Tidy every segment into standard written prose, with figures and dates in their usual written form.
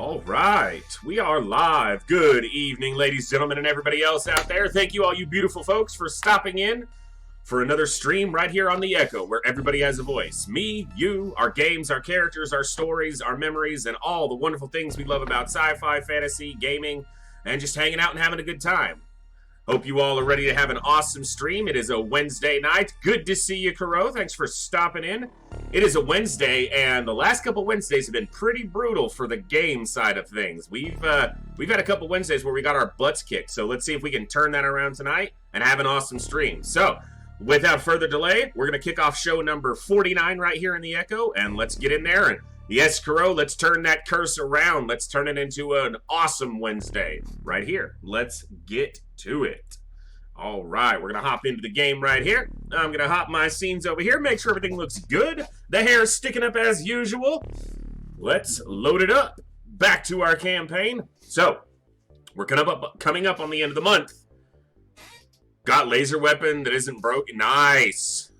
All right, we are live. Good evening, ladies, gentlemen, and everybody else out there. Thank you, all you beautiful folks, for stopping in for another stream right here on the Echo, where everybody has a voice. Me, you, our games, our characters, our stories, our memories, and all the wonderful things we love about sci-fi, fantasy, gaming, and just hanging out and having a good time. Hope you all are ready to have an awesome stream. It is a Wednesday night. Good to see you, Kuro. Thanks for stopping in. It is a Wednesday, and the last couple Wednesdays have been pretty brutal for the game side of things. We've had a couple Wednesdays where we got our butts kicked, so let's see if we can turn that around tonight and have an awesome stream. So, without further delay, we're going to kick off show number 49 right here in the Echo, and let's get in there. And yes, Kuro, let's turn that curse around. Let's turn it into an awesome Wednesday right here. Let's get to it. All right, we're going to hop into the game right here. I'm going to hop my scenes over here, make sure everything looks good. The hair's sticking up as usual. Let's load it up. Back to our campaign. So, we're coming up on the end of the month. Got laser weapon that isn't broken. Nice.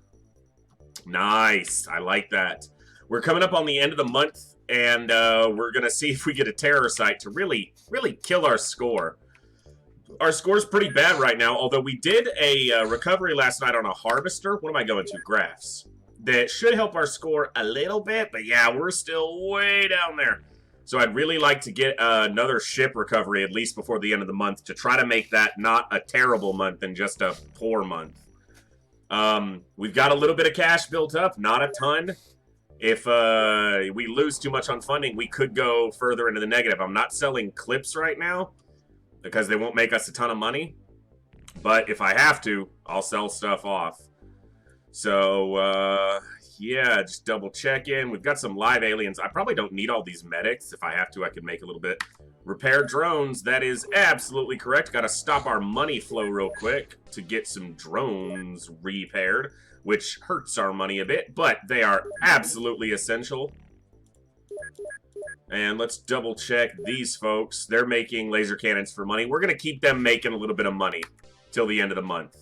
Nice. I like that. We're coming up on the end of the month, and we're going to see if we get a terror site to really kill our score. Our score's pretty bad right now, although we did a recovery last night on a harvester. What am I going to? Graphs. That should help our score a little bit, but yeah, we're still way down there. So I'd really like to get another ship recovery at least before the end of the month to try to make that not a terrible month and just a poor month. We've got a little bit of cash built up, not a ton. If we lose too much on funding, we could go further into the negative. I'm not selling clips right now because they won't make us a ton of money. But if I have to, I'll sell stuff off. So, yeah, just double check in. We've got some live aliens. I probably don't need all these medics. If I have to, I could make a little bit. Repair drones. That is absolutely correct. Got to stop our money flow real quick to get some drones repaired, which hurts our money a bit, but they are absolutely essential. And let's double check these folks. They're making laser cannons for money. We're going to keep them making a little bit of money till the end of the month.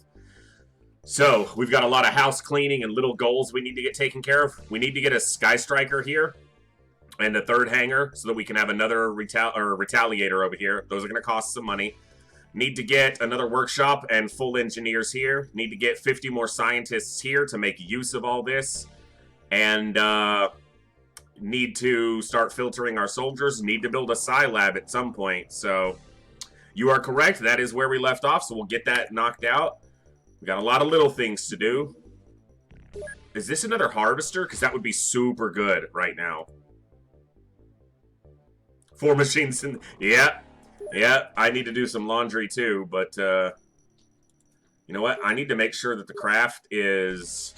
So, we've got a lot of house cleaning and little goals we need to get taken care of. We need to get a Sky Striker here and a third hangar so that we can have another retaliator over here. Those are going to cost some money. Need to get another workshop and full engineers here. Need to get 50 more scientists here to make use of all this. And need to start filtering our soldiers. Need to build a sci lab at some point. So you are correct. That is where we left off. So we'll get that knocked out. We got a lot of little things to do. Is this another harvester? Because that would be super good right now. 4 machines in... Yeah. Yeah, I need to do some laundry too, but, you know what? I need to make sure that the craft is...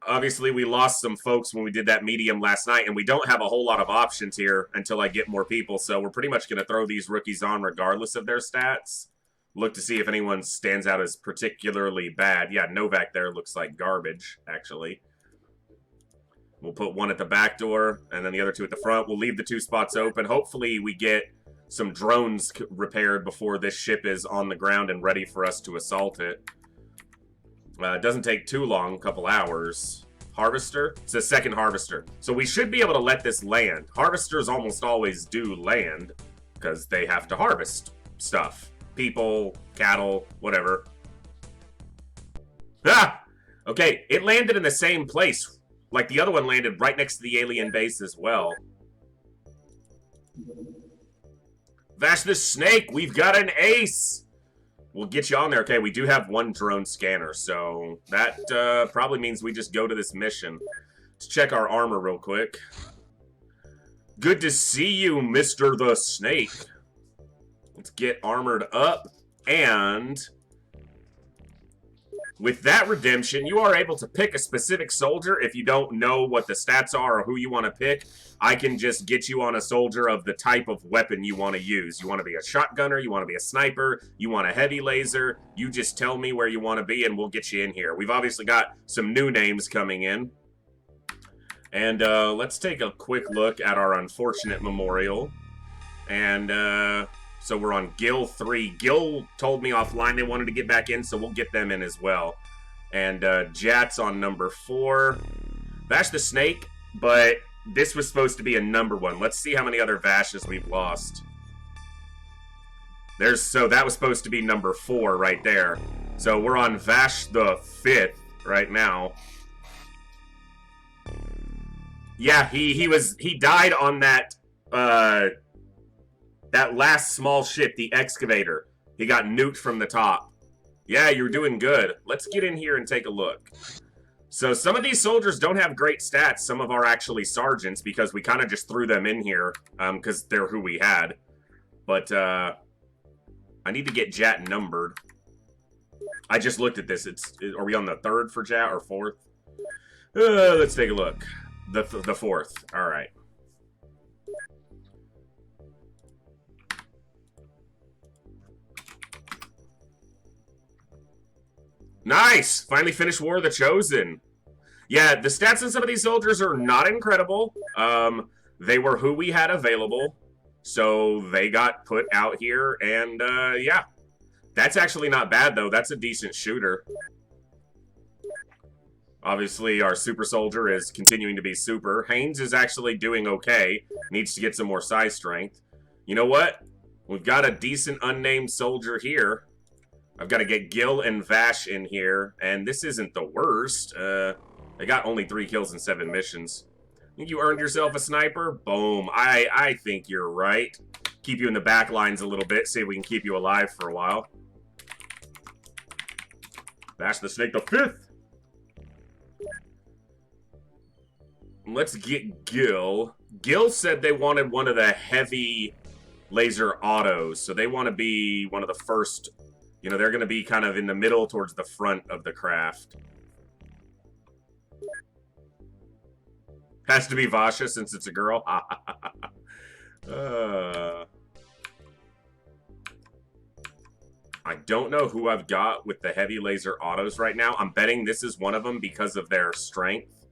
Obviously, we lost some folks when we did that medium last night, and we don't have a whole lot of options here until I get more people, so we're pretty much going to throw these rookies on regardless of their stats. Look to see if anyone stands out as particularly bad. Yeah, Novak there looks like garbage, actually. We'll put one at the back door, and then the other 2 at the front. We'll leave the 2 spots open. Hopefully we get some drones repaired before this ship is on the ground and ready for us to assault it. It doesn't take too long, a couple hours. Harvester? It's a second harvester. So we should be able to let this land. Harvesters almost always do land, because they have to harvest stuff. People, cattle, whatever. Ah! Okay, it landed in the same place. Like, the other one landed right next to the alien base as well. Vash the Snake, we've got an ace! We'll get you on there. Okay, we do have 1 drone scanner, so that probably means we just go to this mission. Let's check our armor real quick. Good to see you, Mr. the Snake. Let's get armored up, and... with that redemption, you are able to pick a specific soldier if you don't know what the stats are or who you want to pick. I can just get you on a soldier of the type of weapon you want to use. You want to be a shotgunner, you want to be a sniper, you want a heavy laser. You just tell me where you want to be and we'll get you in here. We've obviously got some new names coming in. And let's take a quick look at our unfortunate memorial. And so we're on Gil 3. Gil told me offline they wanted to get back in, so we'll get them in as well. And Jat's on number 4. Bash the Snake, but this was supposed to be a number 1. Let's see how many other Vashes we've lost. So that was supposed to be number 4 right there. So we're on Vash the 5th right now. Yeah, he died on that that last small ship, the excavator. He got nuked from the top. Yeah, you're doing good. Let's get in here and take a look. So some of these soldiers don't have great stats. Some of are actually sergeants because we kind of just threw them in here because they're who we had. But I need to get Jat numbered. I just looked at this. Are we on the 3rd for Jat or 4th? Let's take a look. The 4th. All right. Nice! Finally finished War of the Chosen. Yeah, the stats on some of these soldiers are not incredible. They were who we had available, so they got put out here, and yeah. That's actually not bad, though. That's a decent shooter. Obviously, our super soldier is continuing to be super. Haynes is actually doing okay. Needs to get some more size strength. You know what? We've got a decent unnamed soldier here. I've got to get Gil and Vash in here, and this isn't the worst. They got only 3 kills in 7 missions. Think you earned yourself a sniper? Boom. I think you're right. Keep you in the back lines a little bit, see if we can keep you alive for a while. Vash the Snake the 5th. Let's get Gil. Gil said they wanted one of the heavy laser autos, so they want to be one of the first. You know, they're going to be kind of in the middle towards the front of the craft. Has to be Vasha since it's a girl. I don't know who I've got with the heavy laser autos right now. I'm betting this is one of them because of their strength.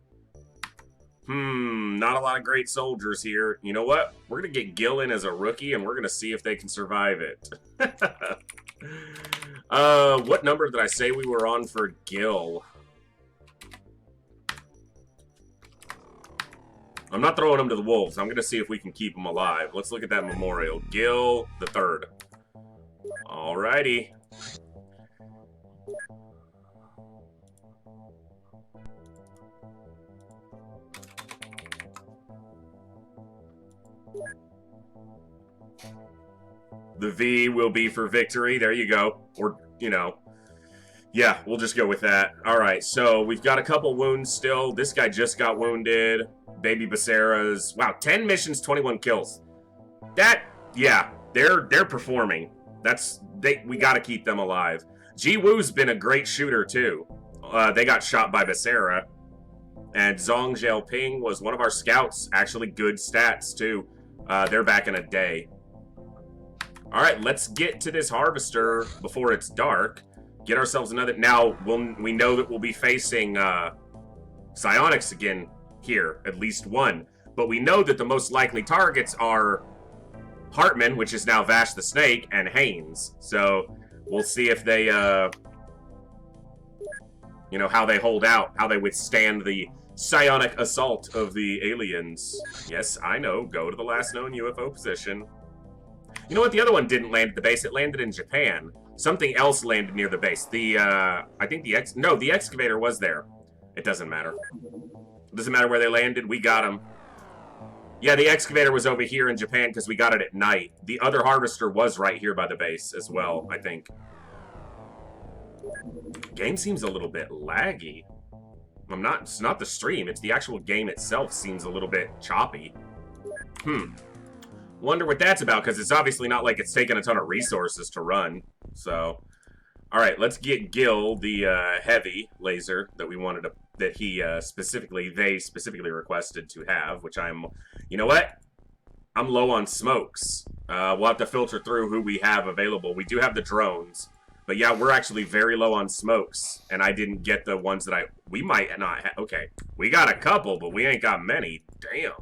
Not a lot of great soldiers here. You know what? We're going to get Gil in as a rookie, and we're going to see if they can survive it. What number did I say we were on for Gil? I'm not throwing him to the wolves. I'm going to see if we can keep him alive. Let's look at that memorial. Gil the 3rd. Alrighty. The V will be for victory. There you go. Or, you know. Yeah, we'll just go with that. Alright, so we've got a couple wounds still. This guy just got wounded. Baby Becerra's. Wow, 10 missions, 21 kills. That, yeah, they're performing. We gotta keep them alive. Ji Woo's been a great shooter, too. They got shot by Becerra. And Zhong Xiaoping was one of our scouts. Actually, good stats, too. They're back in a day. Alright, let's get to this harvester before it's dark. Get ourselves another... Now, we know that we'll be facing psionics again here. At least one. But we know that the most likely targets are Hartman, which is now Vash the Snake, and Haynes. So, we'll see if they, you know, how they hold out. How they withstand the psionic assault of the aliens. Yes, I know. Go to the last known UFO position. You know what? The other one didn't land at the base. It landed in Japan. Something else landed near the base. I think the excavator was there. It doesn't matter. It doesn't matter where they landed. We got them. Yeah, the excavator was over here in Japan because we got it at night. The other harvester was right here by the base as well, I think. Game seems a little bit laggy. It's not the stream. It's the actual game itself seems a little bit choppy. Wonder what that's about, because it's obviously not like it's taking a ton of resources to run. So, alright, let's get Gil, the heavy laser that we wanted to, that they specifically requested to have, which you know what? I'm low on smokes. We'll have to filter through who we have available. We do have the drones, but yeah, we're actually very low on smokes, and I didn't get the ones that we might not have. Okay, we got a couple, but we ain't got many. Damn.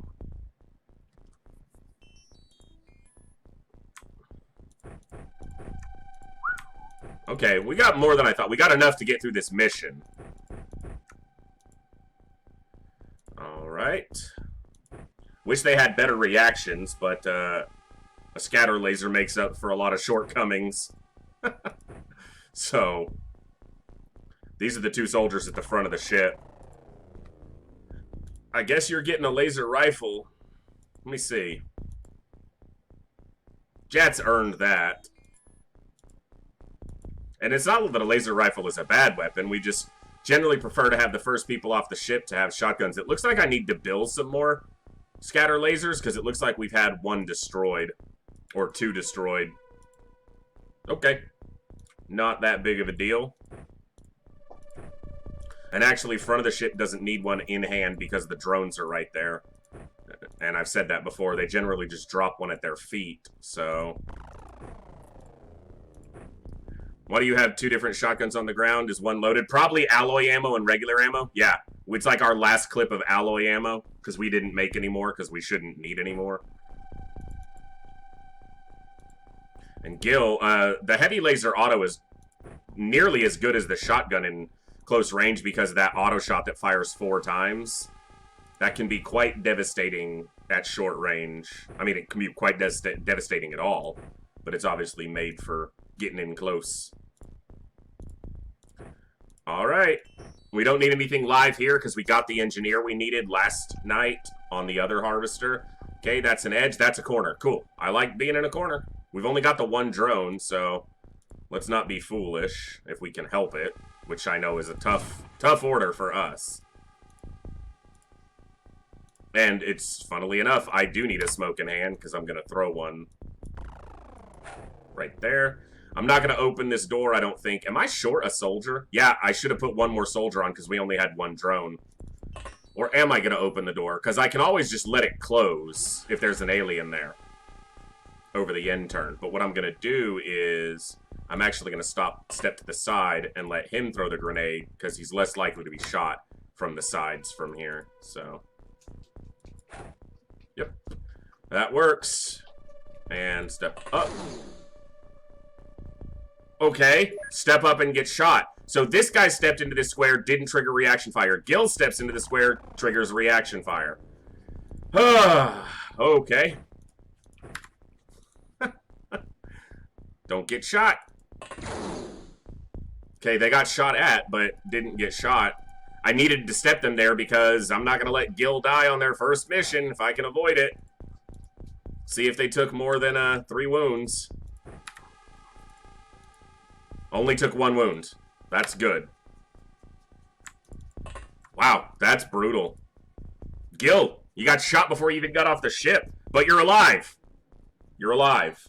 Okay, we got more than I thought. We got enough to get through this mission. Alright. Wish they had better reactions, but a scatter laser makes up for a lot of shortcomings. So, these are the two soldiers at the front of the ship. I guess you're getting a laser rifle. Let me see. Jat's earned that. And it's not that a laser rifle is a bad weapon. We just generally prefer to have the first people off the ship to have shotguns. It looks like I need to build some more scatter lasers because it looks like we've had one destroyed. Or two destroyed. Okay. Not that big of a deal. And actually, front of the ship doesn't need one in hand because the drones are right there. And I've said that before. They generally just drop one at their feet. So, why do you have two different shotguns on the ground? Is one loaded? Probably alloy ammo and regular ammo. Yeah, it's like our last clip of alloy ammo because we didn't make any more because we shouldn't need any more. And Gil, the heavy laser auto is nearly as good as the shotgun in close range because of that auto shot that fires 4 times. That can be quite devastating at short range. I mean, it can be quite devastating at all, but it's obviously made for getting in close. All right. We don't need anything live here because we got the engineer we needed last night on the other harvester. Okay, that's an edge. That's a corner. Cool. I like being in a corner. We've only got the one drone, so let's not be foolish if we can help it, which I know is a tough order for us. And it's, funnily enough, I do need a smoke in hand because I'm going to throw one right there. I'm not going to open this door, I don't think. Am I short a soldier? Yeah, I should have put one more soldier on because we only had one drone. Or am I going to open the door? Because I can always just let it close if there's an alien there over the end turn. But what I'm going to do is I'm actually going to step to the side and let him throw the grenade because he's less likely to be shot from the sides from here. So, yep, that works. And step up. Okay, step up and get shot. So this guy stepped into this square, didn't trigger reaction fire. Gil steps into the square, triggers reaction fire. Okay. Don't get shot. Okay, they got shot at, but didn't get shot. I needed to step them there because I'm not going to let Gil die on their first mission if I can avoid it. See if they took more than 3 wounds. Only took 1 wound. That's good. Wow, that's brutal. Gil, you got shot before you even got off the ship, but you're alive. You're alive.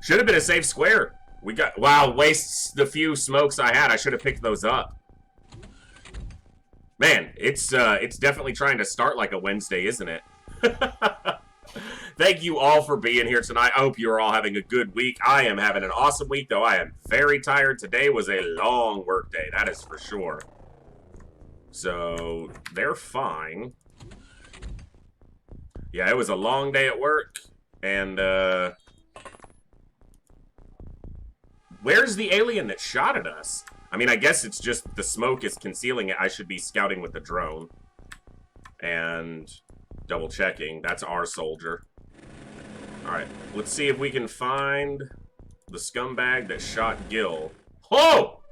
Should have been a safe square. We got, wow, wastes the few smokes I had. I should have picked those up. Man, it's definitely trying to start like a Wednesday, isn't it? Thank you all for being here tonight. I hope you are all having a good week. I am having an awesome week, though I am very tired. Today was a long work day, that is for sure. So, they're fine. Yeah, it was a long day at work. And, where's the alien that shot at us? I mean, I guess it's just the smoke is concealing it. I should be scouting with the drone. And double checking. That's our soldier. Alright, let's see if we can find the scumbag that shot Gil. Oh!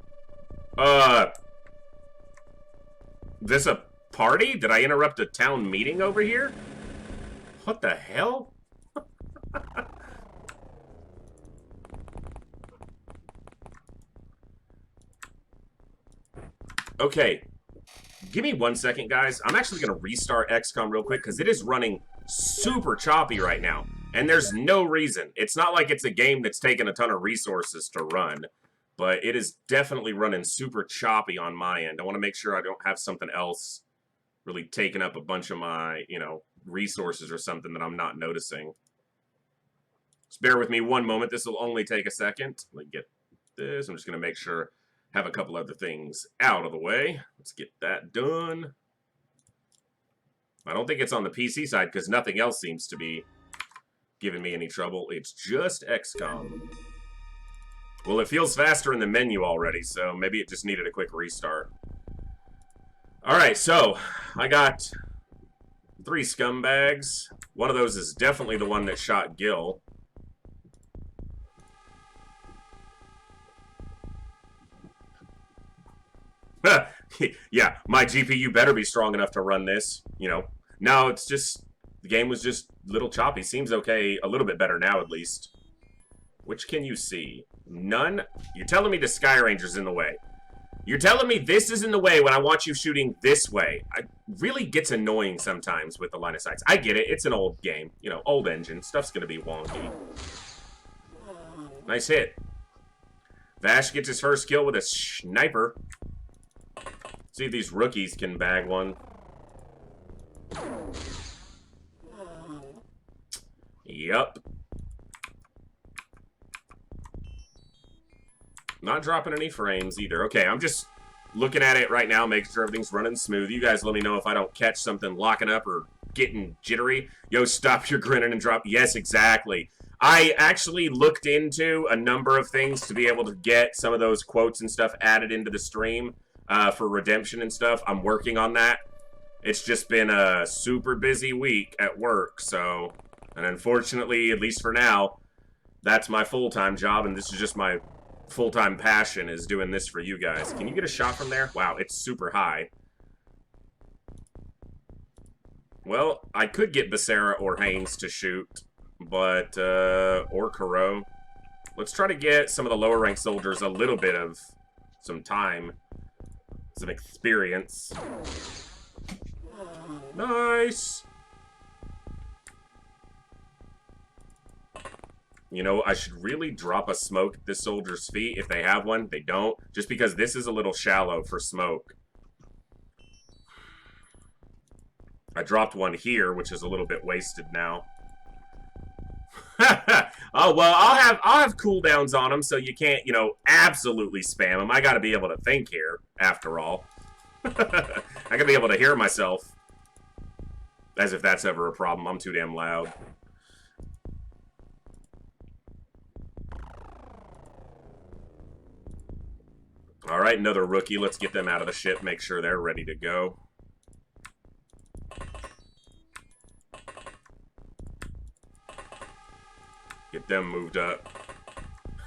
This a party? Did I interrupt a town meeting over here? What the hell? Okay. Give me 1 second, guys. I'm actually going to restart XCOM real quick because it is running super choppy right now. And there's no reason. It's not like it's a game that's taken a ton of resources to run. But it is definitely running super choppy on my end. I want to make sure I don't have something else really taking up a bunch of my, you know, resources or something that I'm not noticing. Just bear with me 1 moment. This will only take a second. Let me get this. I'm just going to make sure I have a couple other things out of the way. Let's get that done. I don't think it's on the PC side because nothing else seems to be giving me any trouble. It's just XCOM. Well, it feels faster in the menu already, so maybe it just needed a quick restart. Alright, so I got 3 scumbags. One of those is definitely the one that shot Gil. Yeah, my GPU better be strong enough to run this, you know. No, it's just, the game was just a little choppy. Seems okay, a little bit better now at least. Which can you see? None? You're telling me the Sky Ranger's in the way. You're telling me this is in the way when I want you shooting this way. It really gets annoying sometimes with the line of sights. I get it, it's an old game. You know, old engine. Stuff's gonna be wonky. Nice hit. Vash gets his first kill with a sniper. See if these rookies can bag one. Yup. Not dropping any frames either. Okay, I'm just looking at it right now, making sure everything's running smooth. You guys let me know if I don't catch something locking up or getting jittery. Yo, stop your grinning and drop. Yes, exactly. I actually looked into a number of things to be able to get some of those quotes and stuff added into the stream for redemption and stuff. I'm working on that. It's just been a super busy week at work, so... And unfortunately, at least for now, that's my full-time job, and this is just my full-time passion, is doing this for you guys. Can you get a shot from there? Wow, it's super high. Well, I could get Becerra or Haynes to shoot, but, or Caro. Let's try to get some of the lower-ranked soldiers a little bit of some time, some experience. Nice! You know, I should really drop a smoke at this soldier's feet if they have one. They don't, just because this is a little shallow for smoke. I dropped one here, which is a little bit wasted now. Oh, well, I'll have cooldowns on them, so you can't, you know, absolutely spam them. I gotta be able to think here, after all. I gotta be able to hear myself. As if that's ever a problem. I'm too damn loud. Alright, another rookie. Let's get them out of the ship, make sure they're ready to go. Get them moved up.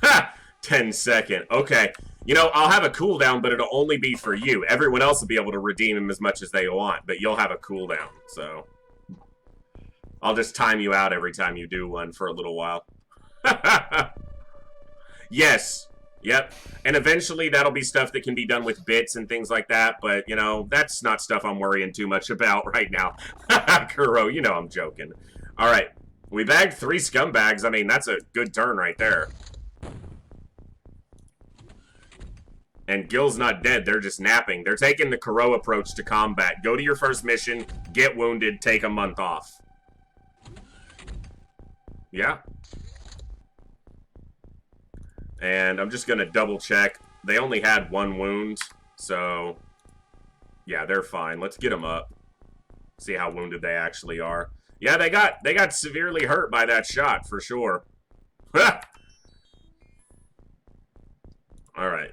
Ha! 10-second. Okay. You know, I'll have a cooldown, but it'll only be for you. Everyone else will be able to redeem them as much as they want, but you'll have a cooldown, so... I'll just time you out every time you do one for a little while. Yes. Yep. And eventually that'll be stuff that can be done with bits and things like that, but, you know, that's not stuff I'm worrying too much about right now. Kuro, you know I'm joking. Alright. We bagged 3 scumbags. I mean, that's a good turn right there. And Gil's not dead. They're just napping. They're taking the Kuro approach to combat. Go to your first mission, get wounded, take a month off. Yeah. And I'm just going to double check. They only had 1 wound, so yeah, they're fine. Let's get them up. See how wounded they actually are. Yeah, they got severely hurt by that shot, for sure. Alright.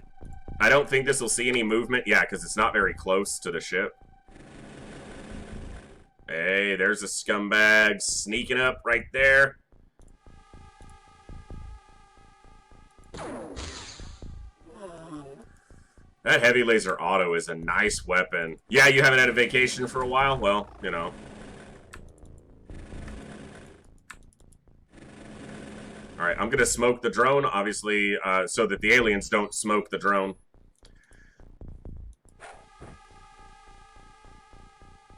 I don't think this will see any movement. Yeah, because it's not very close to the ship. Hey, there's a scumbag sneaking up right there. That heavy laser auto is a nice weapon. Yeah, you haven't had a vacation for a while? Well, you know. Alright, I'm gonna smoke the drone, obviously, so that the aliens don't smoke the drone.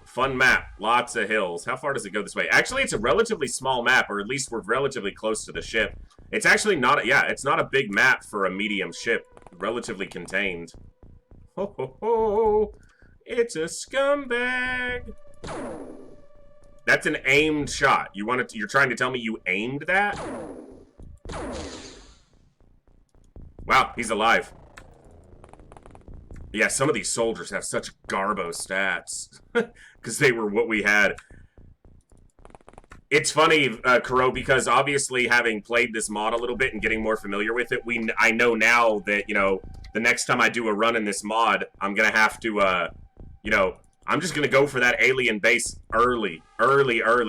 Fun map. Lots of hills. How far does it go this way? Actually, it's a relatively small map, or at least we're relatively close to the ship. It's actually not, yeah, it's not a big map for a medium ship. Relatively contained. Ho ho ho! It's a scumbag! That's an aimed shot. You're trying to tell me you aimed that? Wow, he's alive. Yeah, some of these soldiers have such garbo stats. Because they were what we had. It's funny, Kuro, because obviously having played this mod a little bit and getting more familiar with it, I know now that, you know, the next time I do a run in this mod, I'm going to have to you know, I'm just going to go for that alien base early,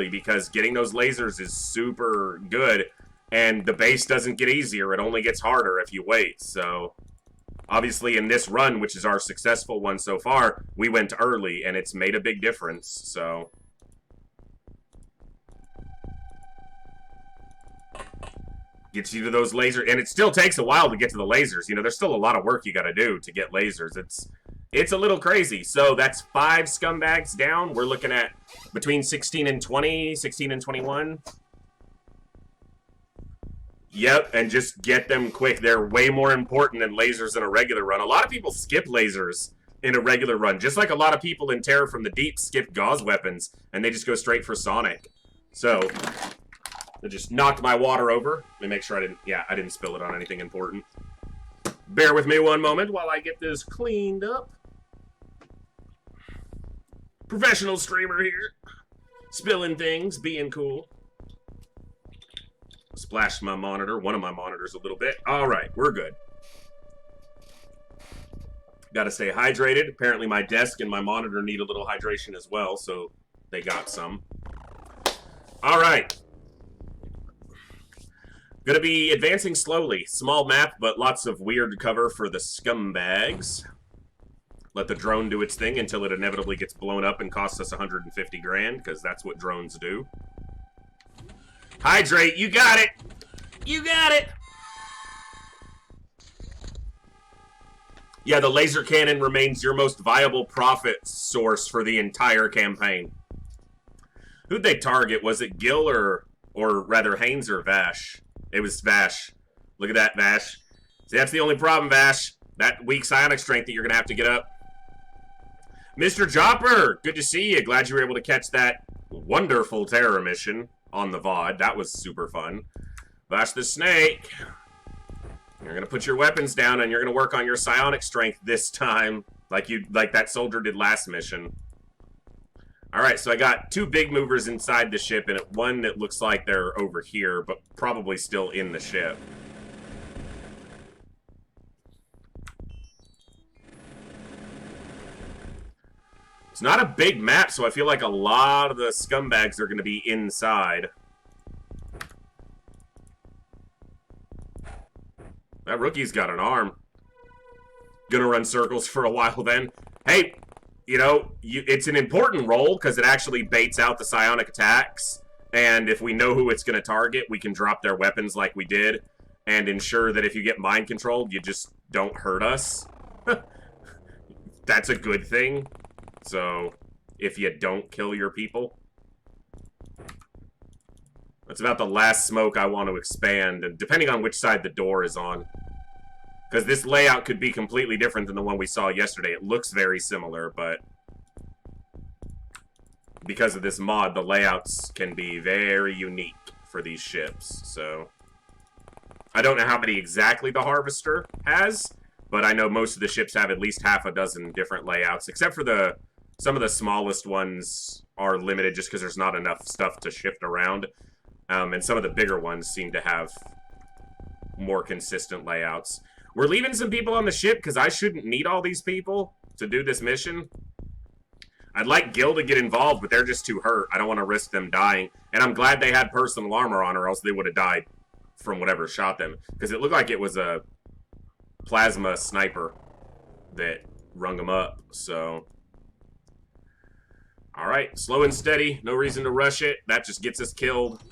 because getting those lasers is super good, and the base doesn't get easier. It only gets harder if you wait. So, obviously, in this run, which is our successful one so far, we went early, and it's made a big difference. So, gets you to those lasers, and it still takes a while to get to the lasers. You know, there's still a lot of work you got to do to get lasers. It's a little crazy. So that's 5 scumbags down. We're looking at between 16 and 20, 16 and 21. Yep, and just get them quick. They're way more important than lasers in a regular run. A lot of people skip lasers in a regular run, just like a lot of people in Terror from the Deep skip gauze weapons, and they just go straight for Sonic. So, I just knocked my water over. Let me make sure I didn't spill it on anything important. Bear with me one moment while I get this cleaned up. Professional streamer here. Spilling things, being cool. Splashed my monitor, one of my monitors, a little bit. Alright, we're good. Gotta stay hydrated. Apparently my desk and my monitor need a little hydration as well, so they got some. Alright. Gonna be advancing slowly. Small map, but lots of weird cover for the scumbags. Let the drone do its thing until it inevitably gets blown up and costs us 150 grand, because that's what drones do. Hydrate, you got it! You got it! Yeah, the laser cannon remains your most viable profit source for the entire campaign. Who'd they target? Was it Gil or rather Haynes or Vash? It was Vash. Look at that, Vash. See, that's the only problem, Vash. That weak psionic strength that you're going to have to get up. Mr. Jopper, good to see you. Glad you were able to catch that wonderful terror mission on the VOD. That was super fun. Vash the Snake. You're going to put your weapons down and you're going to work on your psionic strength this time, like that soldier did last mission. Alright, so I got 2 big movers inside the ship and one that looks like they're over here, but probably still in the ship. It's not a big map, so I feel like a lot of the scumbags are going to be inside. That rookie's got an arm. Gonna run circles for a while then. Hey, you know, it's an important role because it actually baits out the psionic attacks. And if we know who it's going to target, we can drop their weapons like we did. And ensure that if you get mind controlled, you just don't hurt us. That's a good thing. So, if you don't kill your people. That's about the last smoke I want to expand, and depending on which side the door is on. Because this layout could be completely different than the one we saw yesterday. It looks very similar, but because of this mod, the layouts can be very unique for these ships. So, I don't know how many exactly the Harvester has, but I know most of the ships have at least half a dozen different layouts, except for some of the smallest ones are limited just because there's not enough stuff to shift around. And some of the bigger ones seem to have more consistent layouts. We're leaving some people on the ship because I shouldn't need all these people to do this mission. I'd like Gil to get involved, but they're just too hurt. I don't want to risk them dying. And I'm glad they had personal armor on, or else they would have died from whatever shot them. Because it looked like it was a plasma sniper that rung them up. So, alright, slow and steady. No reason to rush it. That just gets us killed.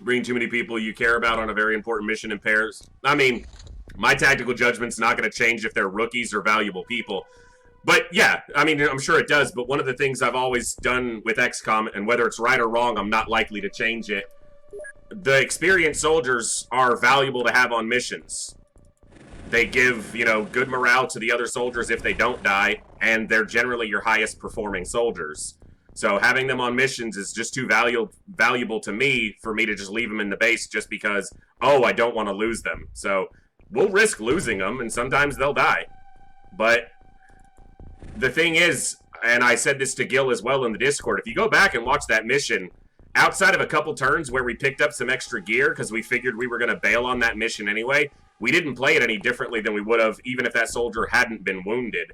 Bring too many people you care about on a very important mission in pairs. I mean, my tactical judgment's not going to change if they're rookies or valuable people. But yeah, I mean, I'm sure it does. But one of the things I've always done with XCOM, and whether it's right or wrong, I'm not likely to change it. The experienced soldiers are valuable to have on missions. They give, you know, good morale to the other soldiers if they don't die, and they're generally your highest performing soldiers. So having them on missions is just too valuable to me for me to just leave them in the base just because, oh, I don't want to lose them. So we'll risk losing them, and sometimes they'll die. But the thing is, and I said this to Gil as well in the Discord, if you go back and watch that mission, outside of a couple turns where we picked up some extra gear because we figured we were going to bail on that mission anyway, we didn't play it any differently than we would have even if that soldier hadn't been wounded.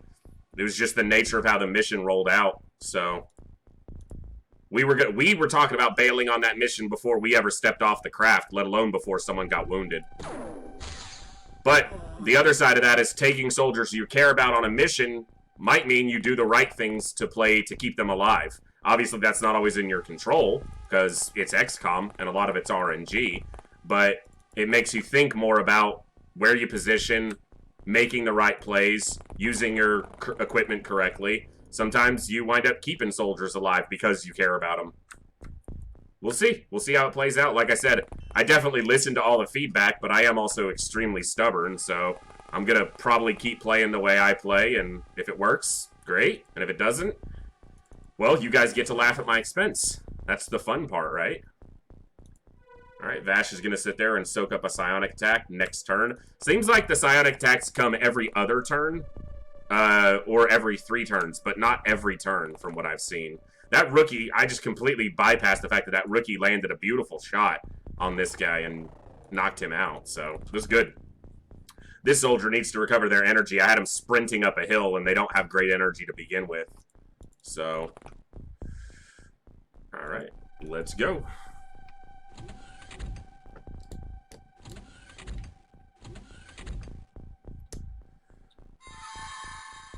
It was just the nature of how the mission rolled out. So we were talking about bailing on that mission before we ever stepped off the craft, let alone before someone got wounded. But the other side of that is taking soldiers you care about on a mission might mean you do the right things to play to keep them alive. Obviously, that's not always in your control, because it's XCOM, and a lot of it's RNG, but it makes you think more about where you position, making the right plays, using your equipment correctly. Sometimes you wind up keeping soldiers alive because you care about them. We'll see. We'll see how it plays out. Like I said, I definitely listen to all the feedback, but I am also extremely stubborn, so I'm going to probably keep playing the way I play, and if it works, great. And if it doesn't, well, you guys get to laugh at my expense. That's the fun part, right? Alright, Vash is going to sit there and soak up a psionic attack next turn. Seems like the psionic attacks come every other turn, or every 3 turns, but not every turn from what I've seen. That rookie, I just completely bypassed the fact that that rookie landed a beautiful shot on this guy and knocked him out, so it was good. This soldier needs to recover their energy. I had him sprinting up a hill, and they don't have great energy to begin with. So, alright, let's go.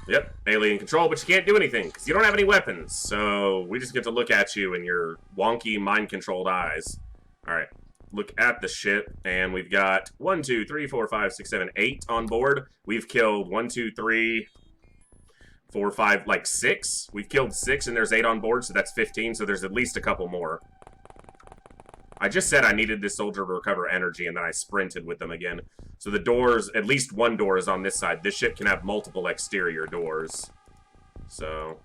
Yep, alien control, but you can't do anything, because you don't have any weapons. So, we just get to look at you in your wonky, mind-controlled eyes. Alright, look at the ship, and we've got 1, 2, 3, 4, 5, 6, 7, 8 on board. We've killed 1, 2, 3, 4, 5, like 6. We've killed 6, and there's 8 on board, so that's 15, so there's at least a couple more. I just said I needed this soldier to recover energy, and then I sprinted with them again. So the doors, at least one door is on this side. This ship can have multiple exterior doors. So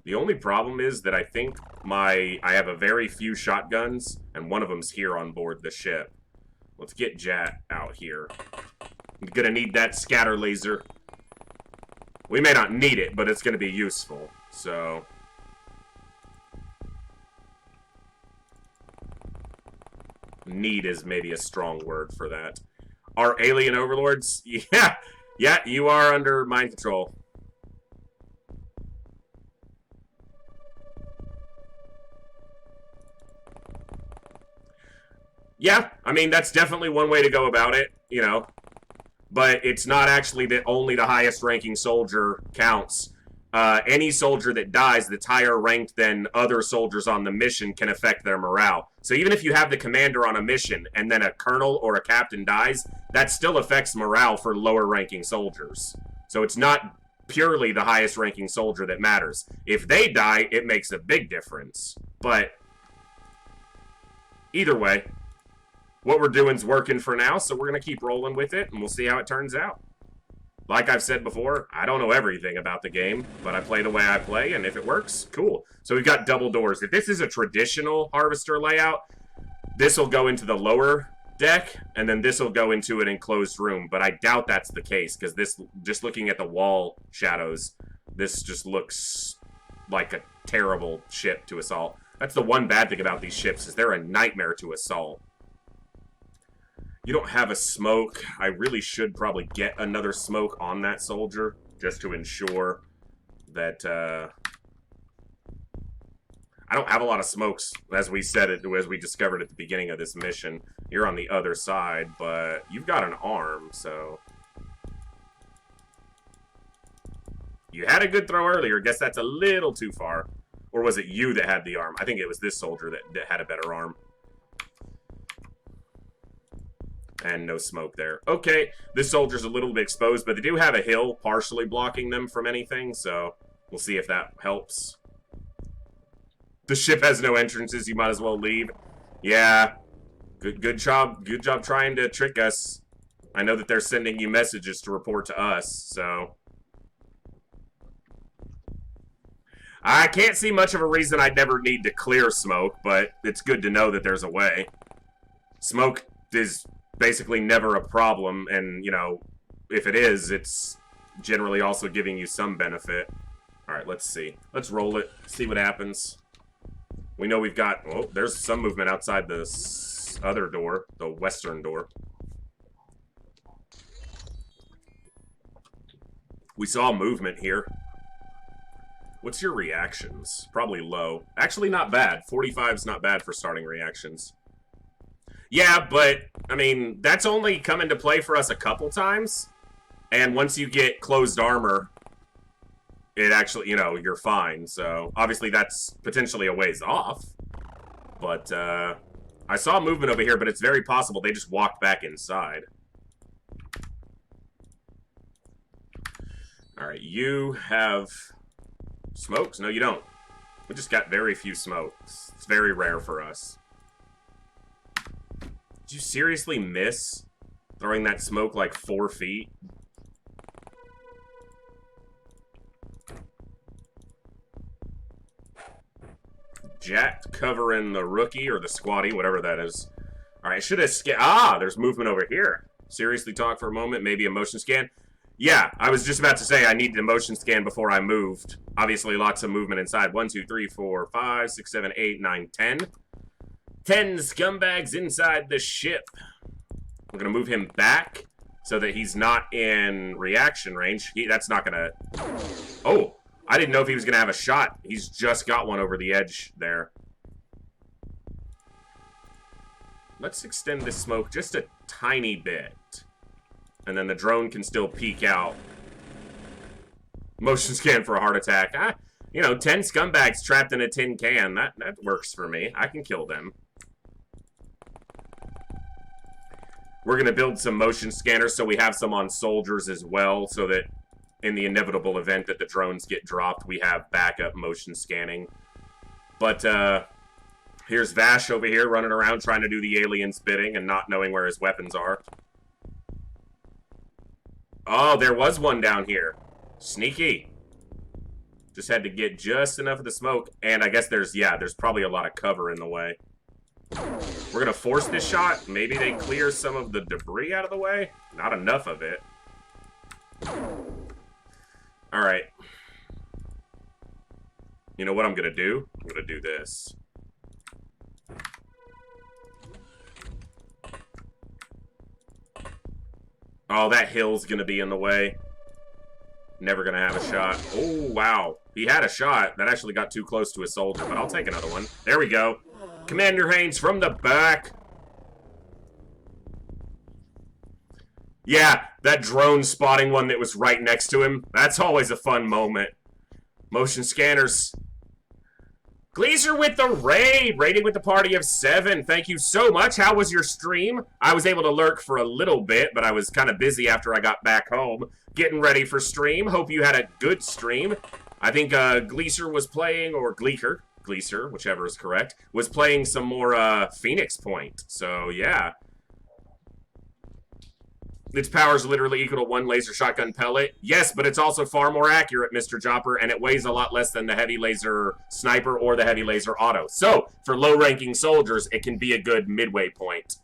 the only problem is that I think I have a very few shotguns, and one of them's here on board the ship. Let's get Jat out here. I'm gonna need that scatter laser. We may not need it, but it's gonna be useful. So need is maybe a strong word for that. Our alien overlords? Yeah, you are under mind control. Yeah, I mean, that's definitely one way to go about it, you know. But it's not actually that only the highest ranking soldier counts. Any soldier that dies that's higher ranked than other soldiers on the mission can affect their morale. So even if you have the commander on a mission and then a colonel or a captain dies, that still affects morale for lower ranking soldiers. So it's not purely the highest ranking soldier that matters. If they die, it makes a big difference. But either way, what we're doing's working for now, so we're going to keep rolling with it, and we'll see how it turns out. Like I've said before, I don't know everything about the game, but I play the way I play, and if it works, cool. So we've got double doors. If this is a traditional Harvester layout, this will go into the lower deck, and then this will go into an enclosed room, but I doubt that's the case, because this, just looking at the wall shadows, this just looks like a terrible ship to assault. That's the one bad thing about these ships, is they're a nightmare to assault. You don't have a smoke. I really should probably get another smoke on that soldier just to ensure that I don't have a lot of smokes, as we said it, as we discovered at the beginning of this mission. You're on the other side, but you've got an arm, so you had a good throw earlier. Guess that's a little too far. Or was it you that had the arm? I think it was this soldier that had a better arm. And no smoke there. Okay, this soldier's a little bit exposed, but they do have a hill partially blocking them from anything, so we'll see if that helps. The ship has no entrances, you might as well leave. Yeah, good job trying to trick us. I know that they're sending you messages to report to us, so I can't see much of a reason I'd never need to clear smoke, but it's good to know that there's a way. Smoke is basically never a problem, and, you know, if it is, it's generally also giving you some benefit. Alright, let's see. Let's roll it. See what happens. We know we've got... Oh, there's some movement outside this other door. The western door. We saw movement here. What's your reactions? Probably low. Actually, not bad. 45's not bad for starting reactions. Yeah, but, I mean, that's only come into play for us a couple times. And once you get closed armor, it actually, you know, you're fine. So, obviously, that's potentially a ways off. But, I saw movement over here, but it's very possible they just walked back inside. Alright, you have... smokes? No, you don't. We just got very few smokes. It's very rare for us. Did you seriously miss throwing that smoke like 4 feet? Jack covering the rookie or the squatty, whatever that is. Alright, should have there's movement over here. Seriously talk for a moment, maybe a motion scan. Yeah, I was just about to say I needed a motion scan before I moved. Obviously, lots of movement inside. 1, 2, 3, 4, 5, 6, 7, 8, 9, 10. 10 scumbags inside the ship. We're going to move him back so that he's not in reaction range. That's not going to... Oh, I didn't know if he was going to have a shot. He's just got one over the edge there. Let's extend this smoke just a tiny bit. And then the drone can still peek out. Motion scan for a heart attack. You know, 10 scumbags trapped in a tin can. That works for me. I can kill them. We're going to build some motion scanners so we have some on soldiers as well. So that in the inevitable event that the drones get dropped, we have backup motion scanning. But here's Vash over here running around trying to do the alien's bidding and not knowing where his weapons are. Oh, there was one down here. Sneaky. Just had to get just enough of the smoke. And I guess there's probably a lot of cover in the way. We're going to force this shot. Maybe they clear some of the debris out of the way. Not enough of it. Alright. You know what I'm going to do? I'm going to do this. Oh, that hill's gonna be in the way. Never gonna have a shot. Oh, wow. He had a shot. That actually got too close to a soldier, but I'll take another one. There we go. Commander Haynes from the back. Yeah, that drone spotting one that was right next to him. That's always a fun moment. Motion scanners. Gleaser with the raid, raiding with the party of 7. Thank you so much. How was your stream? I was able to lurk for a little bit, but I was kind of busy after I got back home, getting ready for stream. Hope you had a good stream. I think Gleaser was playing, or Gleeker, whichever is correct, was playing some more Phoenix Point. So, yeah. Its power is literally equal to 1 laser shotgun pellet. Yes, but it's also far more accurate, Mr. Jopper, and it weighs a lot less than the heavy laser sniper or the heavy laser auto. So, for low-ranking soldiers, it can be a good midway point.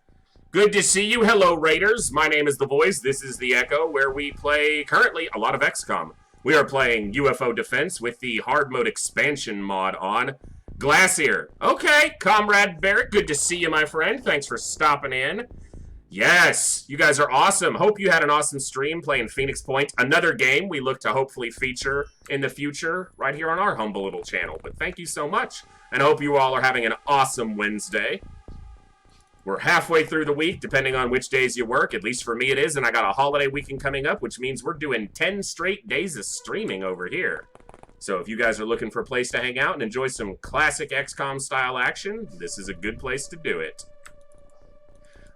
Good to see you. Hello, Raiders. My name is The Voice. This is The Echo, where we play, currently, a lot of XCOM. We are playing UFO Defense with the Hardmode expansion mod on. Glacier. Okay, Comrade Barrett, good to see you, my friend. Thanks for stopping in. Yes, you guys are awesome. Hope you had an awesome stream playing Phoenix Point. Another game we look to hopefully feature in the future right here on our humble little channel. But thank you so much, and I hope you all are having an awesome Wednesday. We're halfway through the week, depending on which days you work. At least for me it is, and I got a holiday weekend coming up, which means we're doing 10 straight days of streaming over here. So if you guys are looking for a place to hang out and enjoy some classic XCOM style action, this is a good place to do it.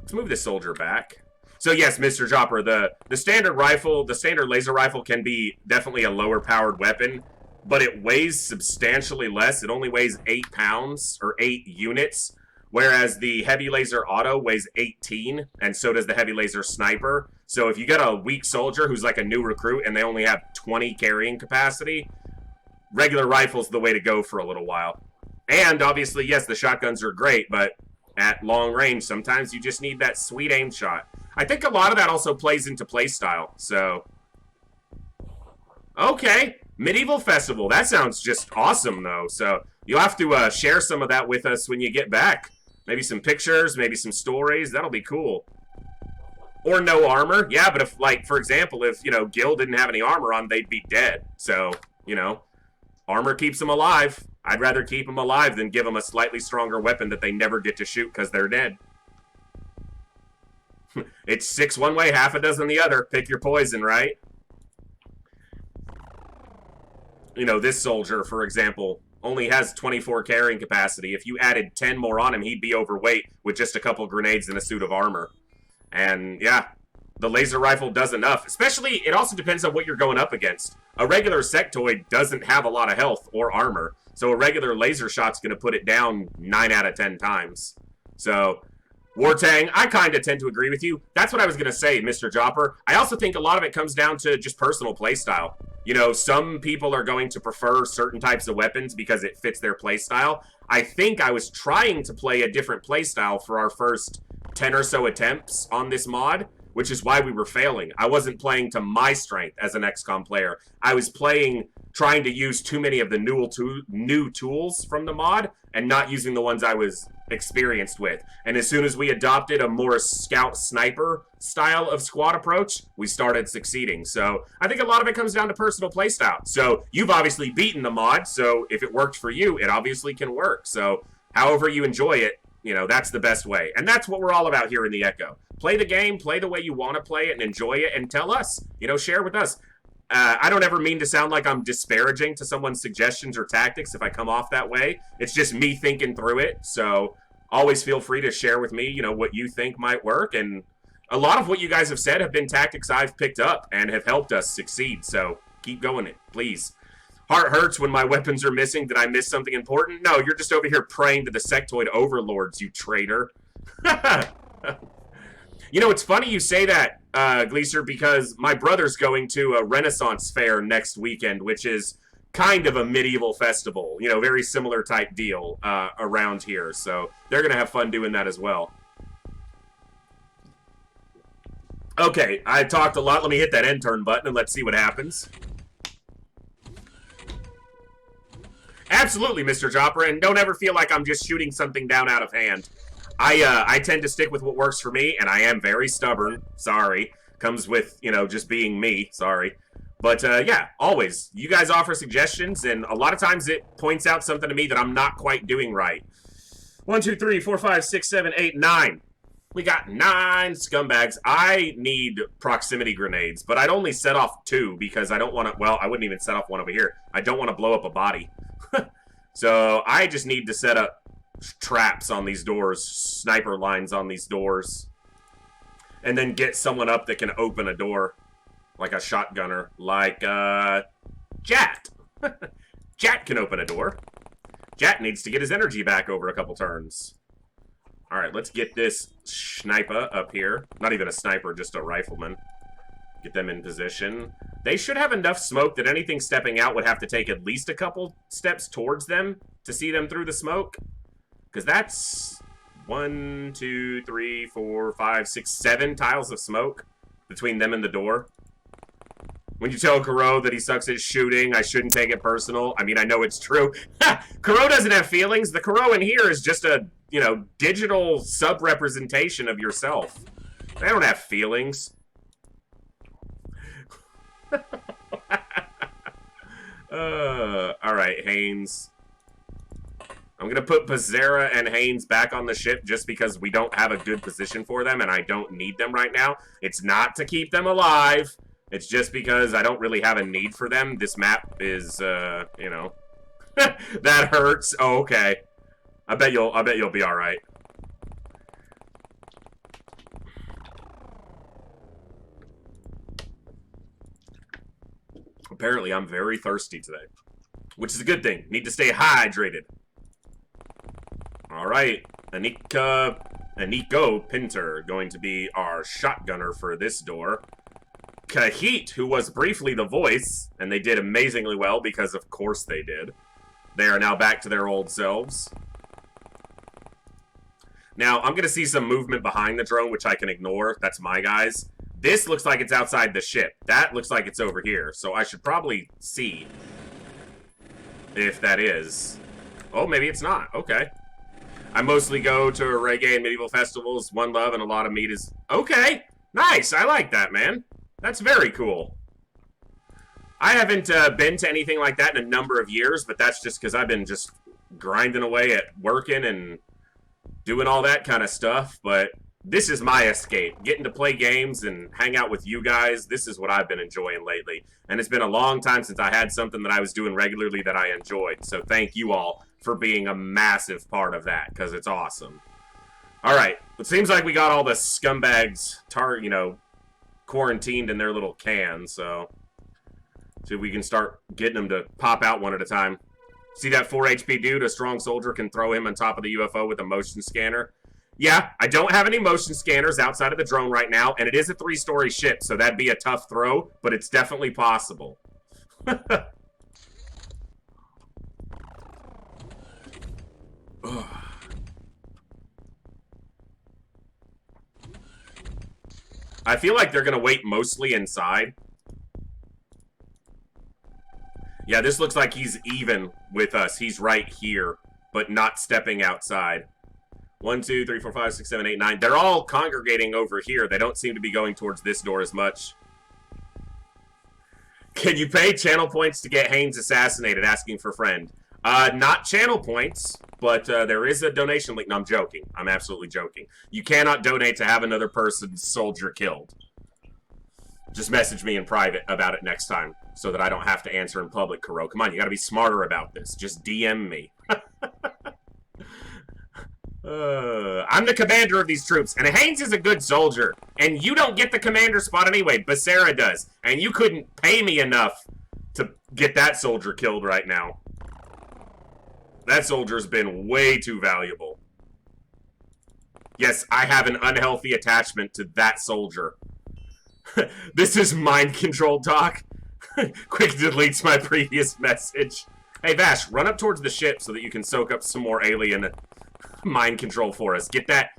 Let's move this soldier back. So yes, Mr. Jopper, the standard rifle, the standard laser rifle can be definitely a lower powered weapon, but it weighs substantially less. It only weighs 8 pounds, or 8 units, whereas the heavy laser auto weighs 18, and so does the heavy laser sniper. So if you get a weak soldier who's like a new recruit and they only have 20 carrying capacity, regular rifle's the way to go for a little while. And obviously, yes, the shotguns are great, but at long range, sometimes you just need that sweet aim shot. I think a lot of that also plays into playstyle, so... Okay, Medieval Festival. That sounds just awesome, though. So you'll have to share some of that with us when you get back. Maybe some pictures, maybe some stories. That'll be cool. Or no armor. Yeah, but if, like, for example, if, you know, Gil didn't have any armor on, they'd be dead. So, you know, armor keeps them alive. I'd rather keep them alive than give them a slightly stronger weapon that they never get to shoot because they're dead. It's 6 one way, half a dozen the other. Pick your poison, right? You know, this soldier, for example, only has 24 carrying capacity. If you added 10 more on him, he'd be overweight with just a couple grenades and a suit of armor. And, yeah, the laser rifle does enough. Especially, it also depends on what you're going up against. A regular sectoid doesn't have a lot of health or armor. So a regular laser shot's going to put it down 9 out of 10 times. So, Wartang, I kind of tend to agree with you. That's what I was going to say, Mr. Jopper. I also think a lot of it comes down to just personal playstyle. You know, some people are going to prefer certain types of weapons because it fits their playstyle. I think I was trying to play a different playstyle for our first 10 or so attempts on this mod, which is why we were failing. I wasn't playing to my strength as an XCOM player. I was trying to use too many of the new tools from the mod and not using the ones I was experienced with. And as soon as we adopted a more scout sniper style of squad approach, we started succeeding. So I think a lot of it comes down to personal playstyle. So you've obviously beaten the mod, so if it worked for you, it obviously can work. So however you enjoy it, you know, that's the best way. And that's what we're all about here in the Echo. Play the game, play the way you want to play it, and enjoy it, and tell us. You know, share with us. I don't ever mean to sound like I'm disparaging to someone's suggestions or tactics if I come off that way. It's just me thinking through it. So always feel free to share with me, you know, what you think might work. And a lot of what you guys have said have been tactics I've picked up and have helped us succeed. So keep going it, please. Heart hurts when my weapons are missing. Did I miss something important? No, you're just over here praying to the sectoid overlords, you traitor. You know, it's funny you say that, Gleaser, because my brother's going to a Renaissance fair next weekend, which is kind of a medieval festival. You know, very similar type deal around here. So they're going to have fun doing that as well. Okay, I talked a lot. Let me hit that end turn button and let's see what happens. Absolutely, Mr. Jopper, and don't ever feel like I'm just shooting something down out of hand. I tend to stick with what works for me, and I am very stubborn. Sorry. Comes with, you know, just being me. Sorry. But, yeah, always. You guys offer suggestions, and a lot of times it points out something to me that I'm not quite doing right. 1, 2, 3, 4, 5, 6, 7, 8, 9. We got 9 scumbags. I need proximity grenades, but I'd only set off 2 because I don't want to, well, I wouldn't even set off one over here. I don't want to blow up a body. So I just need to set up traps on these doors, sniper lines on these doors, and then get someone up that can open a door, like a shotgunner, like Jat. Jat can open a door. Jat needs to get his energy back over a couple turns. Alright, let's get this sniper up here. Not even a sniper, just a rifleman. Get them in position. They should have enough smoke that anything stepping out would have to take at least a couple steps towards them to see them through the smoke. Because that's 1, 2, 3, 4, 5, 6, 7 tiles of smoke between them and the door. When you tell Kuro that he sucks at shooting, I shouldn't take it personal. I mean, I know it's true. Kuro doesn't have feelings. The Kuro in here is just a, you know, digital sub-representation of yourself. They don't have feelings. Alright, Haynes. I'm going to put Pizzera and Haynes back on the ship just because we don't have a good position for them and I don't need them right now. It's not to keep them alive. It's just because I don't really have a need for them. This map is, you know, that hurts. Oh, okay. I bet you'll be all right. Apparently, I'm very thirsty today, which is a good thing. Need to stay hydrated. All right, Aniko Pinter going to be our shotgunner for this door. Kahit, who was briefly the voice, and they did amazingly well because of course they did. They are now back to their old selves. Now, I'm going to see some movement behind the drone, which I can ignore. That's my guys. This looks like it's outside the ship. That looks like it's over here. So I should probably see if that is. Oh, maybe it's not. Okay. I mostly go to reggae and medieval festivals. One love and a lot of meat is... Okay. Nice. I like that, man. That's very cool. I haven't been to anything like that in a number of years, but that's just because I've been just grinding away at working and doing all that kind of stuff. But this is my escape. Getting to play games and hang out with you guys. This is what I've been enjoying lately. And it's been a long time since I had something that I was doing regularly that I enjoyed. So thank you all for being a massive part of that, because it's awesome. Alright, it seems like we got all the scumbags, quarantined in their little cans, so... see if we can start getting them to pop out one at a time. See that 4 HP dude? A strong soldier can throw him on top of the UFO with a motion scanner. Yeah, I don't have any motion scanners outside of the drone right now, and it is a 3-story ship, so that'd be a tough throw, but it's definitely possible. I feel like they're going to wait mostly inside. Yeah, this looks like he's even with us. He's right here, but not stepping outside. 1, 2, 3, 4, 5, 6, 7, 8, 9. They're all congregating over here. They don't seem to be going towards this door as much. Can you pay channel points to get Haynes assassinated? Asking for friend. Not channel points, but there is a donation link. No, I'm joking. I'm absolutely joking. You cannot donate to have another person's soldier killed. Just message me in private about it next time, so that I don't have to answer in public, Kuro. Come on, you gotta be smarter about this. Just DM me. I'm the commander of these troops, and Haynes is a good soldier, and you don't get the commander spot anyway. Becerra does, and you couldn't pay me enough to get that soldier killed right now. That soldier's been way too valuable. Yes, I have an unhealthy attachment to that soldier. This is mind control talk. Quick deletes my previous message. Hey, Vash, run up towards the ship so that you can soak up some more alien mind control for us. Get that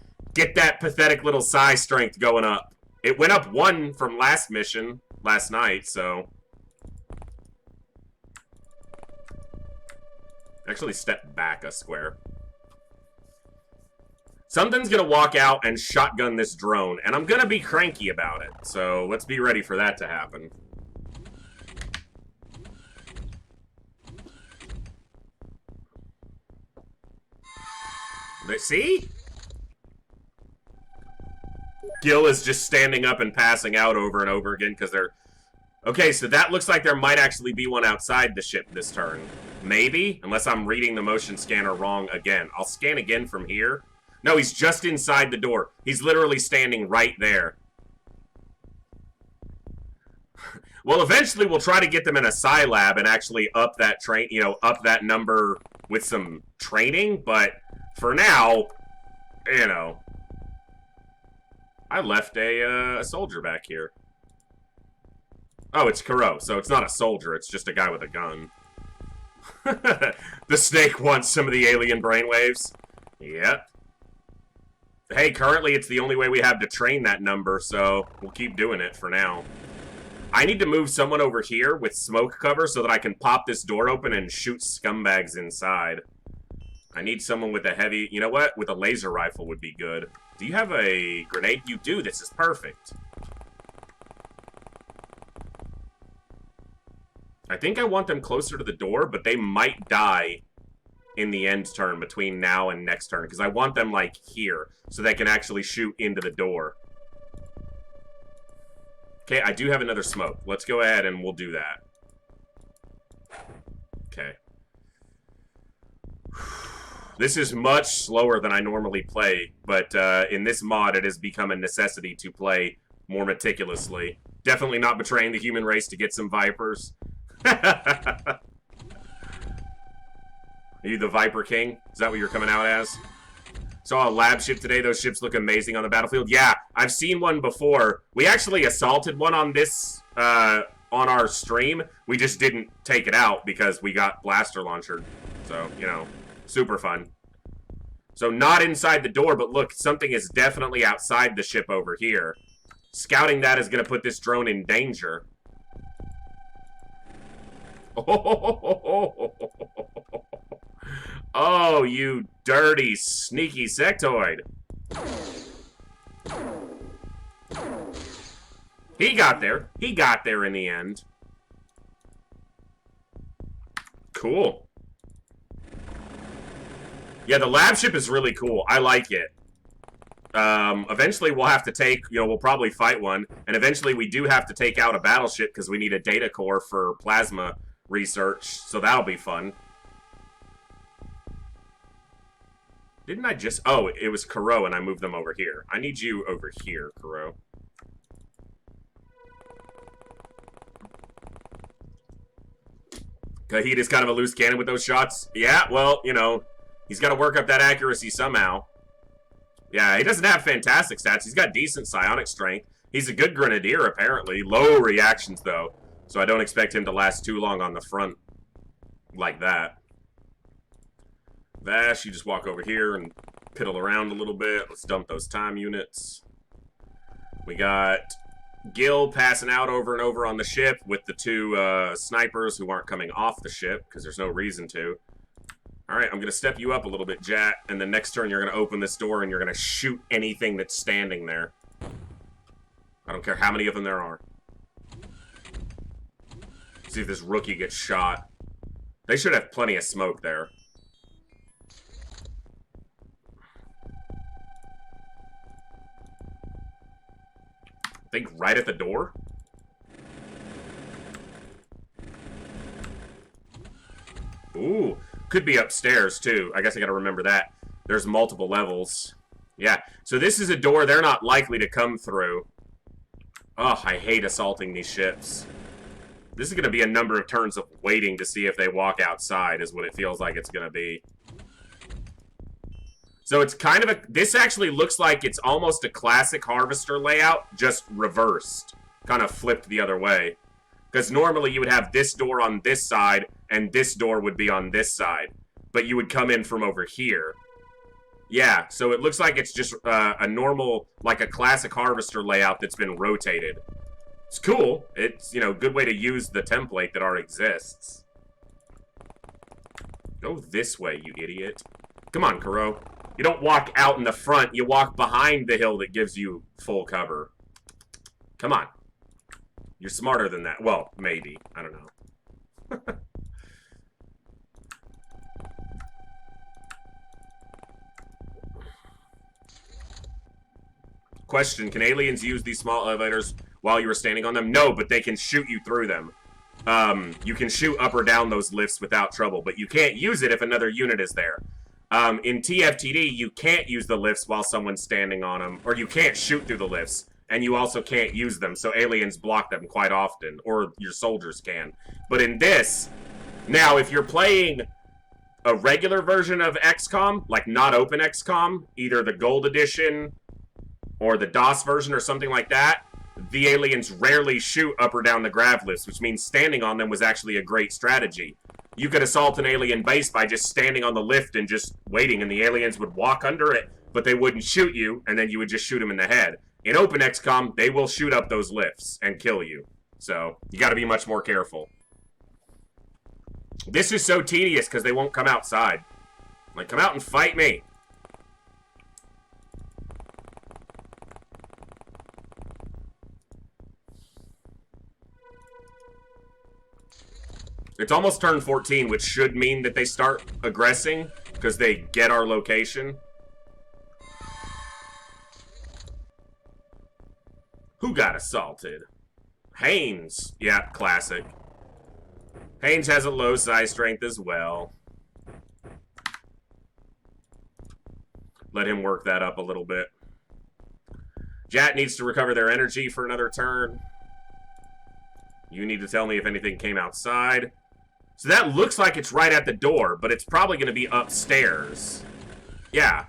pathetic little psi strength going up. It went up 1 from last mission, last night, so... actually step back a square. Something's gonna walk out and shotgun this drone, and I'm gonna be cranky about it. So let's be ready for that to happen. See? Gil is just standing up and passing out over and over again because they're... okay, so that looks like there might actually be one outside the ship this turn. Maybe? Unless I'm reading the motion scanner wrong again. I'll scan again from here. No, he's just inside the door. He's literally standing right there. Well, eventually we'll try to get them in a psi lab and actually up that up that number with some training, but for now, I left a soldier back here. Oh, it's Kuro, so it's not a soldier, it's just a guy with a gun. The snake wants some of the alien brainwaves. Yep. Hey, currently it's the only way we have to train that number, so we'll keep doing it for now. I need to move someone over here with smoke cover so that I can pop this door open and shoot scumbags inside. I need someone with a heavy... you know what? With a laser rifle would be good. Do you have a grenade? You do. This is perfect. I think I want them closer to the door, but they might die in the end turn between now and next turn, because I want them, like, here, so they can actually shoot into the door. Okay, I do have another smoke. Let's go ahead and we'll do that. Okay. This is much slower than I normally play, but in this mod it has become a necessity to play more meticulously. Definitely not betraying the human race to get some Vipers. Are you the Viper King? Is that what you're coming out as? Saw a lab ship today. Those ships look amazing on the battlefield. Yeah, I've seen one before. We actually assaulted one on this, on our stream. We just didn't take it out because we got blaster launcher. So, you know, super fun. So not inside the door, but look, something is definitely outside the ship over here. Scouting that is going to put this drone in danger. Oh, you dirty, sneaky sectoid. He got there. He got there in the end. Cool. Yeah, the lab ship is really cool. I like it. Eventually we'll have to take, we'll probably fight one. And eventually we do have to take out a battleship because we need a data core for plasma research. So that'll be fun. Didn't I just... Oh, it was Kuro and I moved them over here. I need you over here, Kuro. Kahid is kind of a loose cannon with those shots. Yeah, well, he's got to work up that accuracy somehow. Yeah, he doesn't have fantastic stats. He's got decent psionic strength. He's a good grenadier, apparently. Low reactions, though. So I don't expect him to last too long on the front like that. Vash, you just walk over here and piddle around a little bit. Let's dump those time units. We got Gil passing out over and over on the ship with the two snipers who aren't coming off the ship because there's no reason to. Alright, I'm going to step you up a little bit, Jack, and the next turn you're going to open this door and you're going to shoot anything that's standing there. I don't care how many of them there are. See if this rookie gets shot. They should have plenty of smoke there. I think right at the door? Ooh, could be upstairs too. I guess I gotta remember that. There's multiple levels. Yeah, so this is a door they're not likely to come through. Oh, I hate assaulting these ships. This is gonna be a number of turns of waiting to see if they walk outside is what it feels like it's gonna be. So it's kind of a... This actually looks like it's almost a classic Harvester layout, just reversed. Kind of flipped the other way. Because normally you would have this door on this side, and this door would be on this side. But you would come in from over here. Yeah, so it looks like it's just a normal, like a classic Harvester layout that's been rotated. It's cool. It's, a good way to use the template that already exists. Go this way, you idiot. Come on, Kuro. You don't walk out in the front, you walk behind the hill that gives you full cover. Come on. You're smarter than that. Well, maybe. I don't know. Question, can aliens use these small elevators while you are standing on them? No, but they can shoot you through them. You can shoot up or down those lifts without trouble, but you can't use it if another unit is there. In TFTD, you can't use the lifts while someone's standing on them, or you can't shoot through the lifts, and you also can't use them, so aliens block them quite often, or your soldiers can. But in this, now, if you're playing a regular version of XCOM, like not openxcom, either the Gold Edition or the DOS version or something like that, the aliens rarely shoot up or down the grav lifts, which means standing on them was actually a great strategy. You could assault an alien base by just standing on the lift and just waiting, and the aliens would walk under it, but they wouldn't shoot you, and then you would just shoot them in the head. In openxcom, they will shoot up those lifts and kill you. So, you gotta be much more careful. This is so tedious because they won't come outside. Like, come out and fight me. It's almost turn 14, which should mean that they start aggressing, because they get our location. Who got assaulted? Haynes. Yeah, classic. Haynes has a low size strength as well. Let him work that up a little bit. Jat needs to recover their energy for another turn. You need to tell me if anything came outside. So that looks like it's right at the door, but it's probably going to be upstairs. Yeah.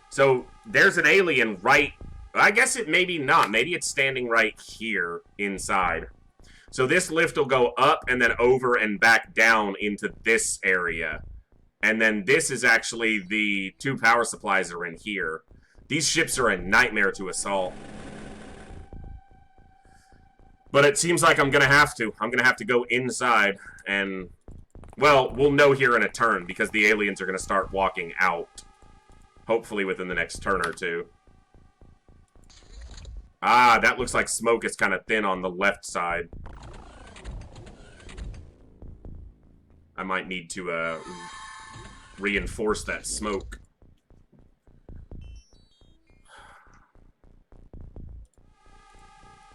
So there's an alien right... I guess it maybe not. Maybe it's standing right here inside. So this lift will go up and then over and back down into this area. And then this is actually the 2 power supplies are in here. These ships are a nightmare to assault. But it seems like I'm going to have to. I'm going to have to go inside and... Well, we'll know here in a turn because the aliens are going to start walking out. Hopefully within the next turn or two. Ah, that looks like smoke is kind of thin on the left side. I might need to reinforce that smoke.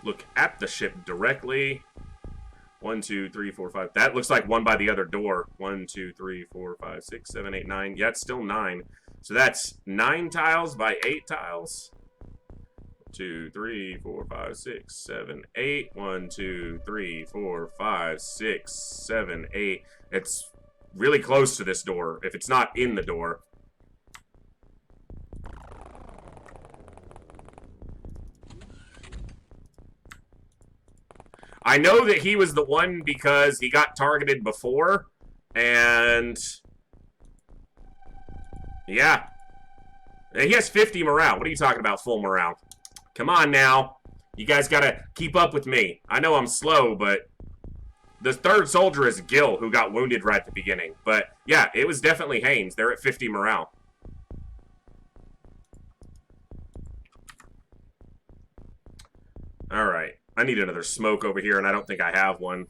Look at the ship directly. 1, 2, 3, 4, 5. That looks like one by the other door. 1, 2, 3, 4, 5, 6, 7, 8, 9. Yeah, it's still 9. So that's 9 tiles by 8 tiles. 2, 3, 4, 5, 6, 7, 8. 1, 2, 3, 4, 5, 6, 7, 8. It's really close to this door, if it's not in the door. I know that he was the one because he got targeted before, and... yeah. He has 50 morale. What are you talking about, full morale? Come on now. You guys gotta keep up with me. I know I'm slow, but... the third soldier is Gil, who got wounded right at the beginning. But, yeah, it was definitely Haynes. They're at 50 morale. Alright. I need another smoke over here, and I don't think I have one.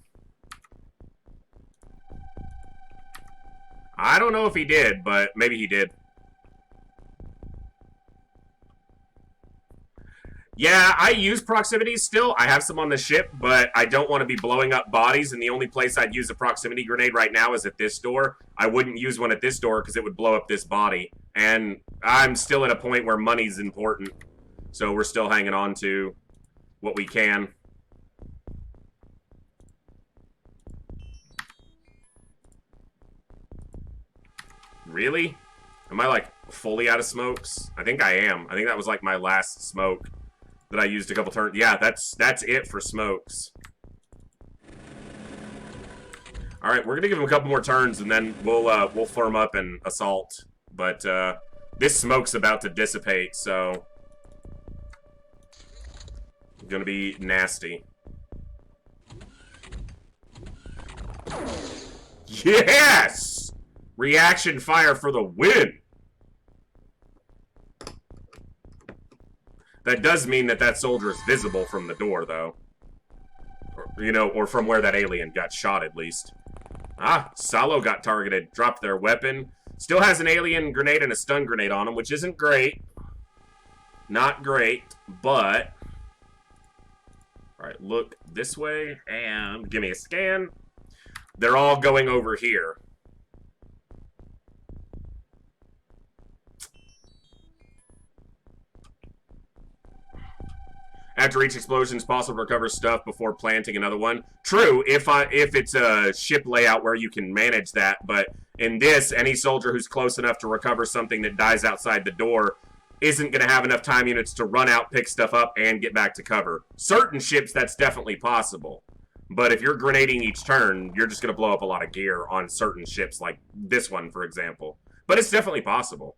I don't know if he did, but maybe he did. Yeah, I use proximities still. I have some on the ship, but I don't want to be blowing up bodies, and the only place I'd use a proximity grenade right now is at this door. I wouldn't use one at this door because it would blow up this body. And I'm still at a point where money's important, so we're still hanging on to what we can. Really? Am I, like, fully out of smokes? I think I am. I think that was, like, my last smoke that I used a couple turns. Yeah, that's it for smokes. Alright, we're gonna give him a couple more turns, and then we'll firm up and assault. But, this smoke's about to dissipate, so... it's gonna be nasty. Yes! Reaction fire for the win! That does mean that that soldier is visible from the door, though. Or, you know, or from where that alien got shot, at least. Ah, Salo got targeted. Dropped their weapon. Still has an alien grenade and a stun grenade on him, which isn't great. Not great, but... alright, look this way, and give me a scan. They're all going over here. After each explosion, it's possible to recover stuff before planting another one. True, if it's a ship layout where you can manage that, but in this, any soldier who's close enough to recover something that dies outside the door isn't going to have enough time units to run out, pick stuff up, and get back to cover. Certain ships, that's definitely possible. But if you're grenading each turn, you're just going to blow up a lot of gear on certain ships, like this one, for example. But it's definitely possible.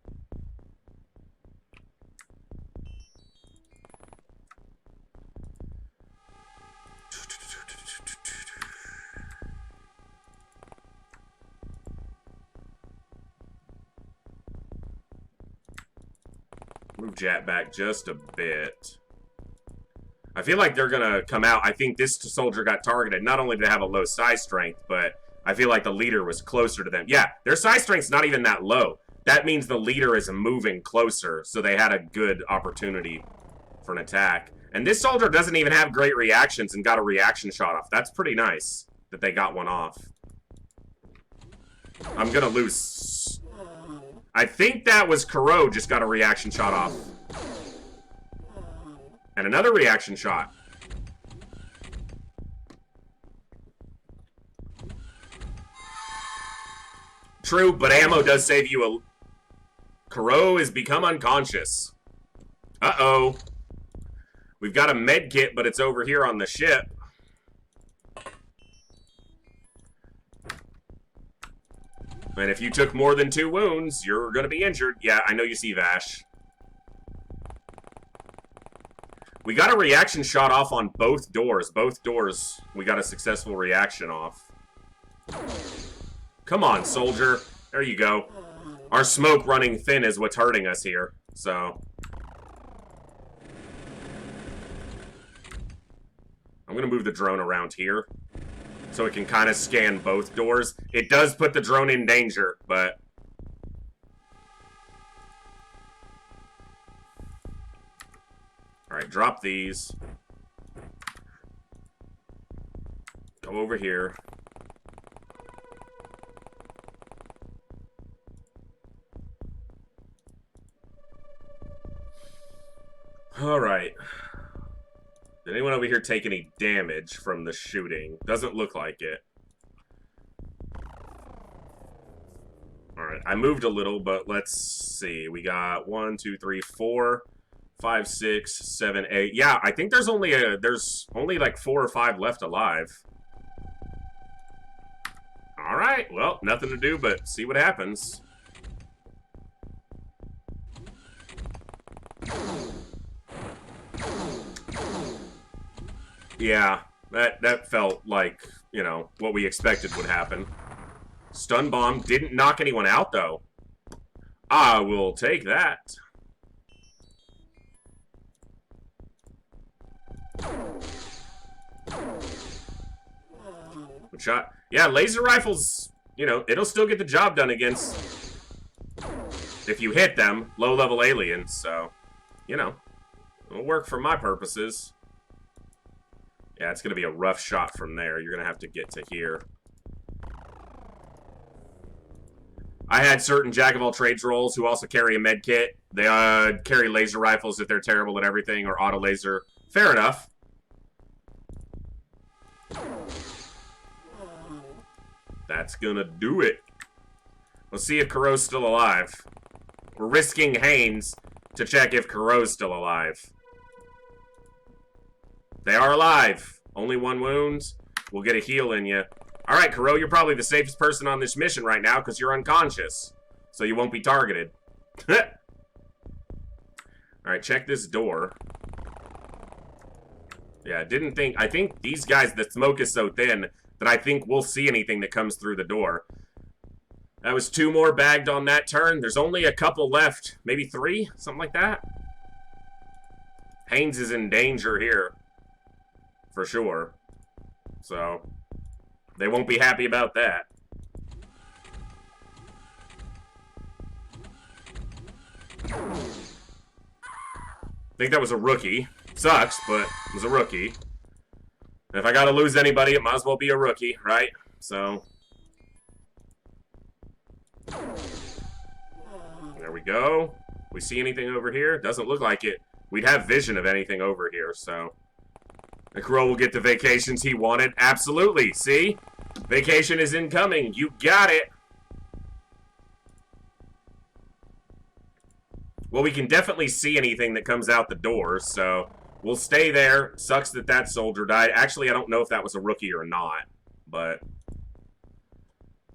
Move Jet back just a bit. I feel like they're going to come out. I think this soldier got targeted. Not only did they have a low psi strength, but I feel like the leader was closer to them. Yeah, their psi strength's not even that low. That means the leader is moving closer, so they had a good opportunity for an attack. And this soldier doesn't even have great reactions and got a reaction shot off. That's pretty nice that they got one off. I'm going to lose... I think that was Kuro just got a reaction shot off. And another reaction shot. True, but ammo does save you a... Kuro has become unconscious. Uh-oh. We've got a med kit, but it's over here on the ship. And if you took more than 2 wounds, you're going to be injured. Yeah, I know you see Vash. We got a reaction shot off on both doors. Both doors, we got a successful reaction off. Come on, soldier. There you go. Our smoke running thin is what's hurting us here, so... I'm gonna move the drone around here, so it can kind of scan both doors. It does put the drone in danger, but... Alright, drop these. Go over here. Alright. Did anyone over here take any damage from the shooting? Doesn't look like it. Alright, I moved a little, but let's see. We got 1, 2, 3, 4, 5, 6, 7, 8. Yeah, I think there's only like 4 or 5 left alive. Alright, well, nothing to do but see what happens. Yeah, that felt like, you know, what we expected would happen. Stun bomb didn't knock anyone out, though. I will take that. Good shot. Yeah, laser rifles, you know, it'll still get the job done against, if you hit them, low-level aliens, so, you know, it'll work for my purposes. Yeah, it's going to be a rough shot from there. You're going to have to get to here. I had certain jack-of-all-trades roles who also carry a med kit. They carry laser rifles if they're terrible at everything, or auto laser. Fair enough. That's going to do it. Let's see if Kuro's still alive. We're risking Haynes to check if Kuro's still alive. They are alive. Only 1 wound. We'll get a heal in you. Alright, Kuro, you're probably the safest person on this mission right now because you're unconscious. So you won't be targeted. Alright, check this door. Yeah, I think these guys, the smoke is so thin that I think we'll see anything that comes through the door. That was 2 more bagged on that turn. There's only a couple left. Maybe 3? Something like that. Haynes is in danger here. For sure. So, they won't be happy about that. I think that was a rookie. Sucks, but it was a rookie. And if I gotta lose anybody, it might as well be a rookie, right? So. There we go. We see anything over here? Doesn't look like it. We'd have vision of anything over here, so. And Crow will get the vacations he wanted. Absolutely. See? Vacation is incoming. You got it. Well, we can definitely see anything that comes out the door, so we'll stay there. Sucks that that soldier died. Actually, I don't know if that was a rookie or not, but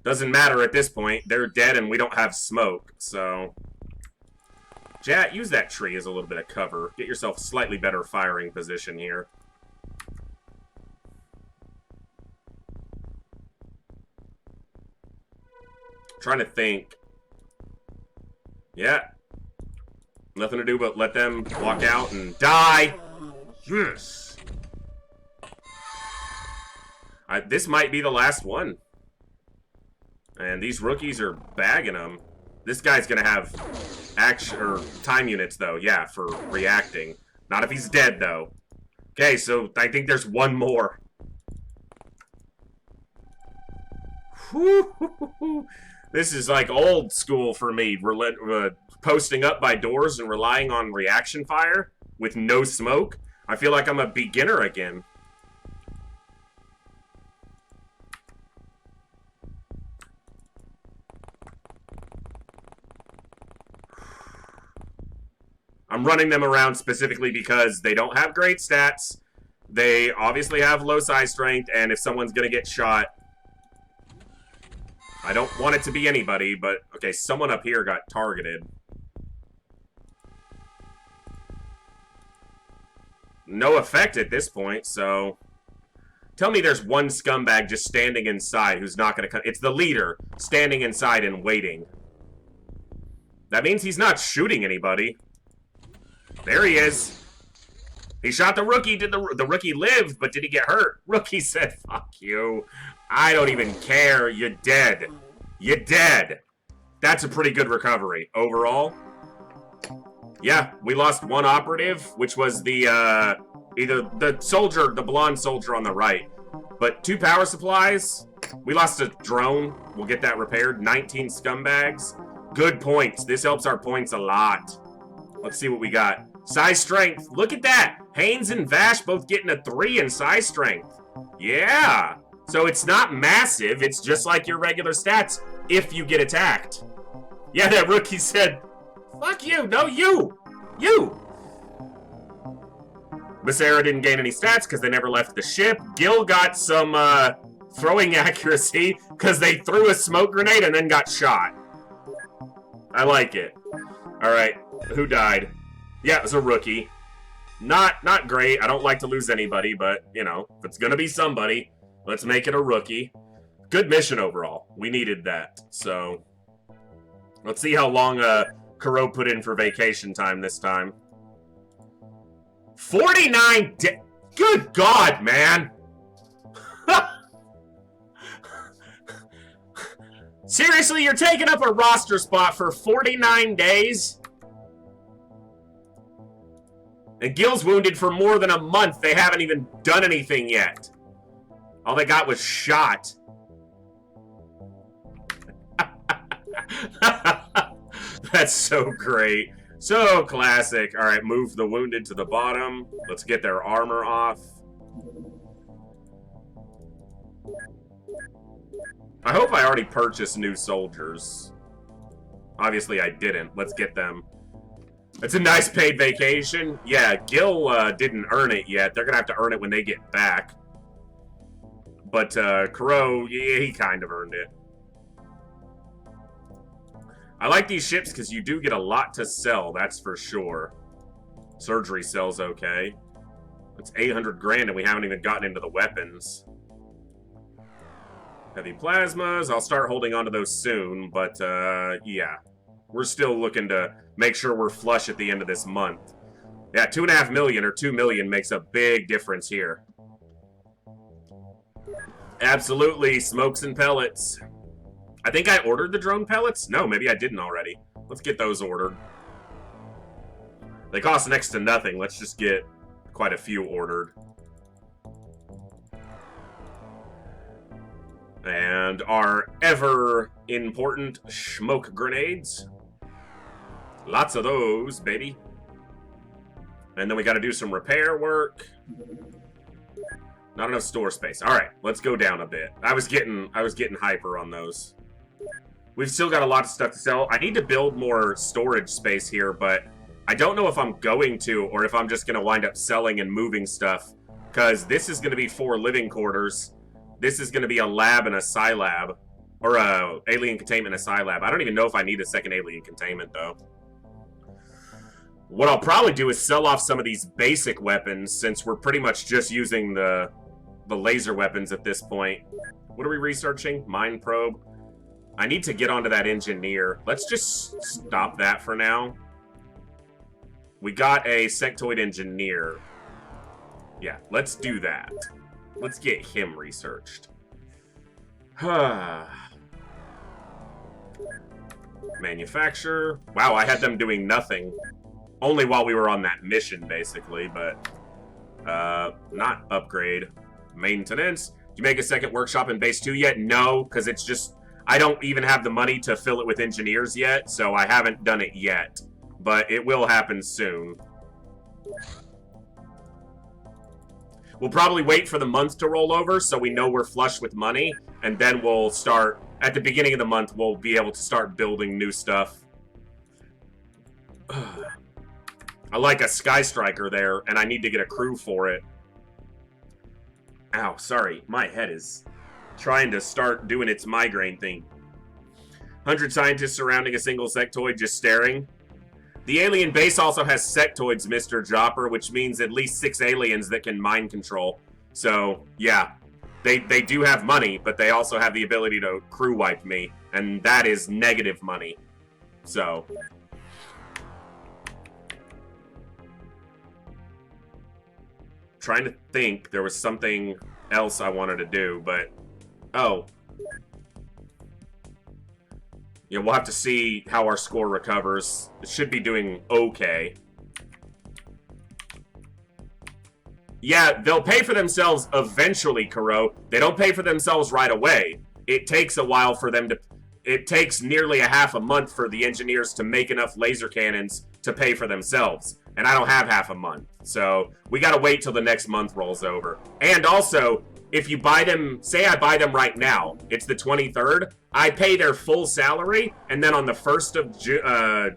doesn't matter at this point. They're dead and we don't have smoke, so Jat, use that tree as a little bit of cover. Get yourself a slightly better firing position here. Trying to think. Yeah. Nothing to do but let them walk out and die. Yes. This might be the last one. And these rookies are bagging them. This guy's going to have action or time units, though. Yeah, for reacting. Not if he's dead, though. Okay, so I think there's one more. This is like old school for me. Posting up by doors and relying on reaction fire with no smoke. I feel like I'm a beginner again. I'm running them around specifically because they don't have great stats. They obviously have low size strength, and if someone's going to get shot, I don't want it to be anybody, but okay, someone up here got targeted. no effect at this point, so... Tell me there's one scumbag just standing inside who's not going to come. It's the leader standing inside and waiting. That means he's not shooting anybody. There he is. He shot the rookie. Did the rookie live, but did he get hurt? Rookie said, fuck you. I don't even care. You're dead. You're dead. That's a pretty good recovery overall. Yeah, we lost one operative, which was the, either the soldier, the blonde soldier on the right. But 2 power supplies. We lost a drone. We'll get that repaired. 19 scumbags. Good points. This helps our points a lot. Let's see what we got. Size strength. Look at that. Haynes and Vash both getting a 3 in size strength. Yeah. So it's not massive. It's just like your regular stats if you get attacked. Yeah, that rookie said, fuck you. No, you. You. Becerra didn't gain any stats because they never left the ship. Gil got some throwing accuracy because they threw a smoke grenade and then got shot. I like it. Alright, who died? Yeah, it was a rookie. Not great. I don't like to lose anybody, but, you know, if it's gonna be somebody, let's make it a rookie. Good mission overall. We needed that. So, let's see how long Kuro put in for vacation time this time. 49 days. Good God, man. Seriously, you're taking up a roster spot for 49 days? And Gil's wounded for more than a month. They haven't even done anything yet. All they got was shot. That's so great. So classic. All right, move the wounded to the bottom. Let's get their armor off. I hope I already purchased new soldiers. Obviously I didn't. Let's get them. It's a nice paid vacation. Yeah, Gil didn't earn it yet. They're gonna have to earn it when they get back. But Kuro, yeah, he kind of earned it. I like these ships because you do get a lot to sell, that's for sure. Surgery sells okay. It's 800 grand and we haven't even gotten into the weapons. Heavy plasmas, I'll start holding on to those soon, but yeah. We're still looking to make sure we're flush at the end of this month. Yeah, 2.5 million or 2 million makes a big difference here. Absolutely, smokes and pellets. I think I ordered the drone pellets? No, maybe I didn't already. Let's get those ordered. They cost next to nothing. Let's just get quite a few ordered. And our ever important smoke grenades. Lots of those, baby. And then we got to do some repair work. Not enough store space. All right, let's go down a bit. I was getting hyper on those. We've still got a lot of stuff to sell. I need to build more storage space here, but I don't know if I'm going to or if I'm just going to wind up selling and moving stuff, because this is going to be 4 living quarters. This is going to be a lab and a psi lab, or a alien containment and a psi lab. I don't even know if I need a second alien containment though. What I'll probably do is sell off some of these basic weapons, since we're pretty much just using the laser weapons at this point. What are we researching? Mine probe. I need to get onto that engineer. Let's just stop that for now. We got a sectoid engineer. Yeah, let's do that. Let's get him researched. Manufacture. Wow, I had them doing nothing. Only while we were on that mission, basically, but not upgrade. Maintenance. Do you make a second workshop in base 2 yet? No, because it's just, I don't even have the money to fill it with engineers yet, so I haven't done it yet. But it will happen soon. We'll probably wait for the month to roll over so we know we're flush with money, and then we'll start, at the beginning of the month, we'll be able to start building new stuff. I like a Sky Striker there, and I need to get a crew for it. Ow, sorry. My head is trying to start doing its migraine thing. 100 scientists surrounding a single sectoid just staring. The alien base also has sectoids, Mr. Jopper, which means at least 6 aliens that can mind control. So, yeah. They do have money, but they also have the ability to crew wipe me. And that is negative money. So... trying to think, there was something else I wanted to do, but... Oh. Yeah, we'll have to see how our score recovers. It should be doing okay. Yeah, they'll pay for themselves eventually, Kuro. They don't pay for themselves right away. It takes a while for them to... It takes nearly a half a month for the engineers to make enough laser cannons to pay for themselves. And I don't have half a month. So, we gotta wait till the next month rolls over. And also, if you buy them... Say I buy them right now. It's the 23rd. I pay their full salary. And then on the 1st of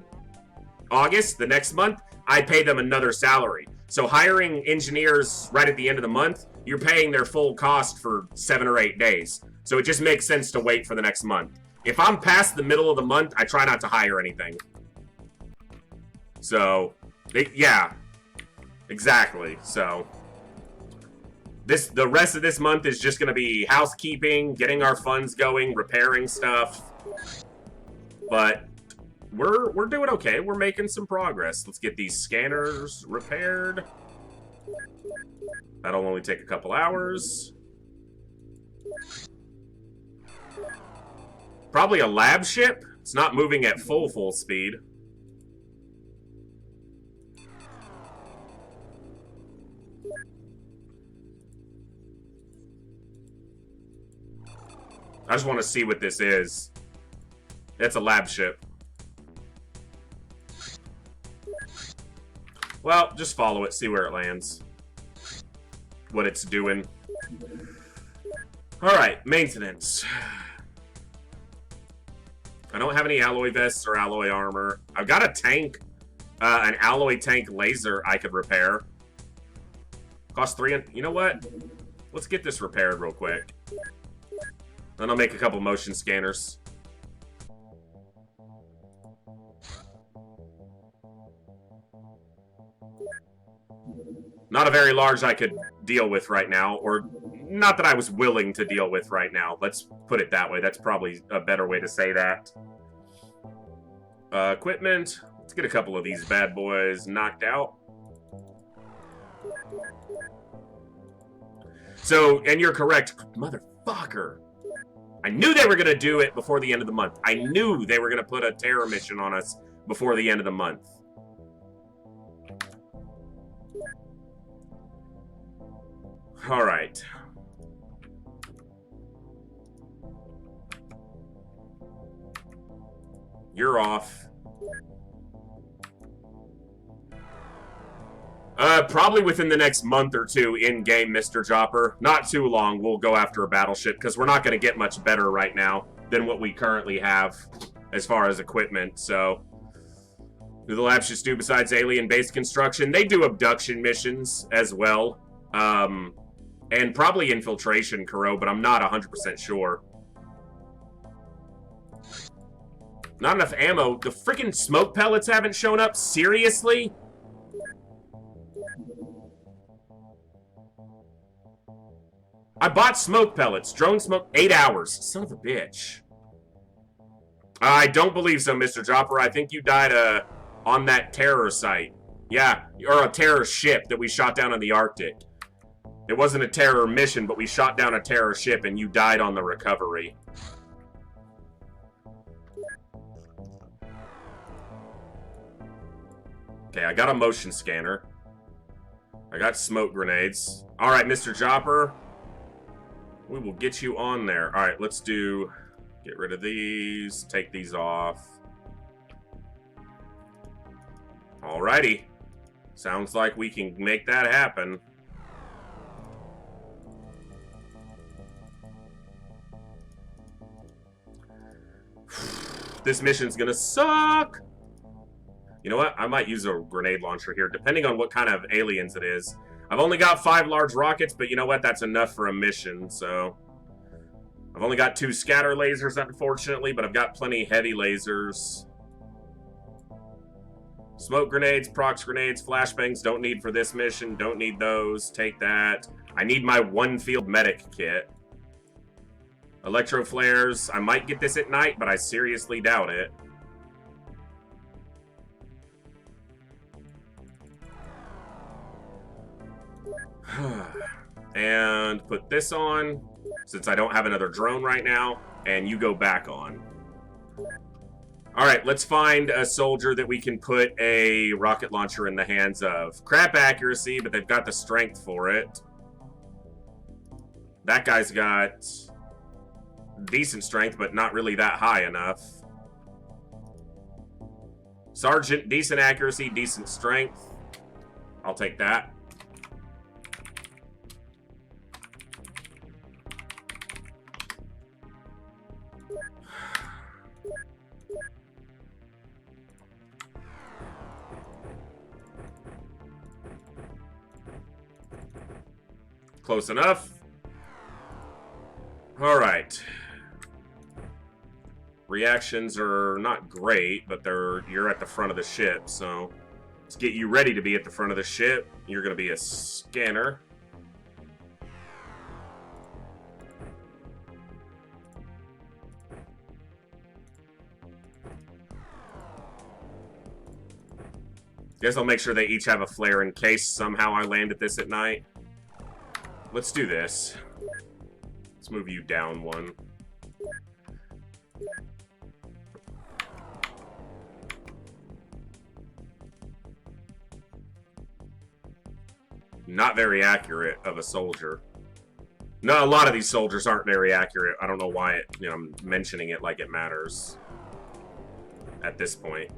August, the next month, I pay them another salary. So hiring engineers right at the end of the month, you're paying their full cost for 7 or 8 days. So it just makes sense to wait for the next month. If I'm past the middle of the month, I try not to hire anything. So, yeah. Exactly. So, the rest of this month is just going to be housekeeping, getting our funds going, repairing stuff. But we're doing okay. We're making some progress. Let's get these scanners repaired. That'll only take a couple hours. Probably a lab ship. It's not moving at full speed. I just want to see what this is. It's a lab ship. Well, just follow it, see where it lands. What it's doing. Alright, maintenance. I don't have any alloy vests or alloy armor. I've got a tank, an alloy tank laser I could repair. Cost 3... You know what? Let's get this repaired real quick. Then I'll make a couple motion scanners. Not a very large I could deal with right now, or not that I was willing to deal with right now. Let's put it that way. That's probably a better way to say that. Equipment. Let's get a couple of these bad boys knocked out. So, and you're correct. Motherfucker. I knew they were going to do it before the end of the month. I knew they were going to put a terror mission on us before the end of the month. All right. You're off. Probably within the next month or two in-game, Mr. Jopper. Not too long, we'll go after a battleship, because we're not going to get much better right now than what we currently have as far as equipment, so... Do the labs just do besides alien base construction? They do abduction missions as well. And probably infiltration, Kuro, but I'm not 100% sure. Not enough ammo. The freaking smoke pellets haven't shown up? Seriously? I bought smoke pellets. Drone smoke. 8 hours. Son of a bitch. I don't believe so, Mr. Jopper. I think you died on that terror site. Yeah, or a terror ship that we shot down in the Arctic. It wasn't a terror mission, but we shot down a terror ship and you died on the recovery. Okay, I got a motion scanner. I got smoke grenades. Alright, Mr. Jopper. We will get you on there. Alright, let's do... Get rid of these. Take these off. Alrighty. Sounds like we can make that happen. This mission's gonna suck! You know what? I might use a grenade launcher here, depending on what kind of aliens it is. I've only got 5 large rockets, but you know what? That's enough for a mission, so... I've only got 2 scatter lasers, unfortunately, but I've got plenty heavy lasers. Smoke grenades, prox grenades, flashbangs, don't need for this mission. Don't need those. Take that. I need my one field medic kit. Electro flares. I might get this at night, but I seriously doubt it. And put this on, since I don't have another drone right now, and you go back on. Alright, let's find a soldier that we can put a rocket launcher in the hands of. Crap accuracy, but they've got the strength for it. That guy's got decent strength, but not really that high enough. Sergeant, decent accuracy, decent strength. I'll take that. Close enough. All right. Reactions are not great, but you're at the front of the ship, so let's get you ready to be at the front of the ship. You're going to be a scanner. Guess I'll make sure they each have a flare in case somehow I land at this at night. Let's do this. Let's move you down one. Not very accurate of a soldier. No, a lot of these soldiers aren't very accurate. I don't know why I'm mentioning it like it matters at this point.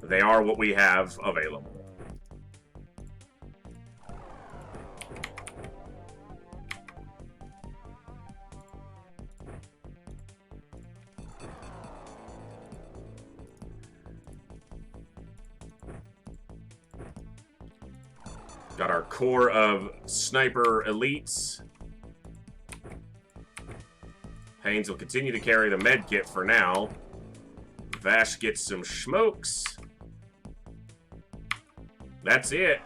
They are what we have available. Got our core of sniper elites. Haynes will continue to carry the med kit for now. Vash gets some smokes. That's it.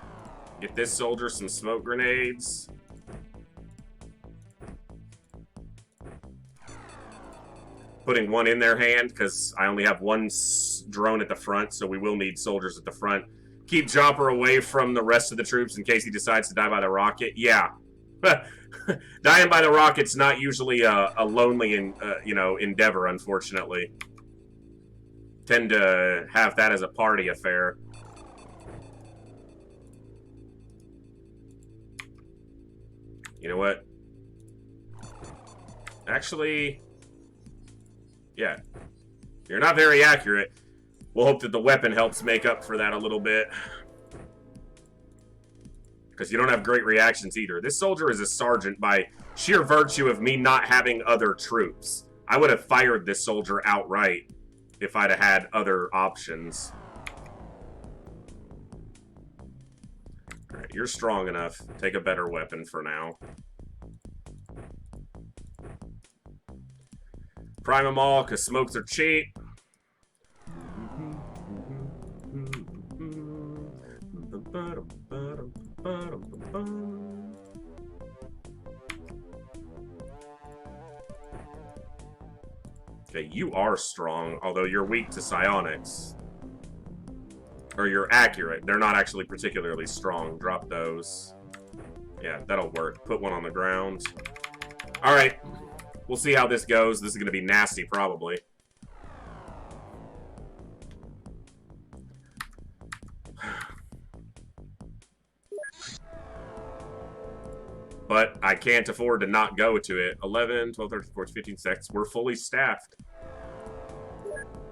Get this soldier some smoke grenades. Putting one in their hand because I only have one drone at the front, so we will need soldiers at the front. Keep Jopper away from the rest of the troops in case he decides to die by the rocket. Yeah. Dying by the rocket's not usually a lonely endeavor, unfortunately. Tend to have that as a party affair. You know what? Actually, yeah. You're not very accurate. We'll hope that the weapon helps make up for that a little bit. Because you don't have great reactions either. This soldier is a sergeant by sheer virtue of me not having other troops. I would have fired this soldier outright if I'd have had other options. Alright, you're strong enough. Take a better weapon for now. Prime them all, because smokes are cheap. Okay, you are strong, although you're weak to psionics. Or you're accurate. They're not actually particularly strong. Drop those. Yeah, that'll work. Put one on the ground. Alright. We'll see how this goes. This is going to be nasty, probably. But I can't afford to not go to it. 11, 12, 13, 14, 15 seconds. We're fully staffed.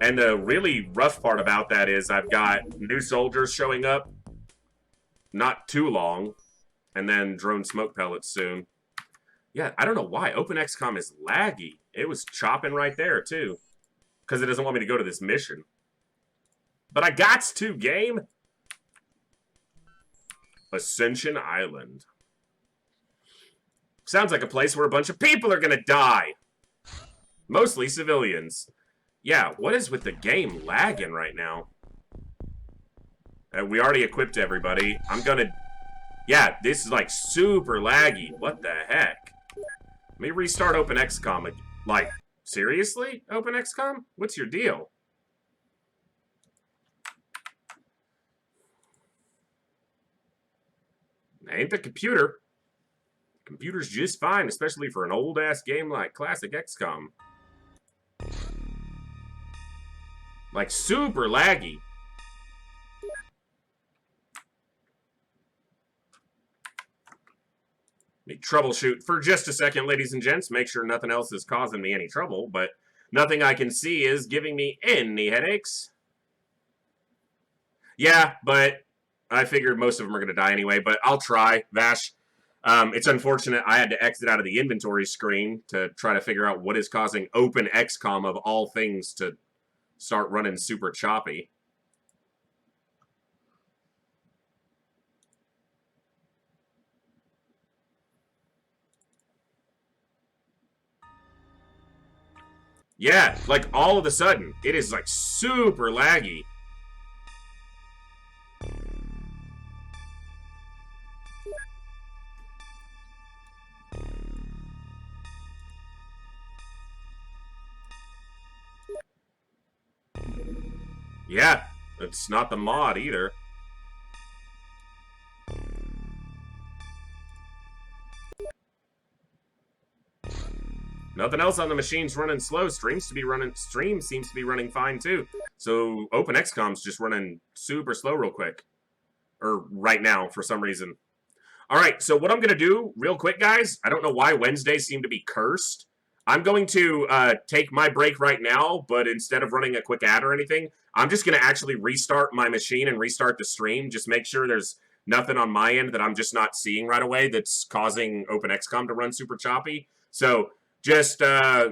And the really rough part about that is I've got new soldiers showing up. Not too long. And then drone smoke pellets soon. Yeah, I don't know why. Openxcom is laggy. It was chopping right there, too. Because it doesn't want me to go to this mission. But I gots to, game. Ascension Island. Sounds like a place where a bunch of people are gonna die. Mostly civilians. Yeah, what is with the game lagging right now? We already equipped everybody. I'm gonna... Yeah, this is like super laggy. What the heck? Let me restart openxcom. Like, seriously? openxcom? What's your deal? Ain't the computer. Computer's just fine, especially for an old-ass game like classic XCOM. Like, super laggy. Let me troubleshoot for just a second, ladies and gents. Make sure nothing else is causing me any trouble, but nothing I can see is giving me any headaches. Yeah, but I figured most of them are going to die anyway, but I'll try, Vash. It's unfortunate I had to exit out of the inventory screen to try to figure out what is causing openxcom of all things to start running super choppy. Yeah, like all of a sudden, it is like super laggy. Yeah, it's not the mod either. Nothing else on the machine's running slow. Stream seems to be running fine too. So openxcom's just running super slow real quick. Or right now, for some reason. Alright, so what I'm going to do, real quick, guys, I don't know why Wednesdays seem to be cursed. I'm going to take my break right now, but instead of running a quick ad or anything, I'm just going to actually restart my machine and restart the stream. Just make sure there's nothing on my end that I'm just not seeing right away that's causing openxcom to run super choppy. So just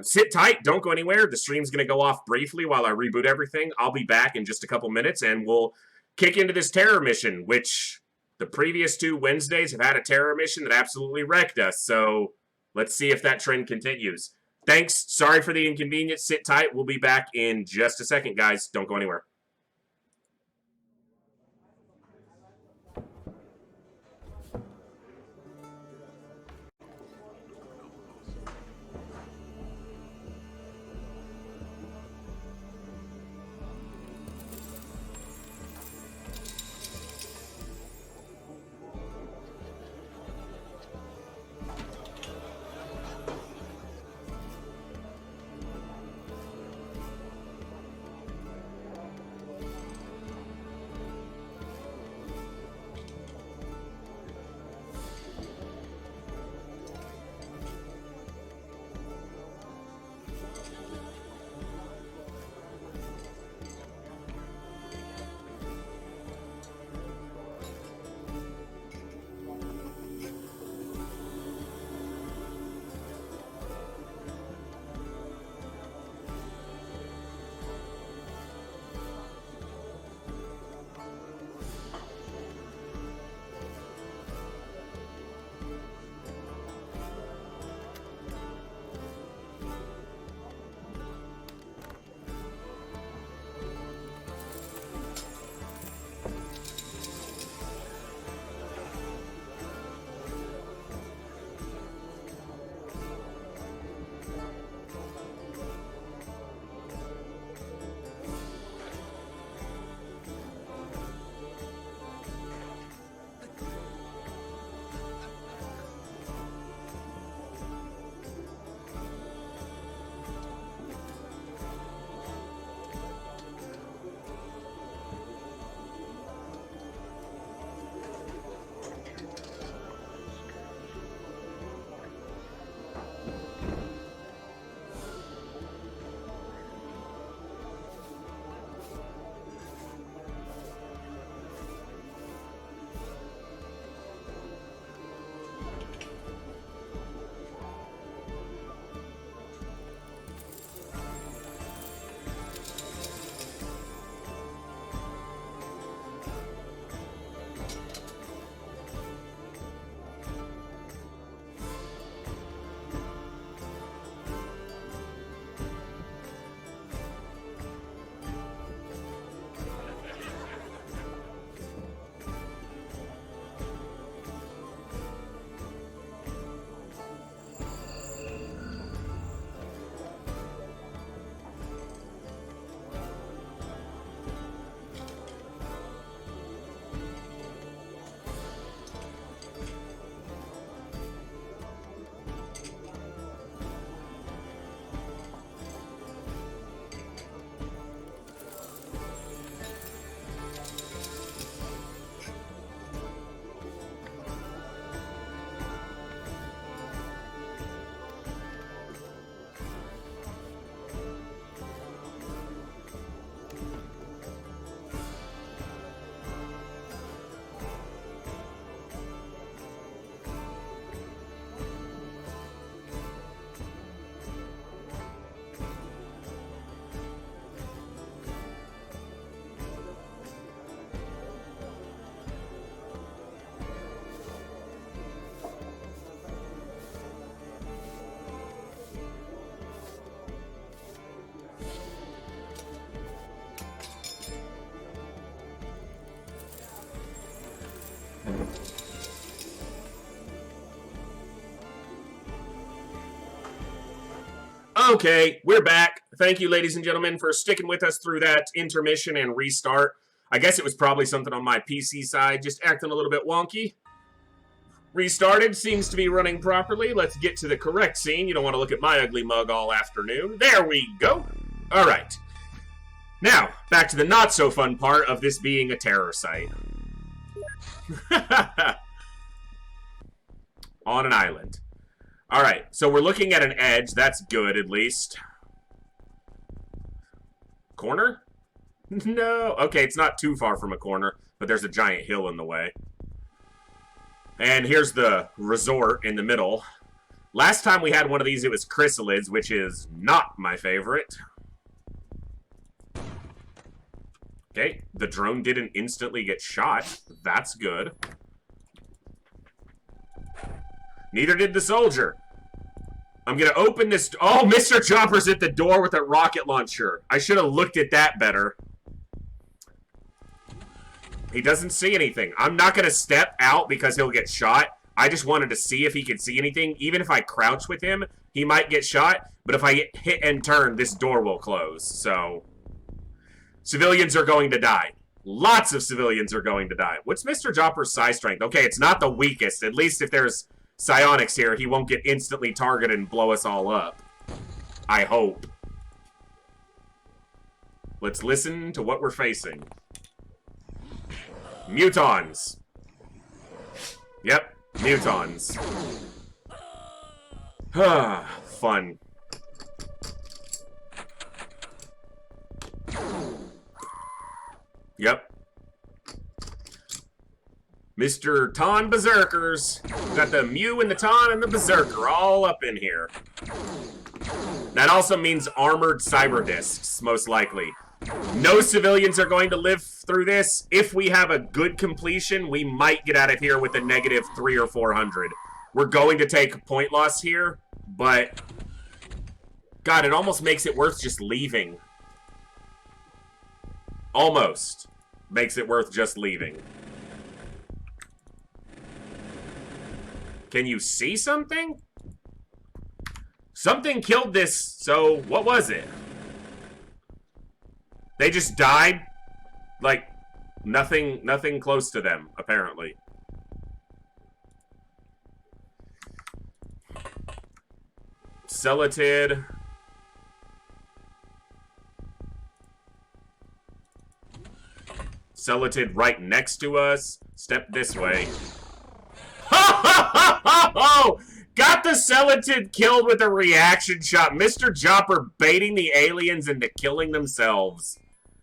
sit tight, don't go anywhere. The stream's going to go off briefly while I reboot everything. I'll be back in just a couple minutes, and we'll kick into this terror mission, which the previous 2 Wednesdays have had a terror mission that absolutely wrecked us. So let's see if that trend continues. Thanks. Sorry for the inconvenience. Sit tight. We'll be back in just a second, guys. Don't go anywhere. Okay, we're back. Thank you, ladies and gentlemen, for sticking with us through that intermission and restart. I guess it was probably something on my PC side, just acting a little bit wonky. Restarted, seems to be running properly. Let's get to the correct scene. You don't want to look at my ugly mug all afternoon. There we go. All right. Now, back to the not-so-fun part of this being a terror site. On an island. Alright, so we're looking at an edge. That's good, at least. Corner? No. Okay, it's not too far from a corner, but there's a giant hill in the way. And here's the resort in the middle. Last time we had one of these, it was chrysalids, which is not my favorite. Okay, the drone didn't instantly get shot. That's good. Neither did the soldier. I'm gonna open this... Oh, Mr. Chopper's at the door with a rocket launcher. I should have looked at that better. He doesn't see anything. I'm not gonna step out because he'll get shot. I just wanted to see if he could see anything. Even if I crouch with him, he might get shot. But if I hit and turn, this door will close. So... civilians are going to die. Lots of civilians are going to die. What's Mr. Chopper's psi strength? Okay, it's not the weakest. At least if there's psionics here, he won't get instantly targeted and blow us all up. I hope. Let's listen to what we're facing. Mutons. Yep, mutons. Fun. Yep. Mr. Ton Berserkers. Got the Mew and the Ton and the Berserker all up in here. That also means armored cyber discs, most likely. No civilians are going to live through this. If we have a good completion, we might get out of here with a negative 300 or 400. We're going to take point loss here, but... God, it almost makes it worth just leaving. Almost makes it worth just leaving. Can you see something? Something killed this, so what was it? They just died? Like, nothing close to them, apparently. Celatid. Celatid right next to us. Step this way. Oh! Got the Celatid killed with a reaction shot. Mr. Chopper baiting the aliens into killing themselves.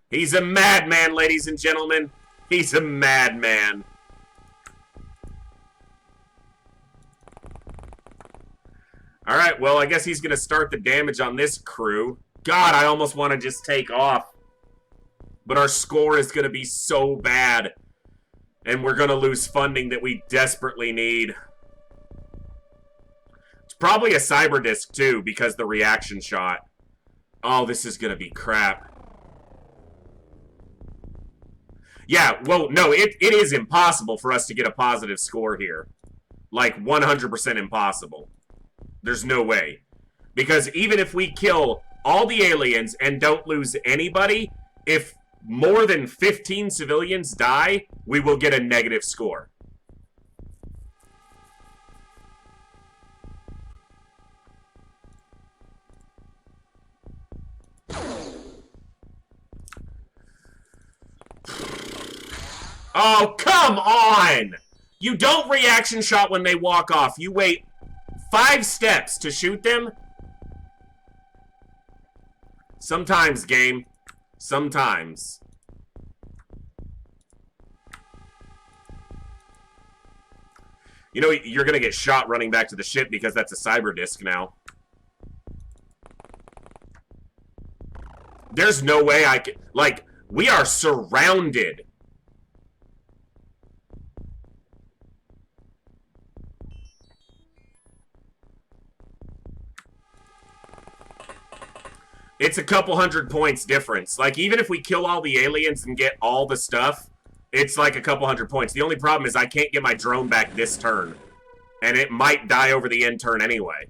He's a madman, ladies and gentlemen. He's a madman. Alright, well, I guess he's going to start the damage on this crew. God, I almost want to just take off. But our score is going to be so bad. And we're going to lose funding that we desperately need. It's probably a cyber disc, too, because the reaction shot. Oh, this is going to be crap. Yeah, well, no, it is impossible for us to get a positive score here. Like, 100% impossible. There's no way. Because even if we kill all the aliens and don't lose anybody, if more than 15 civilians die, we will get a negative score. Oh, come on! You don't reaction shot when they walk off. You wait 5 steps to shoot them. Sometimes, game. Sometimes. You know, you're going to get shot running back to the ship because that's a cyber disc now. There's no way I can... Like, we are surrounded. It's a couple hundred points difference. Like, even if we kill all the aliens and get all the stuff, it's like a couple hundred points. The only problem is I can't get my drone back this turn. And it might die over the end turn anyway.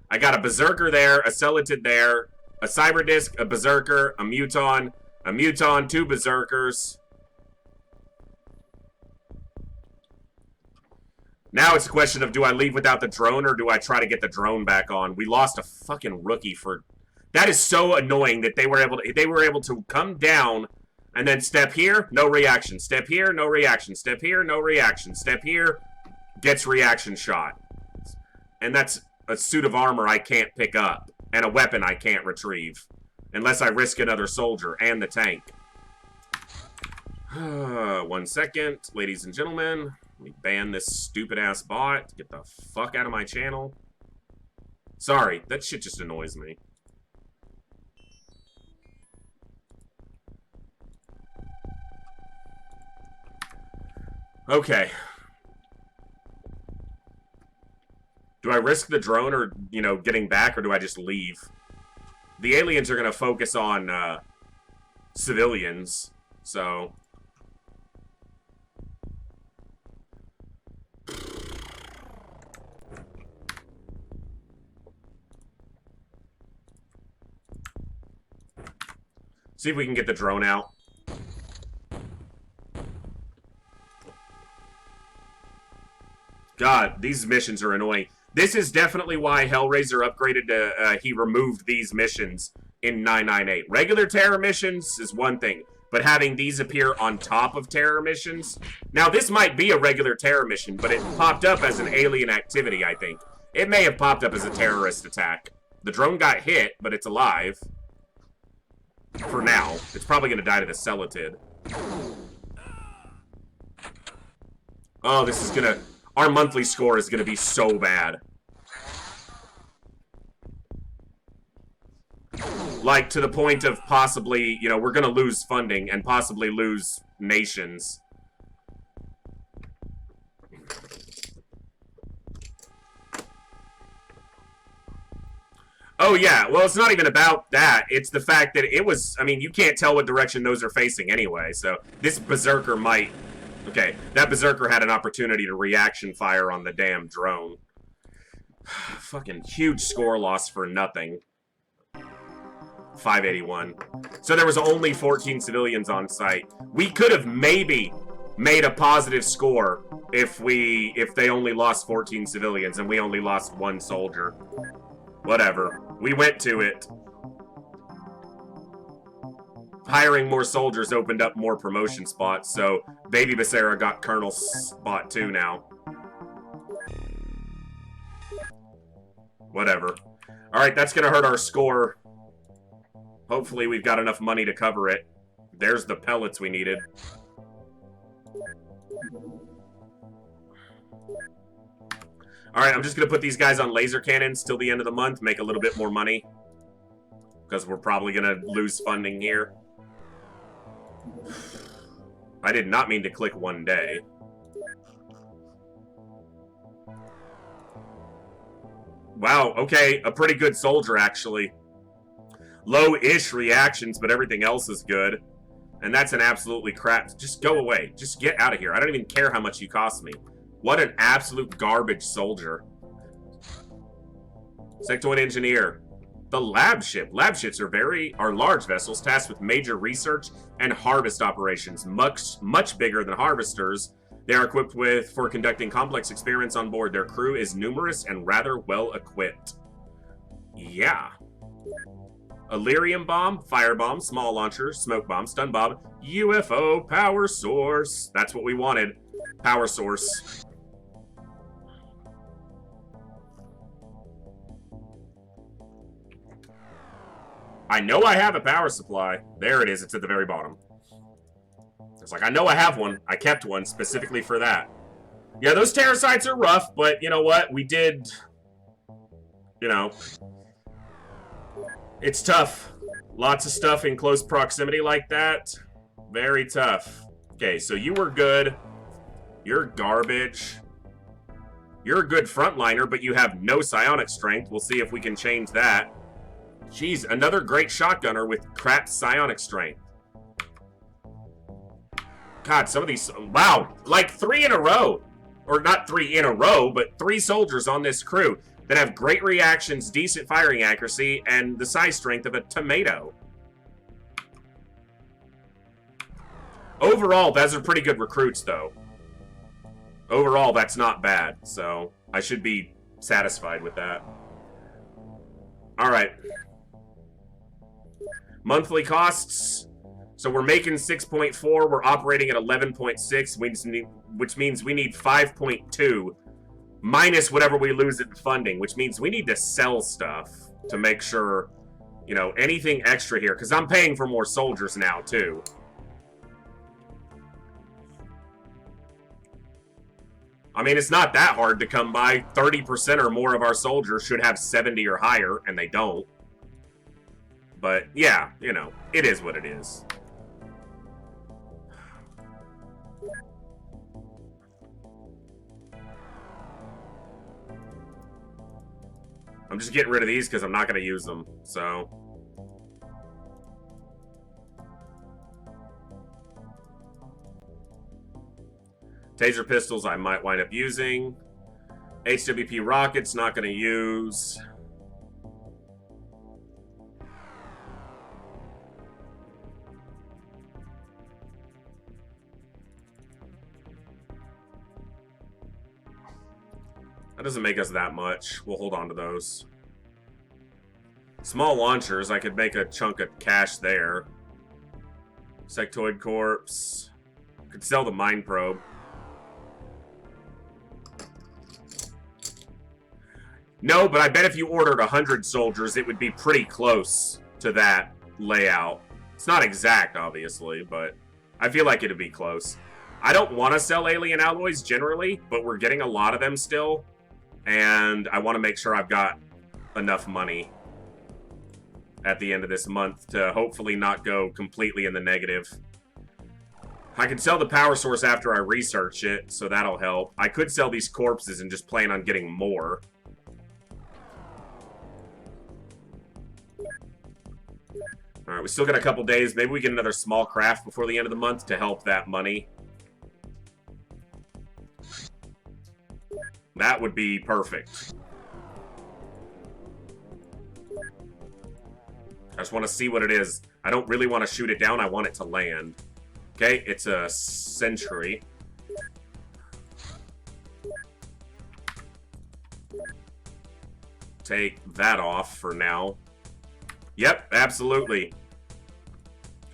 I got a Berserker there, a Celatid there, a Cyber Disc, a Berserker, a Muton, 2 Berserkers. Now it's a question of, do I leave without the drone or do I try to get the drone back on? We lost a fucking rookie for... That is so annoying that they were able to come down and then step here, no reaction. Step here, no reaction. Step here, no reaction. Step here, gets reaction shot. And that's a suit of armor I can't pick up. And a weapon I can't retrieve. Unless I risk another soldier and the tank. 1 second, ladies and gentlemen. Let me ban this stupid-ass bot. Get the fuck out of my channel. Sorry, that shit just annoys me. Okay. Do I risk the drone or, you know, getting back, or do I just leave? The aliens are going to focus on civilians, so... See if we can get the drone out. God, these missions are annoying. This is definitely why Hellraiser upgraded to, he removed these missions in 998. Regular terror missions is one thing, but having these appear on top of terror missions... Now, this might be a regular terror mission, but it popped up as an alien activity, I think. It may have popped up as a terrorist attack. The drone got hit, but it's alive. For now. It's probably going to die to the Celatid. Oh, this is going to... Our monthly score is going to be so bad. Like, to the point of possibly, you know, we're going to lose funding and possibly lose nations. Oh, yeah. Well, it's not even about that. It's the fact that it was... I mean, you can't tell what direction those are facing anyway, so this Berserker might... Okay, that Berserker had an opportunity to reaction fire on the damn drone. Fucking huge score loss for nothing. 581. So there was only 14 civilians on site. We could have maybe made a positive score if they only lost 14 civilians and we only lost 1 soldier. Whatever. We went to it. Hiring more soldiers opened up more promotion spots, so Baby Becerra got Colonel's spot too now. Whatever. Alright, that's gonna hurt our score. Hopefully we've got enough money to cover it. There's the pellets we needed. Alright, I'm just gonna put these guys on laser cannons till the end of the month, make a little bit more money. Because we're probably gonna lose funding here. I did not mean to click 1 day. Wow, okay, a pretty good soldier, actually. Low-ish reactions, but everything else is good. And that's an absolutely crap... Just go away. Just get out of here. I don't even care how much you cost me. What an absolute garbage soldier. Sectoid Engineer. The lab ship. Lab ships are large vessels tasked with major research and harvest operations, much bigger than harvesters. They are equipped for conducting complex experiments on board. Their crew is numerous and rather well equipped. Yeah. Illyrium bomb, fire bomb, small launcher, smoke bomb, stun bomb, UFO power source. That's what we wanted. Power source. I know I have a power supply. There it is. It's at the very bottom. It's like, I know I have one. I kept one specifically for that. Yeah, those terror sites are rough, but you know what? We did... You know... It's tough. Lots of stuff in close proximity like that. Very tough. Okay, so you were good. You're garbage. You're a good frontliner, but you have no psionic strength. We'll see if we can change that. Jeez, another great shotgunner with crap psionic strength. God, some of these... Wow, like 3 in a row. Or not 3 in a row, but 3 soldiers on this crew. that have great reactions, decent firing accuracy, and the size strength of a tomato. Overall, those are pretty good recruits, though. Overall, that's not bad, so I should be satisfied with that. Alright. Monthly costs. So we're making 6.4, we're operating at 11.6, which means we need 5.2 minus whatever we lose in funding, which means we need to sell stuff to make sure, you know, anything extra here, because I'm paying for more soldiers now, too. I mean, it's not that hard to come by. 30% or more of our soldiers should have 70 or higher, and they don't. But, yeah, you know, it is what it is. I'm just getting rid of these because I'm not going to use them, so... Taser pistols I might wind up using. HWP rockets, not going to use. That doesn't make us that much. We'll hold on to those. Small launchers, I could make a chunk of cash there. Sectoid corpse. Could sell the mine probe. No, but I bet if you ordered 100 soldiers, it would be pretty close to that layout. It's not exact, obviously, but I feel like it'd be close. I don't want to sell alien alloys generally, but we're getting a lot of them still. And I want to make sure I've got enough money at the end of this month to hopefully not go completely in the negative. I can sell the power source after I research it, so that'll help. I could sell these corpses and just plan on getting more. Alright, we still got a couple days. Maybe we get another small craft before the end of the month to help that money. That would be perfect. I just want to see what it is. I don't really want to shoot it down. I want it to land. Okay, it's a sentry. Take that off for now. Yep, absolutely.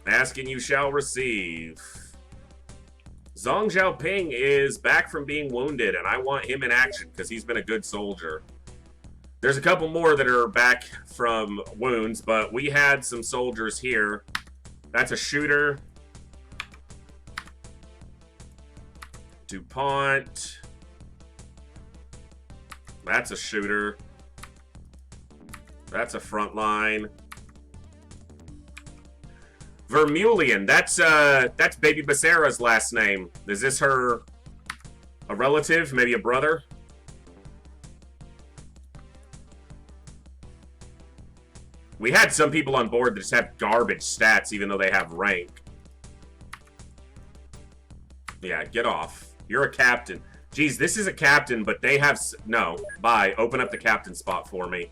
Asking you shall receive. Zhang Xiaoping is back from being wounded, and I want him in action because he's been a good soldier. There's a couple more that are back from wounds, but we had some soldiers here. That's a shooter. DuPont. That's a shooter. That's a frontline. Vermeulian, that's Baby Becerra's last name. Is this her a relative, maybe a brother? We had some people on board that just have garbage stats even though they have rank. Yeah, get off. You're a captain. Geez, this is a captain, but they have... No, bye. Open up the captain spot for me.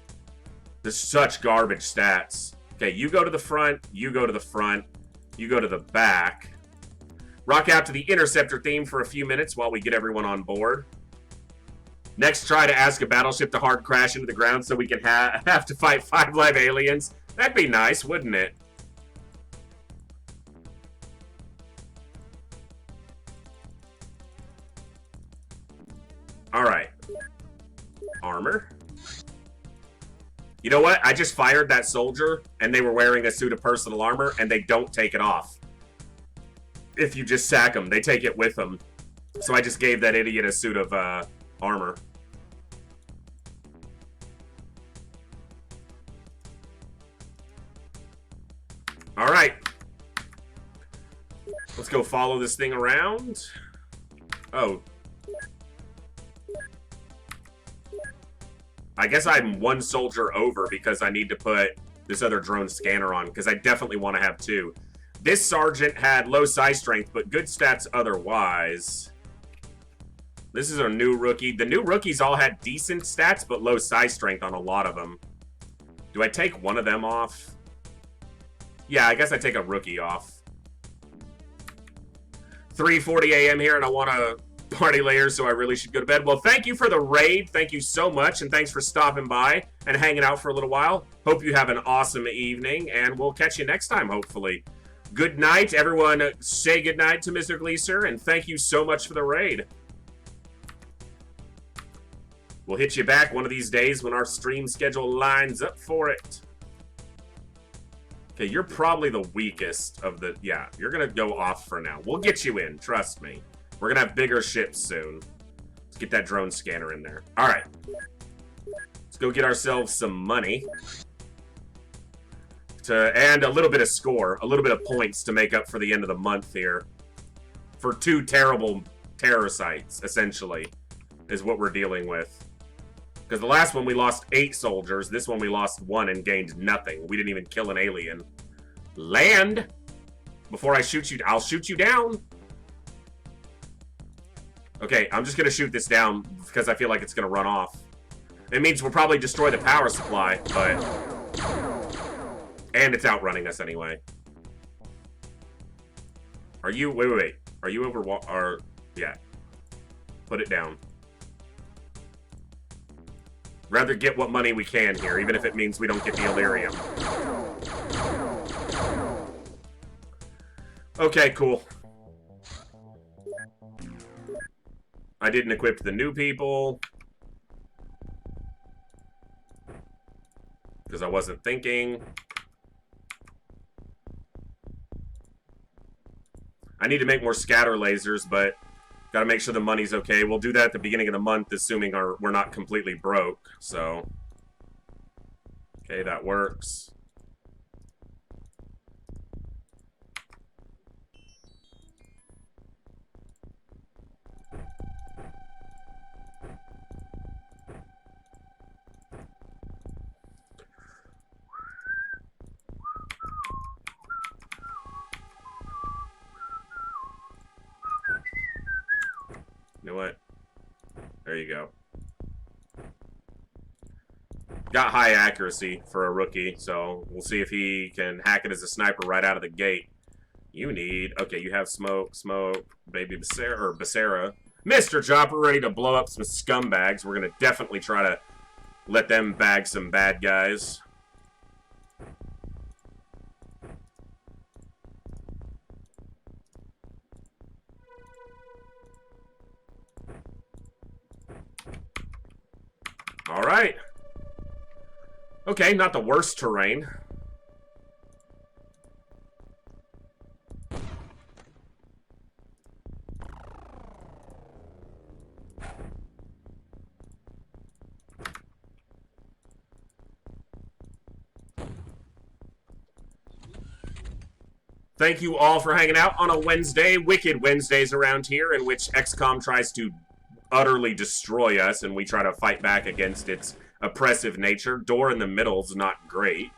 There's such garbage stats. Okay, you go to the front, you go to the front, you go to the back. Rock out to the interceptor theme for a few minutes while we get everyone on board. Next, try to ask a battleship to hard crash into the ground so we can have to fight 5 live aliens. That'd be nice, wouldn't it? Alright. Armor. You know what? I just fired that soldier, and they were wearing a suit of personal armor, and they don't take it off. If you just sack them, they take it with them. So I just gave that idiot a suit of armor. Alright. Let's go follow this thing around. Oh. I guess I'm 1 soldier over because I need to put this other drone scanner on, because I definitely want to have 2. This sergeant had low size strength, but good stats otherwise. This is our new rookie. The new rookies all had decent stats, but low size strength on a lot of them. Do I take one of them off? Yeah, I guess I take a rookie off. 3:40 a.m. here, and I want to party later, so I really should go to bed. Well, thank you for the raid. Thank you so much, and thanks for stopping by and hanging out for a little while. Hope you have an awesome evening, and we'll catch you next time, hopefully. Good night, everyone. Say good night to Mr. Gleaser, and thank you so much for the raid. We'll hit you back one of these days when our stream schedule lines up for it. Okay, you're probably the weakest of the... Yeah, you're going to go off for now. We'll get you in, trust me. We're going to have bigger ships soon. Let's get that drone scanner in there. All right. Let's go get ourselves some money. And a little bit of score. A little bit of points to make up for the end of the month here. For 2 terrible terror sites, essentially, is what we're dealing with. Because the last one we lost 8 soldiers. This one we lost 1 and gained nothing. We didn't even kill an alien. Land! Before I shoot you, I'll shoot you down. Okay, I'm just going to shoot this down because I feel like it's going to run off. It means we'll probably destroy the power supply, but... And it's outrunning us anyway. Are you... Wait. Are you over... Yeah. Put it down. Rather get what money we can here, even if it means we don't get the Illyrium. Okay, cool. I didn't equip the new people. Because I wasn't thinking. I need to make more scatter lasers, but gotta make sure the money's okay. We'll do that at the beginning of the month, assuming we're not completely broke, so. Okay, that works. You know what? There you go. Got high accuracy for a rookie, so we'll see if he can hack it as a sniper right out of the gate. You need... Okay, you have smoke, baby Becerra. Mr. Chopper ready to blow up some scumbags. We're going to definitely try to let them bag some bad guys. All right. Okay, not the worst terrain. Thank you all for hanging out on a Wednesday. Wicked Wednesdays around here, in which XCOM tries to utterly destroy us and we try to fight back against its oppressive nature. Door in the middle's not great.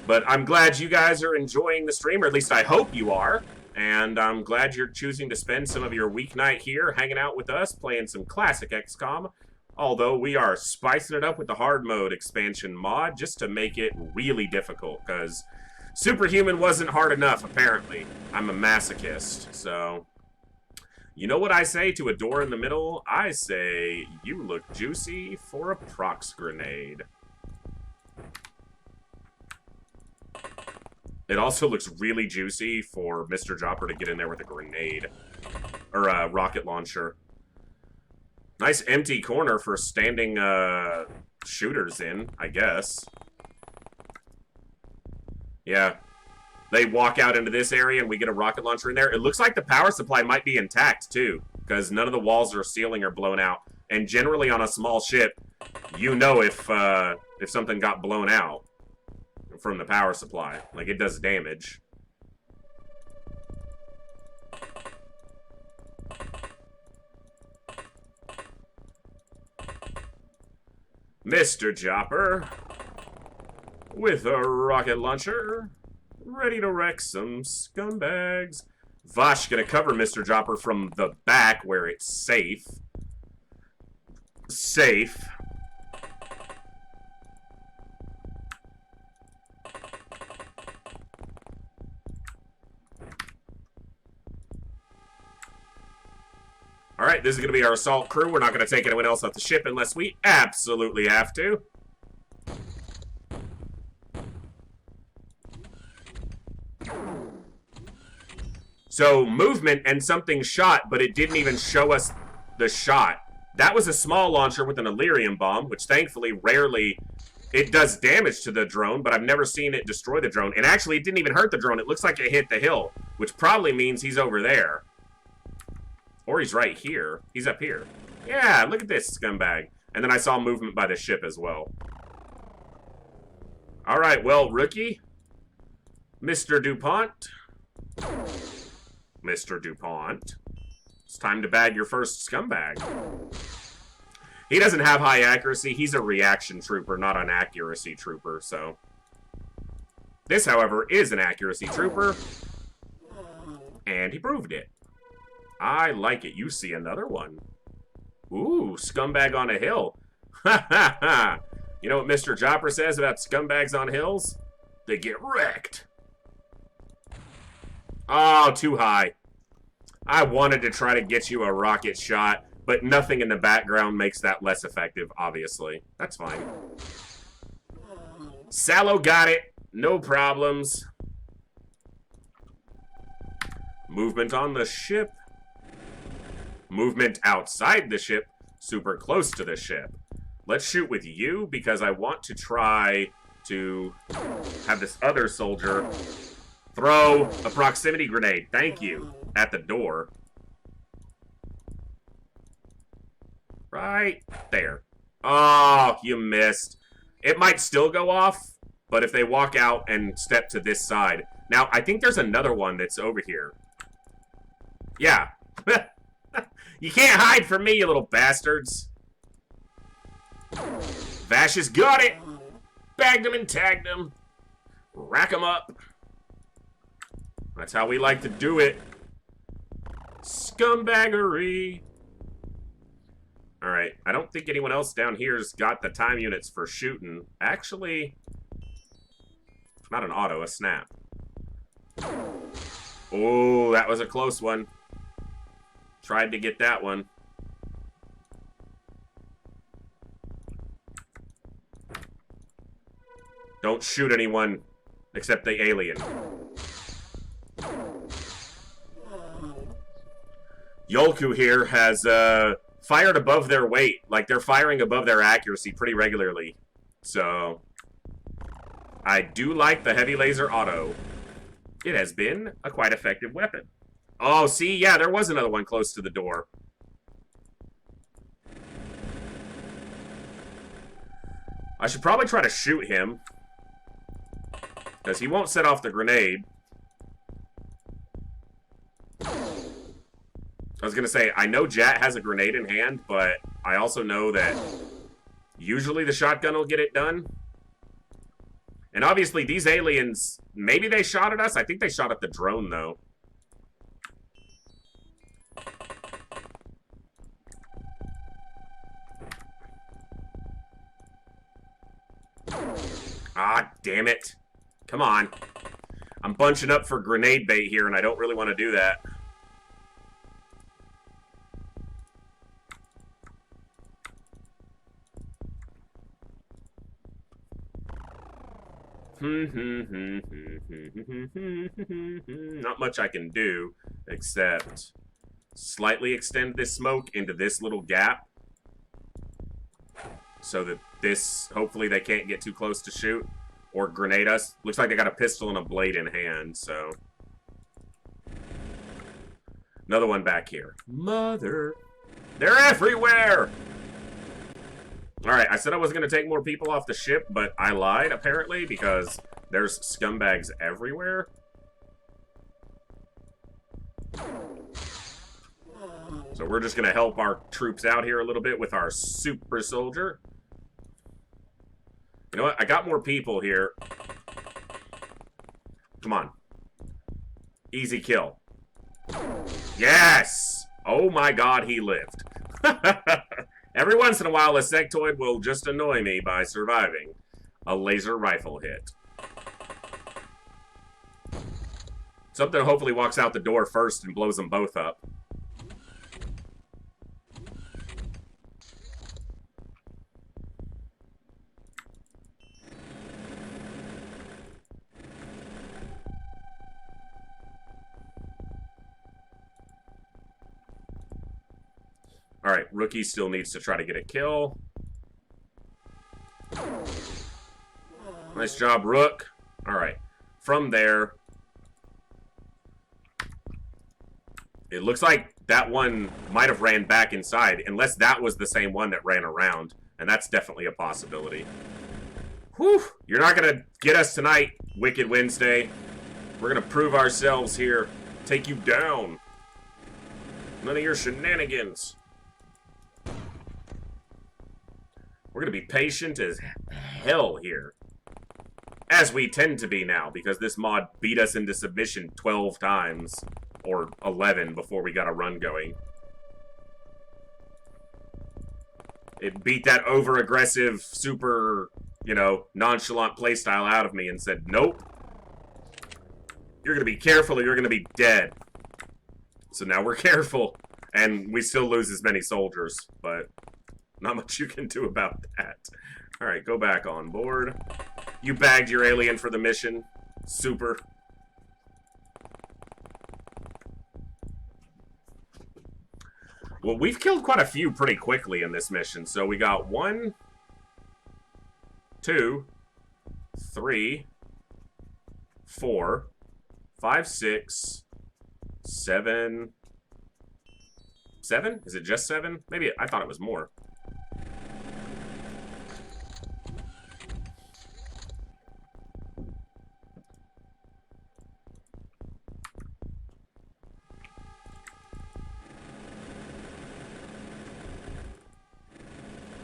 But I'm glad you guys are enjoying the stream, or at least I hope you are. And I'm glad you're choosing to spend some of your weeknight here hanging out with us, playing some classic XCOM. Although we are spicing it up with the hard mode expansion mod just to make it really difficult, because Superhuman wasn't hard enough, apparently. I'm a masochist, so... You know what I say to a door in the middle? I say, you look juicy for a prox grenade. It also looks really juicy for Mr. Jopper to get in there with a grenade. Or a rocket launcher. Nice empty corner for standing shooters in, I guess. Yeah. They walk out into this area and we get a rocket launcher in there. It looks like the power supply might be intact, too. Because none of the walls or ceiling are blown out. And generally on a small ship, you know if something got blown out from the power supply. Like, it does damage. Mr. Chopper, with a rocket launcher, ready to wreck some scumbags. Vash gonna cover Mr. Jopper from the back where it's safe. Safe. Alright, this is going to be our assault crew. We're not going to take anyone else off the ship unless we absolutely have to. So, movement and something shot, but it didn't even show us the shot. That was a small launcher with an Illyrium bomb, which thankfully rarely... It does damage to the drone, but I've never seen it destroy the drone. And actually, it didn't even hurt the drone. It looks like it hit the hill, which probably means he's over there. Or he's right here. He's up here. Yeah, look at this scumbag. And then I saw movement by the ship as well. Alright, well, rookie. Mr. DuPont. Mr. DuPont. It's time to bag your first scumbag. He doesn't have high accuracy. He's a reaction trooper, not an accuracy trooper, so... This, however, is an accuracy trooper. And he proved it. I like it. You see another one. Ooh, scumbag on a hill. Ha ha ha. You know what Mr. Jopper says about scumbags on hills? They get wrecked. Oh, too high. I wanted to try to get you a rocket shot, but nothing in the background makes that less effective, obviously. That's fine. Sallow got it. No problems. Movement on the ship. Movement outside the ship, super close to the ship. Let's shoot with you, because I want to try to have this other soldier throw a proximity grenade. Thank you. At the door. Right there. Oh, you missed. It might still go off, but if they walk out and step to this side. Now, I think there's another one that's over here. Yeah. You can't hide from me, you little bastards. Vash has got it. Bagged him and tagged him. Rack him up. That's how we like to do it. Scumbaggery. Alright, I don't think anyone else down here's got the time units for shooting. Actually, not an auto, a snap. Oh, that was a close one. Tried to get that one. Don't shoot anyone except the alien. Yolku here has fired above their weight. Like, they're firing above their accuracy pretty regularly. So, I do like the heavy laser auto. It has been a quite effective weapon. Oh, see? Yeah, there was another one close to the door. I should probably try to shoot him. Because he won't set off the grenade. I was going to say, I know Jat has a grenade in hand, but I also know that usually the shotgun will get it done. And obviously these aliens, maybe they shot at us. I think they shot at the drone, though. Ah, damn it. Come on. I'm bunching up for grenade bait here, and I don't really want to do that. Not much I can do, except slightly extend this smoke into this little gap. So that this, hopefully they can't get too close to shoot or grenade us. Looks like they got a pistol and a blade in hand, so. Another one back here. Mother. They're everywhere! Alright, I said I wasn't going to take more people off the ship, but I lied, apparently, because there's scumbags everywhere. So we're just going to help our troops out here a little bit with our super soldier. You know what? I got more people here. Come on. Easy kill. Yes! Oh my god, he lived. Every once in a while, a sectoid will just annoy me by surviving a laser rifle hit. Something hopefully walks out the door first and blows them both up. Alright, Rookie still needs to try to get a kill. Nice job, Rook. Alright, from there, it looks like that one might have ran back inside, unless that was the same one that ran around. And that's definitely a possibility. Whew! You're not going to get us tonight, Wicked Wednesday. We're going to prove ourselves here. Take you down. None of your shenanigans. We're going to be patient as hell here. As we tend to be now, because this mod beat us into submission 12 times. Or 11 before we got a run going. It beat that over-aggressive, super, you know, nonchalant playstyle out of me and said, nope. You're going to be careful or you're going to be dead. So now we're careful. And we still lose as many soldiers. But not much you can do about that. Alright, go back on board. You bagged your alien for the mission. Super. Well, we've killed quite a few pretty quickly in this mission. So we got 1, 2, 3, 4, 5, 6, 7. 7? Is it just 7? Maybe I thought it was more.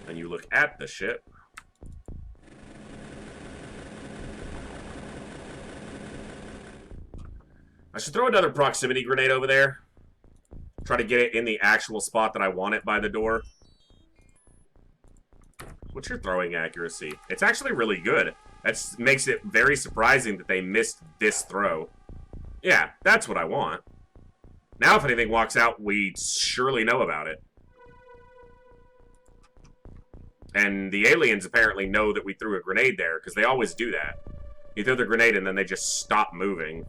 And you look at the ship. I should throw another proximity grenade over there. Try to get it in the actual spot that I want it by the door. What's your throwing accuracy? It's actually really good. That makes it very surprising that they missed this throw. Yeah, that's what I want. Now if anything walks out, we surely know about it. And the aliens apparently know that we threw a grenade there, because they always do that. You throw the grenade and then they just stop moving.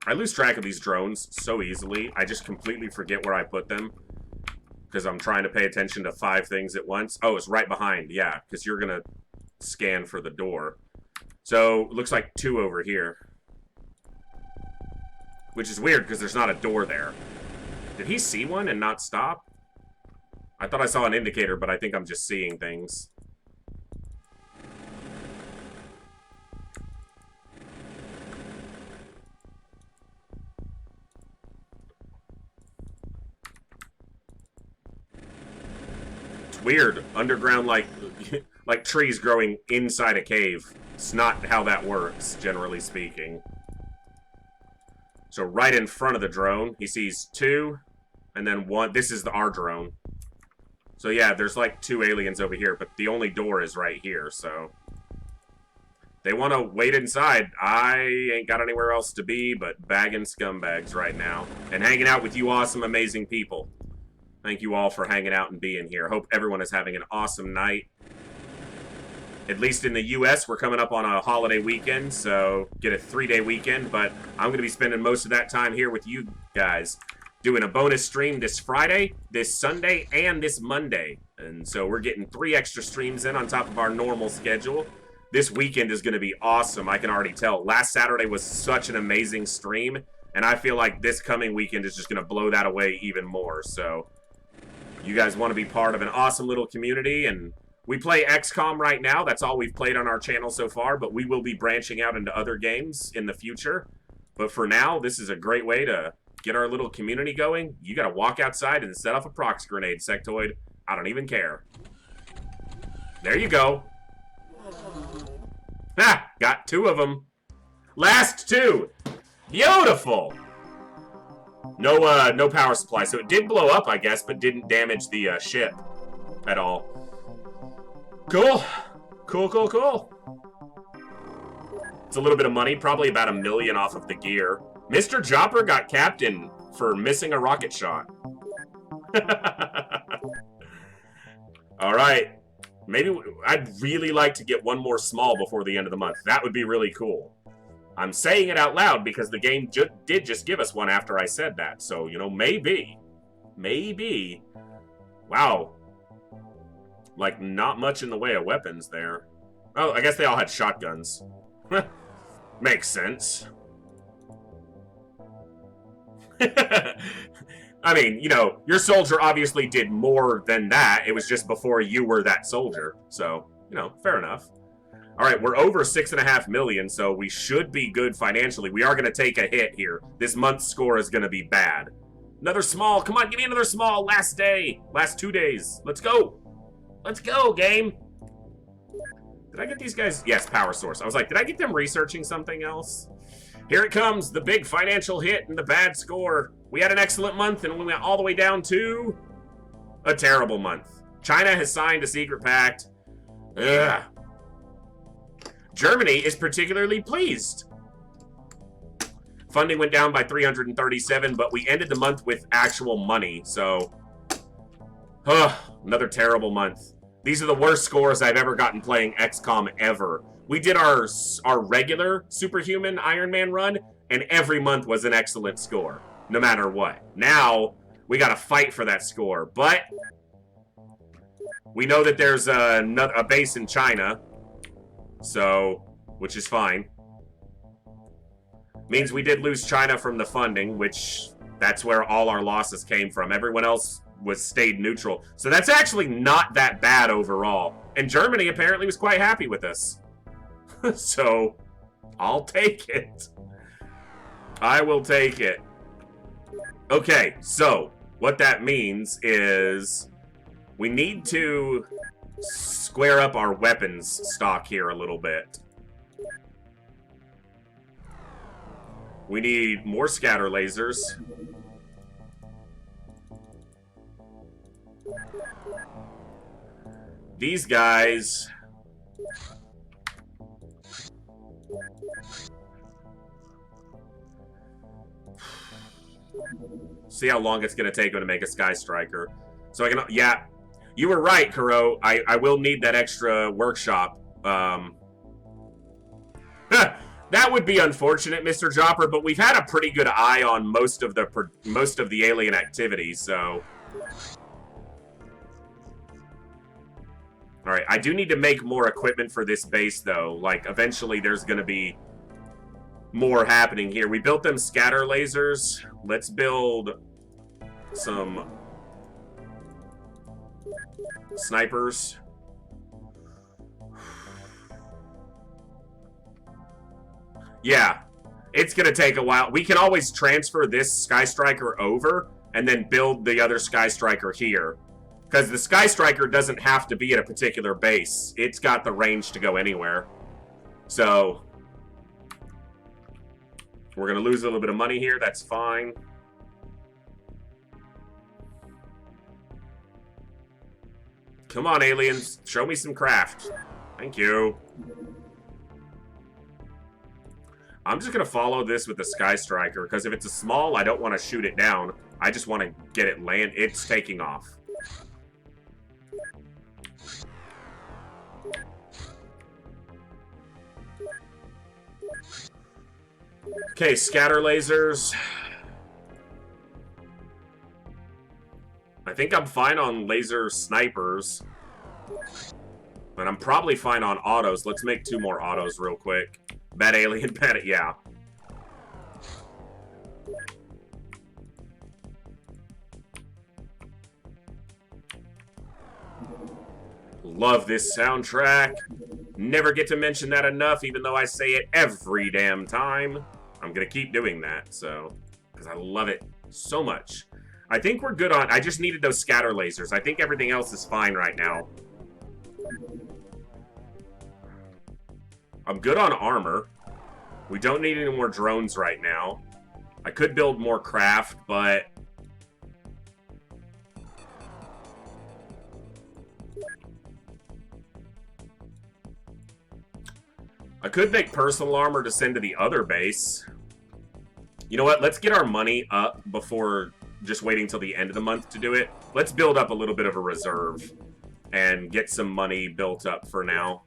I lose track of these drones so easily. I just completely forget where I put them. Because I'm trying to pay attention to 5 things at once. Oh, it's right behind. Yeah, because you're going to scan for the door. So, looks like 2 over here. Which is weird, because there's not a door there. Did he see one and not stop? I thought I saw an indicator, but I think I'm just seeing things. It's weird. Underground, like trees growing inside a cave. It's not how that works, generally speaking. So right in front of the drone, he sees 2, and then 1. This is our drone. So yeah, there's like 2 aliens over here, but the only door is right here, so. They want to wait inside. I ain't got anywhere else to be but bagging scumbags right now. And hanging out with you awesome, amazing people. Thank you all for hanging out and being here. Hope everyone is having an awesome night. At least in the U.S., we're coming up on a holiday weekend, so get a 3-day weekend. But I'm going to be spending most of that time here with you guys. Doing a bonus stream this Friday, this Sunday, and this Monday. And so we're getting 3 extra streams in on top of our normal schedule. This weekend is going to be awesome, I can already tell. Last Saturday was such an amazing stream, and I feel like this coming weekend is just going to blow that away even more. So you guys want to be part of an awesome little community, and we play XCOM right now. That's all we've played on our channel so far, but we will be branching out into other games in the future. But for now, this is a great way to get our little community going. You got to walk outside and set off a prox grenade, sectoid. I don't even care. There you go. Ah, got 2 of them. Last two. Beautiful. No power supply. So it did blow up, I guess, but didn't damage the ship at all. Cool. Cool, cool, cool. It's a little bit of money, probably about $1 million off of the gear. Mr. Jopper got captain for missing a rocket shot. All right. Maybe I'd really like to get one more small before the end of the month. That would be really cool. I'm saying it out loud because the game did just give us one after I said that. So, you know, maybe. Maybe. Wow. Like, not much in the way of weapons there. Oh, I guess they all had shotguns. Makes sense. I mean, you know, your soldier obviously did more than that. It was just before you were that soldier. So, you know, fair enough. All right, we're over $6.5 million, so we should be good financially. We are going to take a hit here. This month's score is going to be bad. Another small. Come on, give me another small. Last day. Last 2 days. Let's go. Let's go, game. Did I get these guys? Yes, power source. I was like, did I get them researching something else? Here it comes, the big financial hit and the bad score. We had an excellent month, and we went all the way down to a terrible month. China has signed a secret pact. Ugh. Germany is particularly pleased. Funding went down by 337, but we ended the month with actual money, so... another terrible month. These are the worst scores I've ever gotten playing XCOM ever. We did our regular Superhuman Ironman run, and every month was an excellent score, no matter what. Now, we gotta fight for that score, but... we know that there's a base in China, so, which is fine. Means we did lose China from the funding, which that's where all our losses came from. Everyone else stayed neutral. So that's actually not that bad overall. And Germany apparently was quite happy with us. So, I'll take it. I will take it. Okay, so, what that means is we need to square up our weapons stock here a little bit. We need more scatter lasers. These guys... see how long it's going to take them to make a Sky Striker. So I can... yeah, you were right, Kuro. I will need that extra workshop. That would be unfortunate, Mr. Jopper, but we've had a pretty good eye on most of the alien activity, so... Alright, I do need to make more equipment for this base, though. Like, eventually there's going to be more happening here. We built them scatter lasers. Let's build some snipers. Yeah, it's going to take a while. We can always transfer this Sky Striker over and then build the other Sky Striker here. Because the Sky Striker doesn't have to be at a particular base. It's got the range to go anywhere. So, we're going to lose a little bit of money here. That's fine. Come on, aliens. Show me some craft. Thank you. I'm just going to follow this with the Sky Striker. Because if it's a small, I don't want to shoot it down. I just want to get it land. It's taking off. Okay, scatter lasers. I think I'm fine on laser snipers. But I'm probably fine on autos. Let's make 2 more autos real quick. Bad alien, bad... yeah. Love this soundtrack. Never get to mention that enough, even though I say it every damn time. I'm going to keep doing that, so... because I love it so much. I think we're good on... I just needed those scatter lasers. I think everything else is fine right now. I'm good on armor. We don't need any more drones right now. I could build more craft, but... I could make personal armor to send to the other base. You know what? Let's get our money up before just waiting till the end of the month to do it. Let's build up a little bit of a reserve and get some money built up for now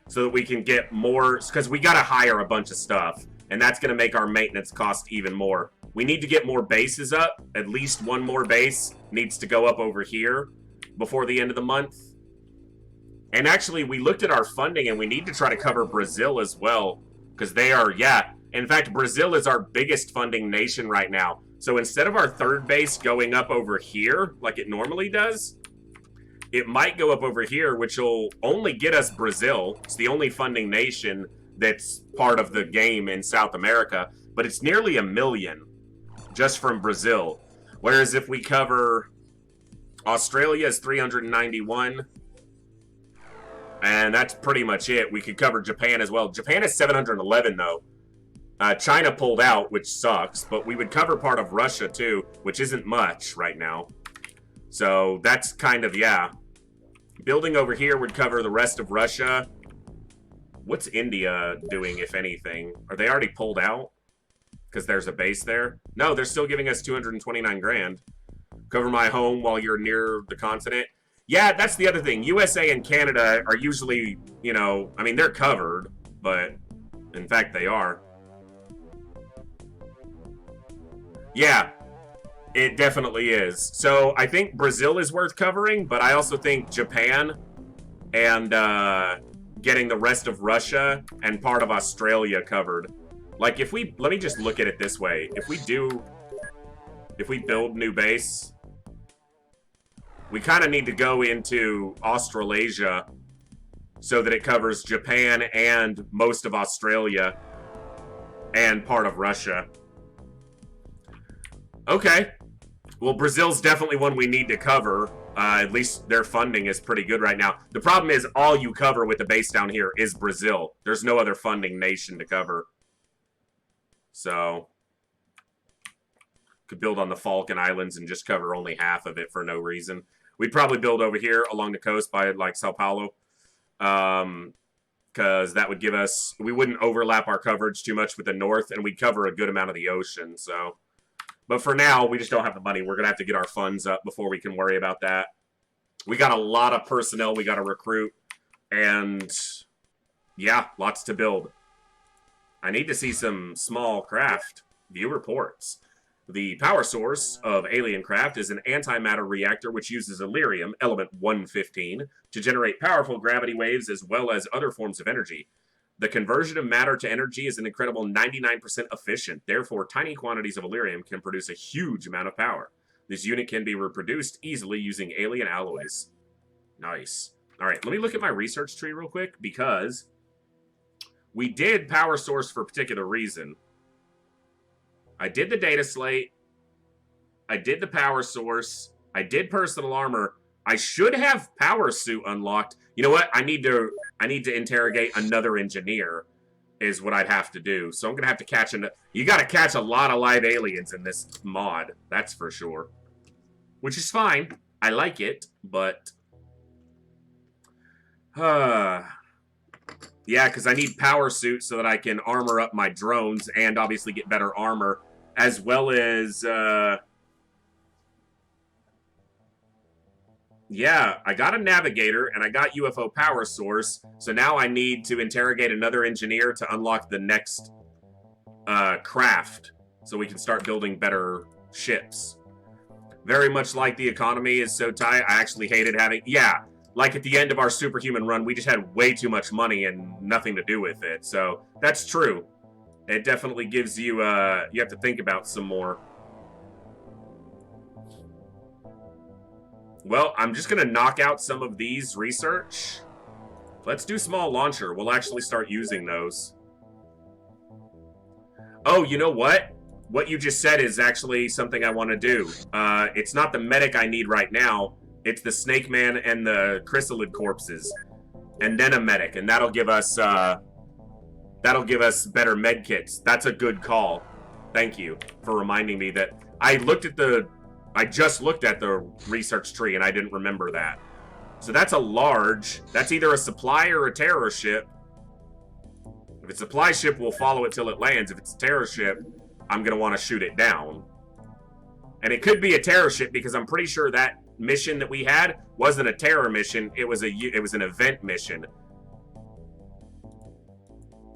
so that we can get more, because we got to hire a bunch of stuff, and that's going to make our maintenance cost even more. We need to get more bases up. At least one more base needs to go up over here before the end of the month. And actually, we looked at our funding, and we need to try to cover Brazil as well, because they are, yeah. In fact, Brazil is our biggest funding nation right now. So instead of our third base going up over here, like it normally does, it might go up over here, which will only get us Brazil. It's the only funding nation that's part of the game in South America, but it's nearly 1 million just from Brazil. Whereas if we cover Australia is 391, and that's pretty much it. We could cover Japan as well. Japan is 711 though. China pulled out, which sucks, but we would cover part of Russia too, which isn't much right now. So that's kind of, yeah. Building over here would cover the rest of Russia. What's India doing, if anything? Are they already pulled out? Because there's a base there? No, they're still giving us 229 grand. Cover my home while you're near the continent. Yeah, that's the other thing. USA and Canada are usually, you know, I mean, they're covered, but in fact, they are. Yeah, it definitely is. So I think Brazil is worth covering, but I also think Japan and getting the rest of Russia and part of Australia covered. Like if we, let me just look at it this way. If we build new base, we kind of need to go into Australasia so that it covers Japan and most of Australia and part of Russia. Okay. Well, Brazil's definitely one we need to cover. At least their funding is pretty good right now. The problem is all you cover with the base down here is Brazil. There's no other funding nation to cover. So, could build on the Falkland Islands and just cover only half of it for no reason. We'd probably build over here along the coast by like Sao Paulo. Because that would give us, we wouldn't overlap our coverage too much with the north, and we'd cover a good amount of the ocean, so. But for now, we just don't have the money. We're going to have to get our funds up before we can worry about that. We got a lot of personnel we got to recruit. And, yeah, lots to build. I need to see some small craft. View reports. The power source of alien craft is an antimatter reactor which uses Illyrium, element 115, to generate powerful gravity waves as well as other forms of energy. The conversion of matter to energy is an incredible 99% efficient. Therefore, tiny quantities of Illyrium can produce a huge amount of power. This unit can be reproduced easily using alien alloys. Nice. All right, let me look at my research tree real quick because we did power source for a particular reason. I did the data slate. I did the power source. I did personal armor. I should have power suit unlocked. You know what? I need to interrogate another engineer is what I'd have to do. So I'm going to have to catch you got to catch a lot of live aliens in this mod. That's for sure. Which is fine. I like it, but yeah, because I need power suit so that I can armor up my drones and obviously get better armor, as well as yeah, I got a navigator and I got UFO power source, so now I need to interrogate another engineer to unlock the next craft, so we can start building better ships. Very much like the economy is so tight, I actually hated having, yeah, like at the end of our Superhuman run, we just had way too much money and nothing to do with it, so that's true. It definitely gives you, you have to think about some more. Well, I'm just going to knock out some of these research. Let's do small launcher. We'll actually start using those. Oh, you know what? What you just said is actually something I want to do. It's not the medic I need right now. It's the Snake Man and the Chrysalid corpses. And then a medic. And that'll give us That'll give us better med kits. That's a good call. Thank you for reminding me that I just looked at the research tree and I didn't remember that. So that's a large. That's either a supply or a terror ship. If it's a supply ship, we'll follow it till it lands. If it's a terror ship, I'm going to want to shoot it down. And it could be a terror ship because I'm pretty sure that mission that we had wasn't a terror mission. It was an event mission.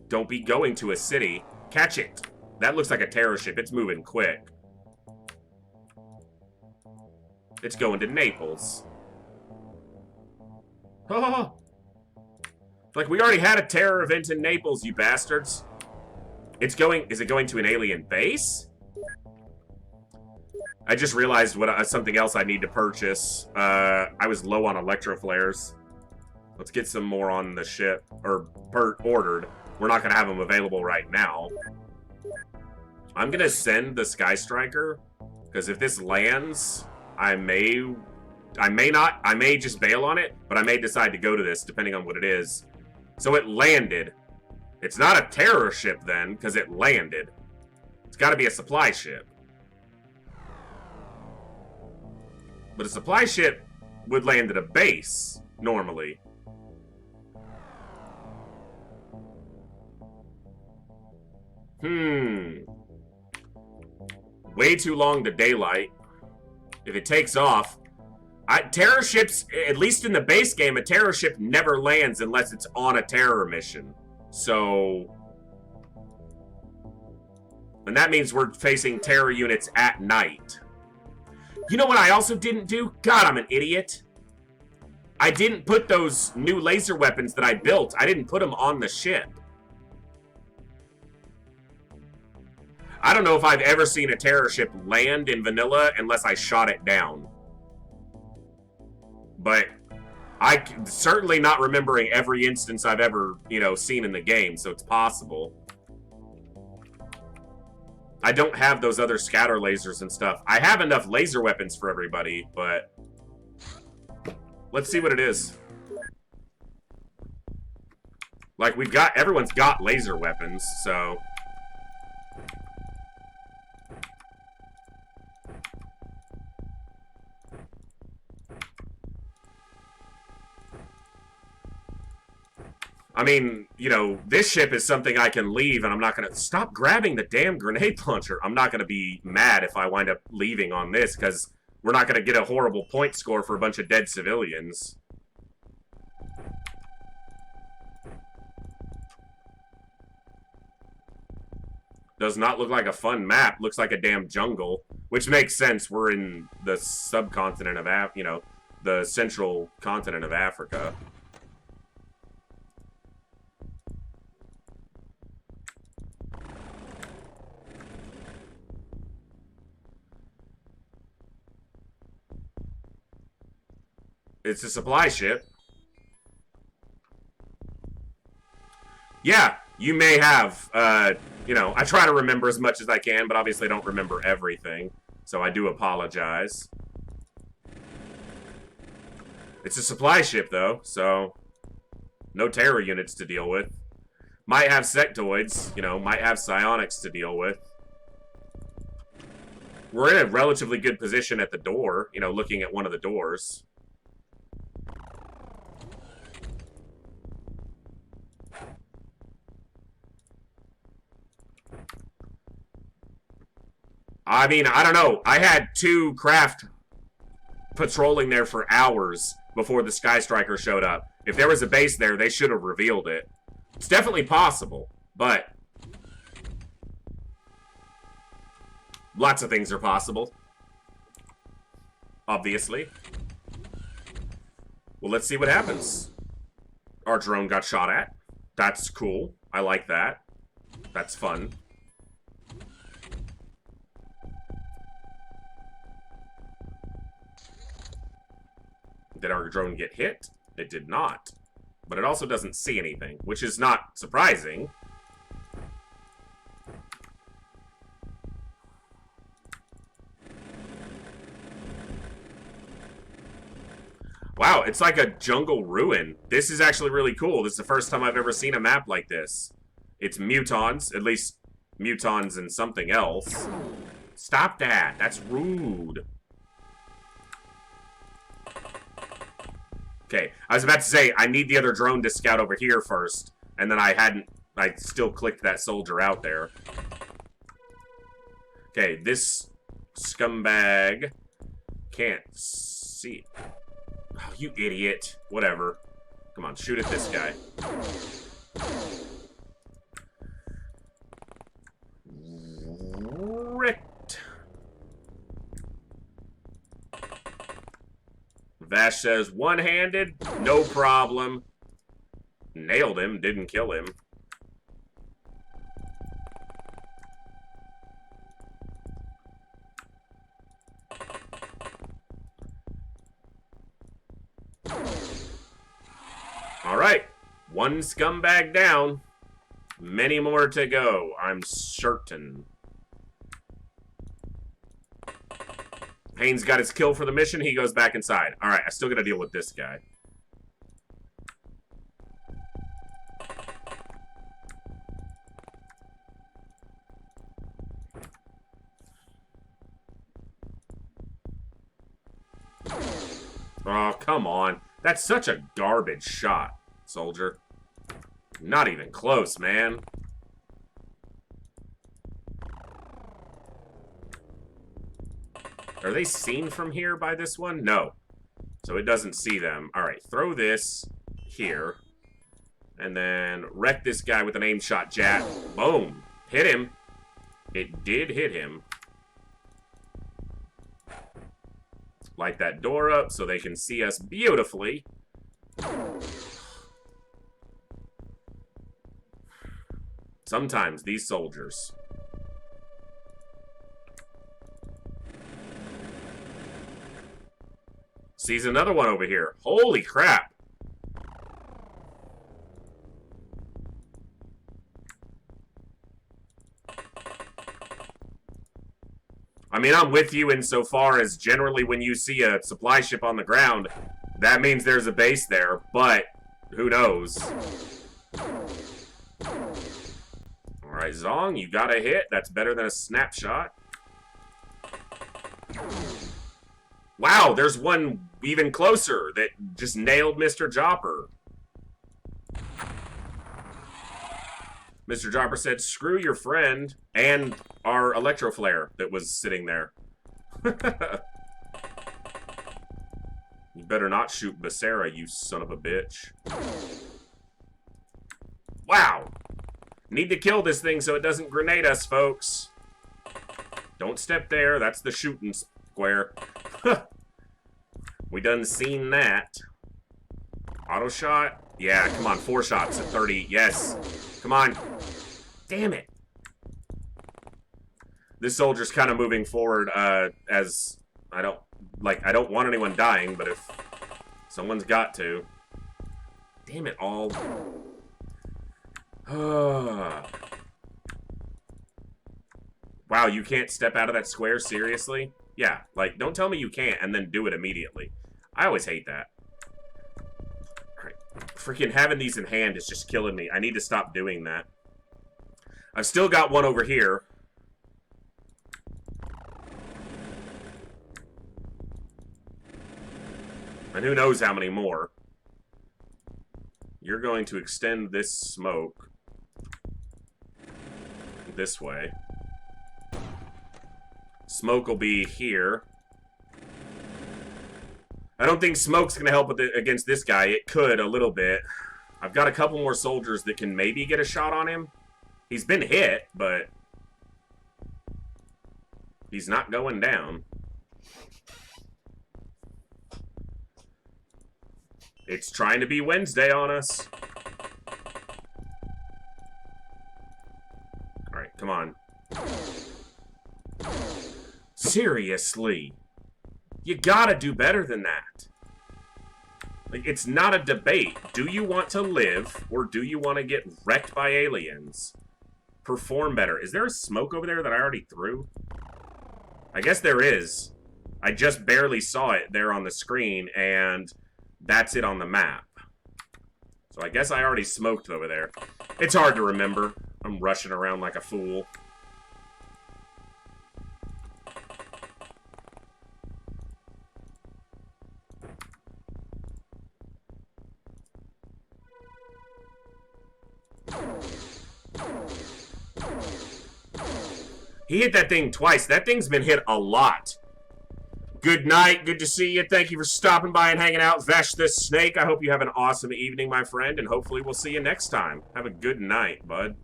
Don't be going to a city. Catch it. That looks like a terror ship. It's moving quick. It's going to Naples. Oh. Like, we already had a terror event in Naples, you bastards. Is it going to an alien base? I just realized something else I need to purchase. I was low on electro flares. Let's get some more on the ship, or ordered. We're not going to have them available right now. I'm going to send the Sky Striker, because if this lands, I may just bail on it, but I may decide to go to this, depending on what it is. So it landed. It's not a terror ship then, because it landed. It's got to be a supply ship. But a supply ship would land at a base, normally. Way too long to daylight. If it takes off... terror ships, at least in the base game, a terror ship never lands unless it's on a terror mission. So... And that means we're facing terror units at night. You know what I also didn't do? God, I'm an idiot. I didn't put those new laser weapons that I built. I didn't put them on the ship. I don't know if I've ever seen a terror ship land in vanilla unless I shot it down. But I'm certainly not remembering every instance I've ever, seen in the game, so it's possible. I don't have those other scatter lasers and stuff. I have enough laser weapons for everybody, but... Let's see what it is. Like, everyone's got laser weapons, so... I mean, this ship is something I can leave, and I'm not going to... Stop grabbing the damn grenade launcher. I'm not going to be mad if I wind up leaving on this, because we're not going to get a horrible point score for a bunch of dead civilians. Does not look like a fun map. Looks like a damn jungle, which makes sense. We're in the subcontinent of, the central continent of Africa. It's a supply ship. Yeah, you may have, I try to remember as much as I can, but obviously I don't remember everything. So I do apologize. It's a supply ship, though, so no terror units to deal with. Might have sectoids, might have psionics to deal with. We're in a relatively good position at the door, looking at one of the doors. I mean, I don't know. I had 2 craft patrolling there for hours before the Sky Striker showed up. If there was a base there, they should have revealed it. It's definitely possible, but... Lots of things are possible. Obviously. Well, let's see what happens. Our drone got shot at. That's cool. I like that. That's fun. Did our drone get hit? It did not. But it also doesn't see anything, which is not surprising. Wow, it's like a jungle ruin. This is actually really cool. This is the first time I've ever seen a map like this. It's mutons, at least mutons and something else. Stop that. That's rude. Okay, I was about to say, I need the other drone to scout over here first. And then I still clicked that soldier out there. Okay, this scumbag can't see. Oh, you idiot. Whatever. Come on, shoot at this guy. Wrecked. Vash says, one-handed, no problem. Nailed him, didn't kill him. Alright, one scumbag down. Many more to go, I'm certain. Haynes got his kill for the mission, he goes back inside. Alright, I still gotta deal with this guy. Oh, come on. That's such a garbage shot, soldier. Not even close, man. Are they seen from here by this one? No. So it doesn't see them. Alright, throw this here. And then wreck this guy with an aim shot, Jack. Boom. Hit him. It did hit him. Light that door up so they can see us beautifully. Sometimes these soldiers. Sees another one over here. Holy crap. I mean, I'm with you insofar as generally when you see a supply ship on the ground, that means there's a base there, but who knows? Alright, Zong, you got a hit. That's better than a snapshot. Wow, there's one even closer that just nailed Mr. Jopper. Mr. Jopper said, screw your friend and our electro flare that was sitting there. You better not shoot Becerra, you son of a bitch. Wow. Need to kill this thing so it doesn't grenade us, folks. Don't step there. That's the shooting square. We done seen that. Auto shot? Yeah, come on. 4 shots at 30. Yes. Come on. Damn it. This soldier's kind of moving forward as I don't want anyone dying, but if someone's got to. Damn it all. Wow, you can't step out of that square? Seriously? Yeah, like, don't tell me you can't and then do it immediately. I always hate that. Alright, freaking having these in hand is just killing me. I need to stop doing that. I've still got one over here. And who knows how many more. You're going to extend this smoke this way. Smoke will be here. I don't think smoke's going to help with against this guy. It could a little bit. I've got a couple more soldiers that can maybe get a shot on him. He's been hit, but he's not going down. It's trying to be Wednesday on us. Alright, come on. Seriously. You gotta do better than that. Like, it's not a debate. Do you want to live, or do you want to get wrecked by aliens? Perform better. Is there a smoke over there that I already threw? I guess there is. I just barely saw it there on the screen, and that's it on the map. So I guess I already smoked over there. It's hard to remember. I'm rushing around like a fool. He hit that thing twice. That thing's been hit a lot. Good night. Good to see you. Thank you for stopping by and hanging out. Vesh the Snake, I hope you have an awesome evening, my friend, and hopefully we'll see you next time. Have a good night, bud.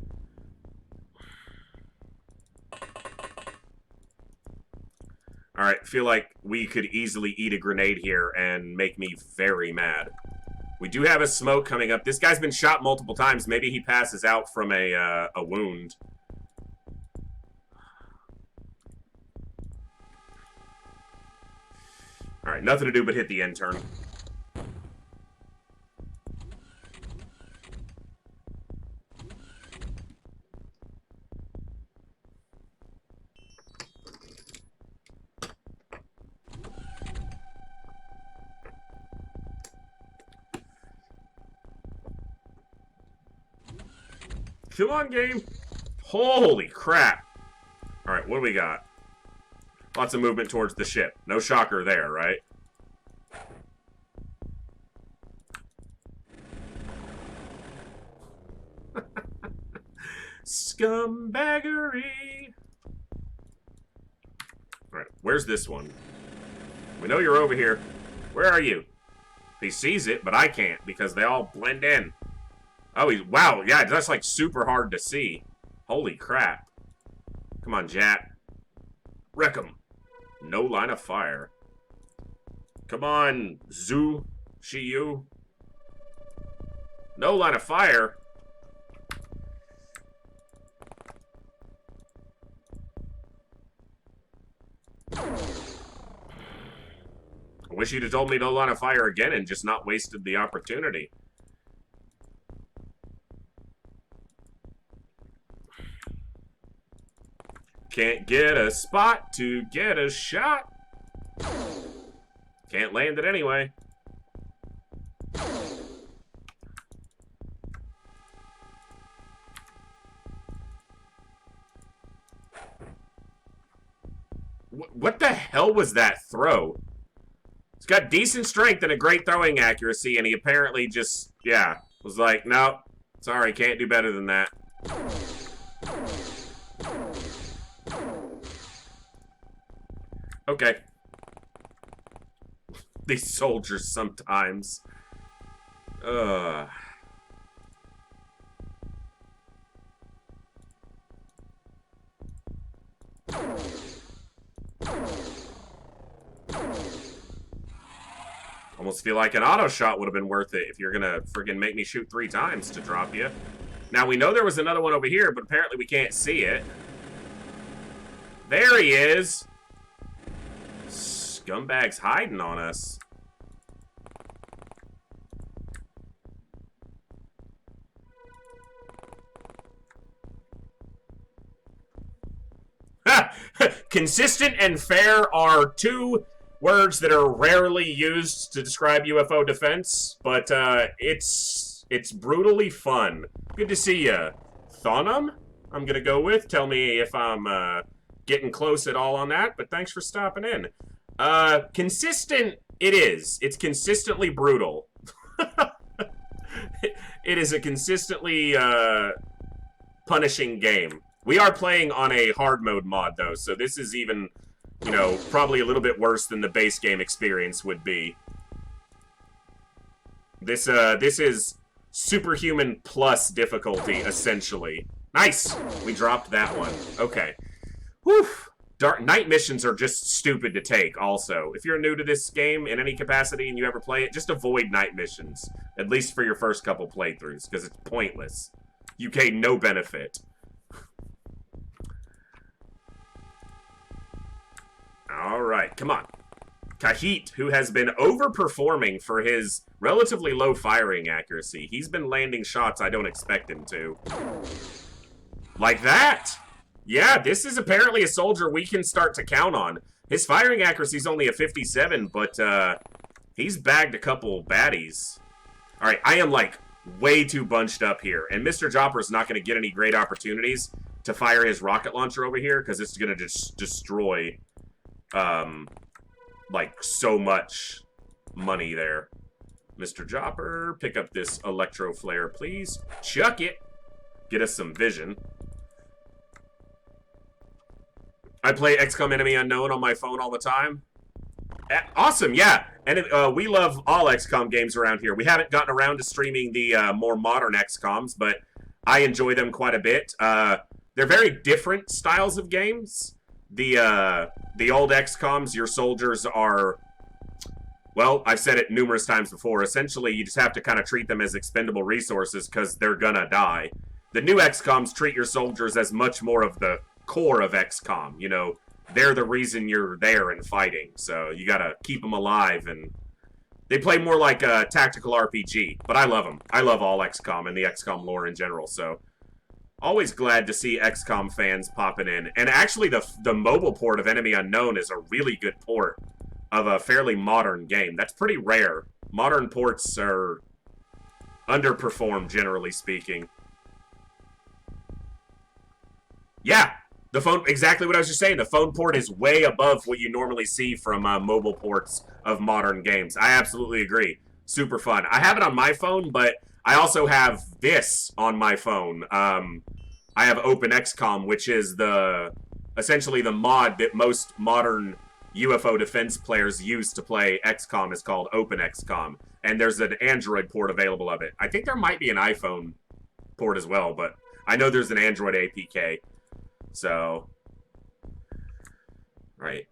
Alright, feel like we could easily eat a grenade here and make me very mad. We do have a smoke coming up. This guy's been shot multiple times. Maybe he passes out from a wound. Alright, nothing to do but hit the end turn. Come on, game. Holy crap. Alright, what do we got? Lots of movement towards the ship. No shocker there, right? Scumbaggery. Alright, where's this one? We know you're over here. Where are you? He sees it, but I can't because they all blend in. Oh, wow, yeah, that's like super hard to see. Holy crap. Come on, Jap. Wreck him. No line of fire. Come on, Zhu, Shiyu. No line of fire. I wish you'd have told me no line of fire again and just not wasted the opportunity. Can't get a spot to get a shot. Can't land it anyway. What the hell was that throw? He's got decent strength and a great throwing accuracy, and he apparently just, yeah, was like, nope, sorry, can't do better than that. Okay. These soldiers sometimes. Almost feel like an auto shot would have been worth it if you're gonna friggin' make me shoot 3 times to drop you. Now, we know there was another one over here, but apparently we can't see it. There he is! Scumbags hiding on us. Consistent and fair are 2 words that are rarely used to describe UFO defense, but it's brutally fun. Good to see ya. Thonum, I'm gonna go with. Tell me if I'm getting close at all on that, but thanks for stopping in. Consistent, it is. It's consistently brutal. It is a consistently punishing game. We are playing on a hard mode mod, though, so this is even, you know, probably a little bit worse than the base game experience would be. This is Superhuman plus difficulty, essentially. Nice! We dropped that one. Okay. Whew! Night missions are just stupid to take, also. If you're new to this game in any capacity and you ever play it, just avoid night missions. At least for your first couple playthroughs, because it's pointless. You gain no benefit. Alright, come on. Kahit, who has been overperforming for his relatively low firing accuracy. He's been landing shots I don't expect him to. Like that! Yeah, this is apparently a soldier we can start to count on. His firing accuracy is only a 57, but he's bagged a couple baddies. Alright, I am like way too bunched up here. And Mr. Jopper's not going to get any great opportunities to fire his rocket launcher over here because it's going to just destroy, like, so much money there. Mr. Jopper, pick up this electro flare, please. Chuck it. Get us some vision. I play XCOM Enemy Unknown on my phone all the time. Awesome, yeah. And we love all XCOM games around here. We haven't gotten around to streaming the more modern XCOMs, but I enjoy them quite a bit. They're very different styles of games. The old XCOMs, your soldiers are... Well, I've said it numerous times before. Essentially, you just have to kind of treat them as expendable resources because they're gonna die. The new XCOMs treat your soldiers as much more of the core of XCOM. You know, they're the reason you're there and fighting. So you gotta keep them alive, and they play more like a tactical RPG. But I love them. I love all XCOM and the XCOM lore in general. So always glad to see XCOM fans popping in. And actually, the mobile port of Enemy Unknown is a really good port of a fairly modern game. That's pretty rare. Modern ports are underperformed, generally speaking. Yeah, the phone, exactly what I was just saying. The phone port is way above what you normally see from mobile ports of modern games. I absolutely agree. Super fun. I have it on my phone, but I also have this on my phone. I have openxcom, which is essentially the mod that most modern UFO defense players use to play XCOM. Is called openxcom, and there's an Android port available of it. I think there might be an iPhone port as well, but I know there's an Android APK. So, right.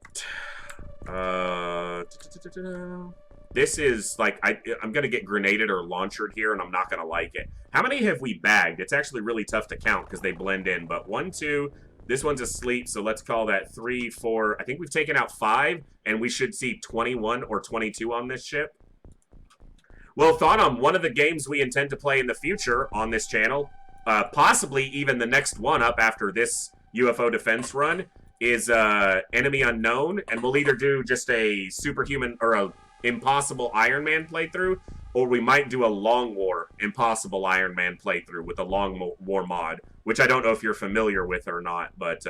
This is like I'm gonna get grenaded or launchered here, and I'm not gonna like it. How many have we bagged? It's actually really tough to count because they blend in. But 1, 2. This one's asleep, so let's call that 3, 4. I think we've taken out 5, and we should see 21 or 22 on this ship. Well, Thonum, one of the games we intend to play in the future on this channel, possibly even the next one up after this UFO defense run, is Enemy Unknown, and we'll either do just a Superhuman or a Impossible Ironman playthrough, or we might do a Long War Impossible Ironman playthrough with a Long War mod, which I don't know if you're familiar with or not, but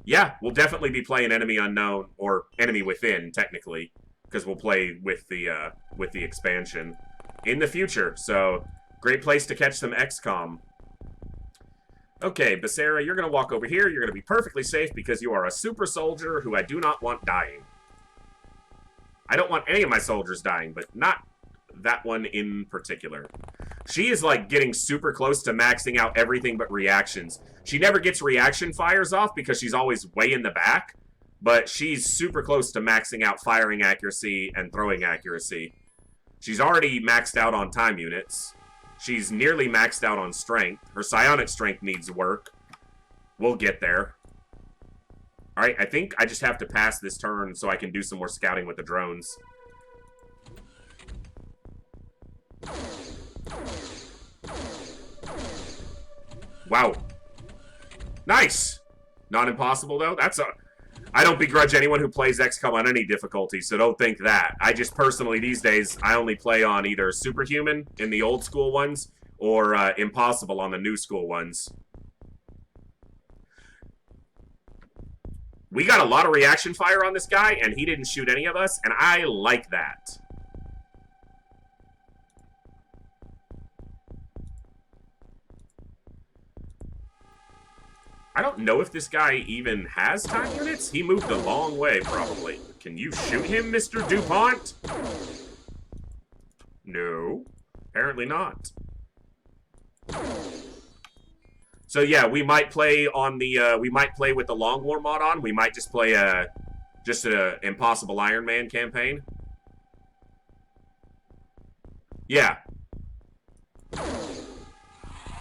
yeah, we'll definitely be playing Enemy Unknown, or Enemy Within, technically, because we'll play with the expansion in the future. So, great place to catch some XCOM. Okay, Becerra, you're going to walk over here. You're going to be perfectly safe because you are a super soldier who I do not want dying. I don't want any of my soldiers dying, but not that one in particular. She is like getting super close to maxing out everything but reactions. She never gets reaction fires off because she's always way in the back, but she's super close to maxing out firing accuracy and throwing accuracy. She's already maxed out on time units. She's nearly maxed out on strength. Her psionic strength needs work. We'll get there. Alright, I think I just have to pass this turn so I can do some more scouting with the drones. Wow. Nice! Not impossible, though. I don't begrudge anyone who plays XCOM on any difficulty, so don't think that. I just personally, these days, I only play on either Superhuman in the old school ones, or Impossible on the new school ones. We got a lot of reaction fire on this guy, and he didn't shoot any of us, and I like that. I don't know if this guy even has time units. He moved a long way, probably. Can you shoot him, Mr. DuPont? No. Apparently not. So yeah, we might play on the, we might play with the Long War mod on. We might just play just a Impossible Iron Man campaign. Yeah.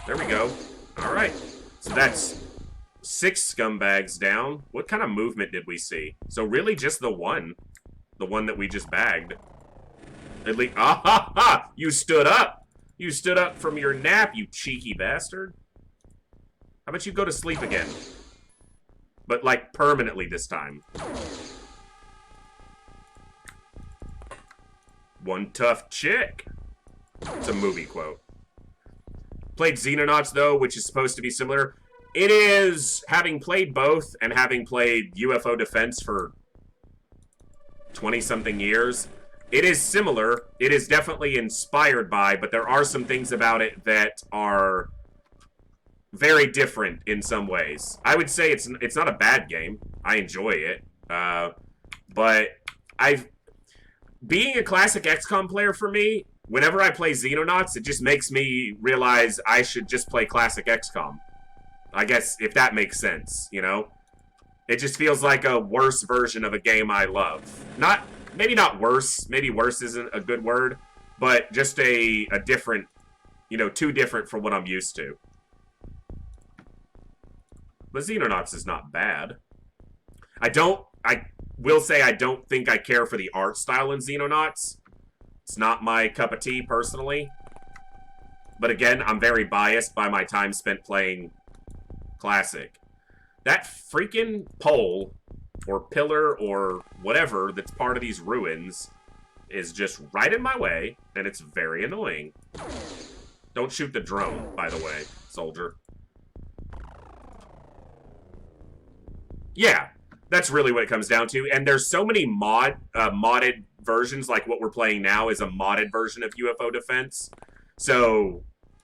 There we go. Alright. So that's 6 scumbags down. What kind of movement did we see? So really just the one. The one that we just bagged. At least, ah ha ha! You stood up! You stood up from your nap, you cheeky bastard. How about you go to sleep again? But like permanently this time. One tough chick. It's a movie quote. Played Xenonauts, though, which is supposed to be similar. It is, having played both and having played UFO Defense for 20-something years, it is similar. It is definitely inspired by, but there are some things about it that are very different in some ways. I would say it's not a bad game. I enjoy it. But being a classic XCOM player for me, whenever I play Xenonauts, it just makes me realize I should just play classic XCOM. I guess, if that makes sense, you know? It just feels like a worse version of a game I love. Maybe not worse. Maybe worse isn't a good word. But just a different, you know, too different from what I'm used to. But Xenonauts is not bad. I will say I don't think I care for the art style in Xenonauts. It's not my cup of tea, personally. But again, I'm very biased by my time spent playing Classic. That freaking pole, or pillar, or whatever that's part of these ruins is just right in my way, and it's very annoying. Don't shoot the drone, by the way, soldier. Yeah, that's really what it comes down to. And there's so many modded versions, like what we're playing now is a modded version of UFO Defense. So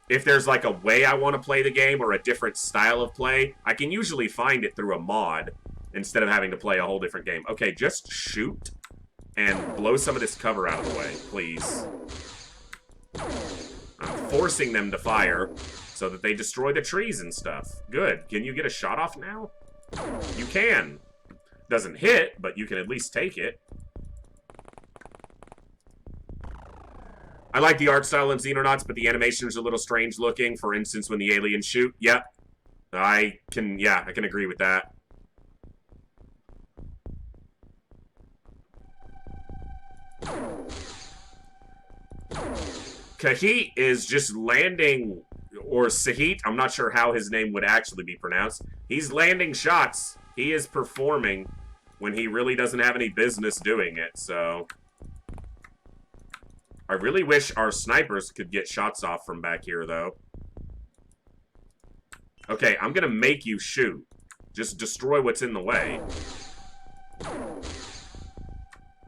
if there's like a way I want to play the game or a different style of play, I can usually find it through a mod instead of having to play a whole different game. Okay, just shoot and blow some of this cover out of the way, please. I'm forcing them to fire so that they destroy the trees and stuff. Good. Can you get a shot off now? You can. Doesn't hit, but you can at least take it. I like the art style in Xenonauts, but the animations are a little strange looking. For instance, when the aliens shoot. Yep. I can agree with that. Kahit is just landing, or Sahit, I'm not sure how his name would actually be pronounced. He's landing shots. He is performing when he really doesn't have any business doing it, so I really wish our snipers could get shots off from back here, though. Okay, I'm gonna make you shoot. Just destroy what's in the way.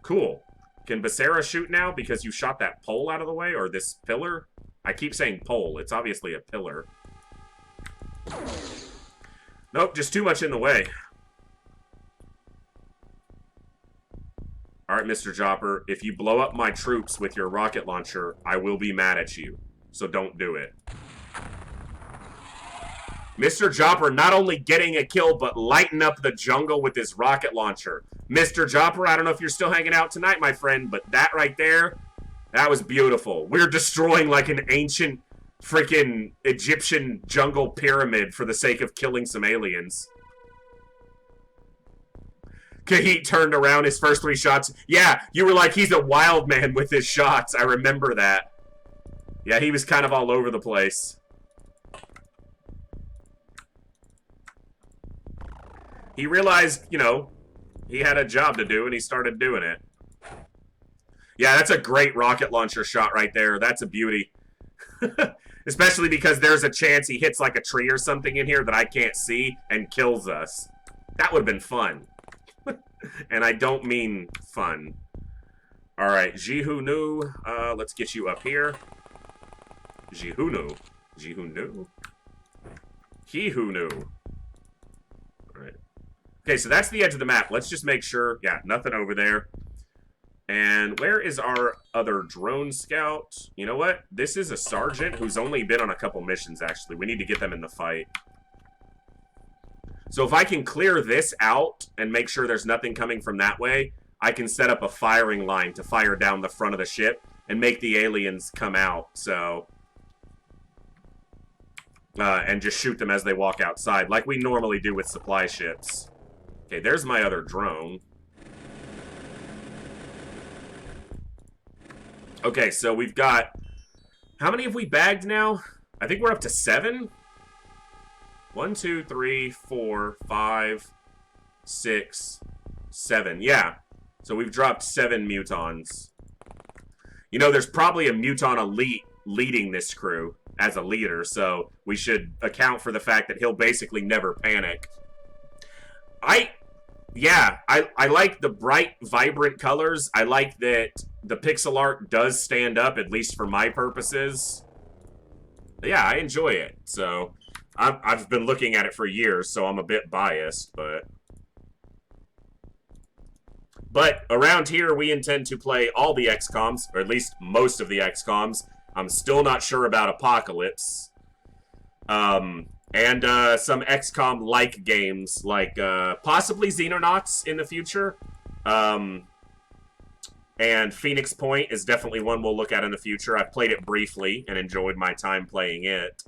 Cool. Can Becerra shoot now because you shot that pole out of the way? Or this pillar? I keep saying pole. It's obviously a pillar. Nope, just too much in the way. Alright, Mr. Jopper, if you blow up my troops with your rocket launcher, I will be mad at you. So don't do it. Mr. Jopper not only getting a kill, but lighting up the jungle with his rocket launcher. Mr. Jopper, I don't know if you're still hanging out tonight, my friend, but that right there, that was beautiful. We're destroying like an ancient freaking Egyptian jungle pyramid for the sake of killing some aliens. Kahit turned around his first 3 shots. Yeah, you were like, he's a wild man with his shots. I remember that. Yeah, he was kind of all over the place. He realized, you know, he had a job to do, and he started doing it. Yeah, that's a great rocket launcher shot right there. That's a beauty. Especially because there's a chance he hits like a tree or something in here that I can't see and kills us. That would have been fun. And I don't mean fun. Alright, Jihunu, let's get you up here. Jihunu. Jihunu? Hihunu. Alright. Okay, so that's the edge of the map. Let's just make sure. Yeah, nothing over there. And where is our other drone scout? You know what? This is a sergeant who's only been on a couple missions, actually. We need to get them in the fight. So if I can clear this out and make sure there's nothing coming from that way, I can set up a firing line to fire down the front of the ship and make the aliens come out, so and just shoot them as they walk outside, like we normally do with supply ships. Okay, there's my other drone. Okay, so we've got... How many have we bagged now? I think we're up to 7? 1, 2, 3, 4, 5, 6, 7. Yeah. So we've dropped 7 mutons. You know, there's probably a muton elite leading this crew. as a leader, so we should account for the fact that he'll basically never panic. Yeah, I like the bright, vibrant colors. I like that the pixel art does stand up, at least for my purposes. Yeah, I enjoy it. So I've been looking at it for years, so I'm a bit biased, but around here we intend to play all the XComs, or at least most of the XComs. I'm still not sure about Apocalypse. And some XCOM-like games, like possibly Xenonauts in the future. And Phoenix Point is definitely one we'll look at in the future. I've played it briefly and enjoyed my time playing it.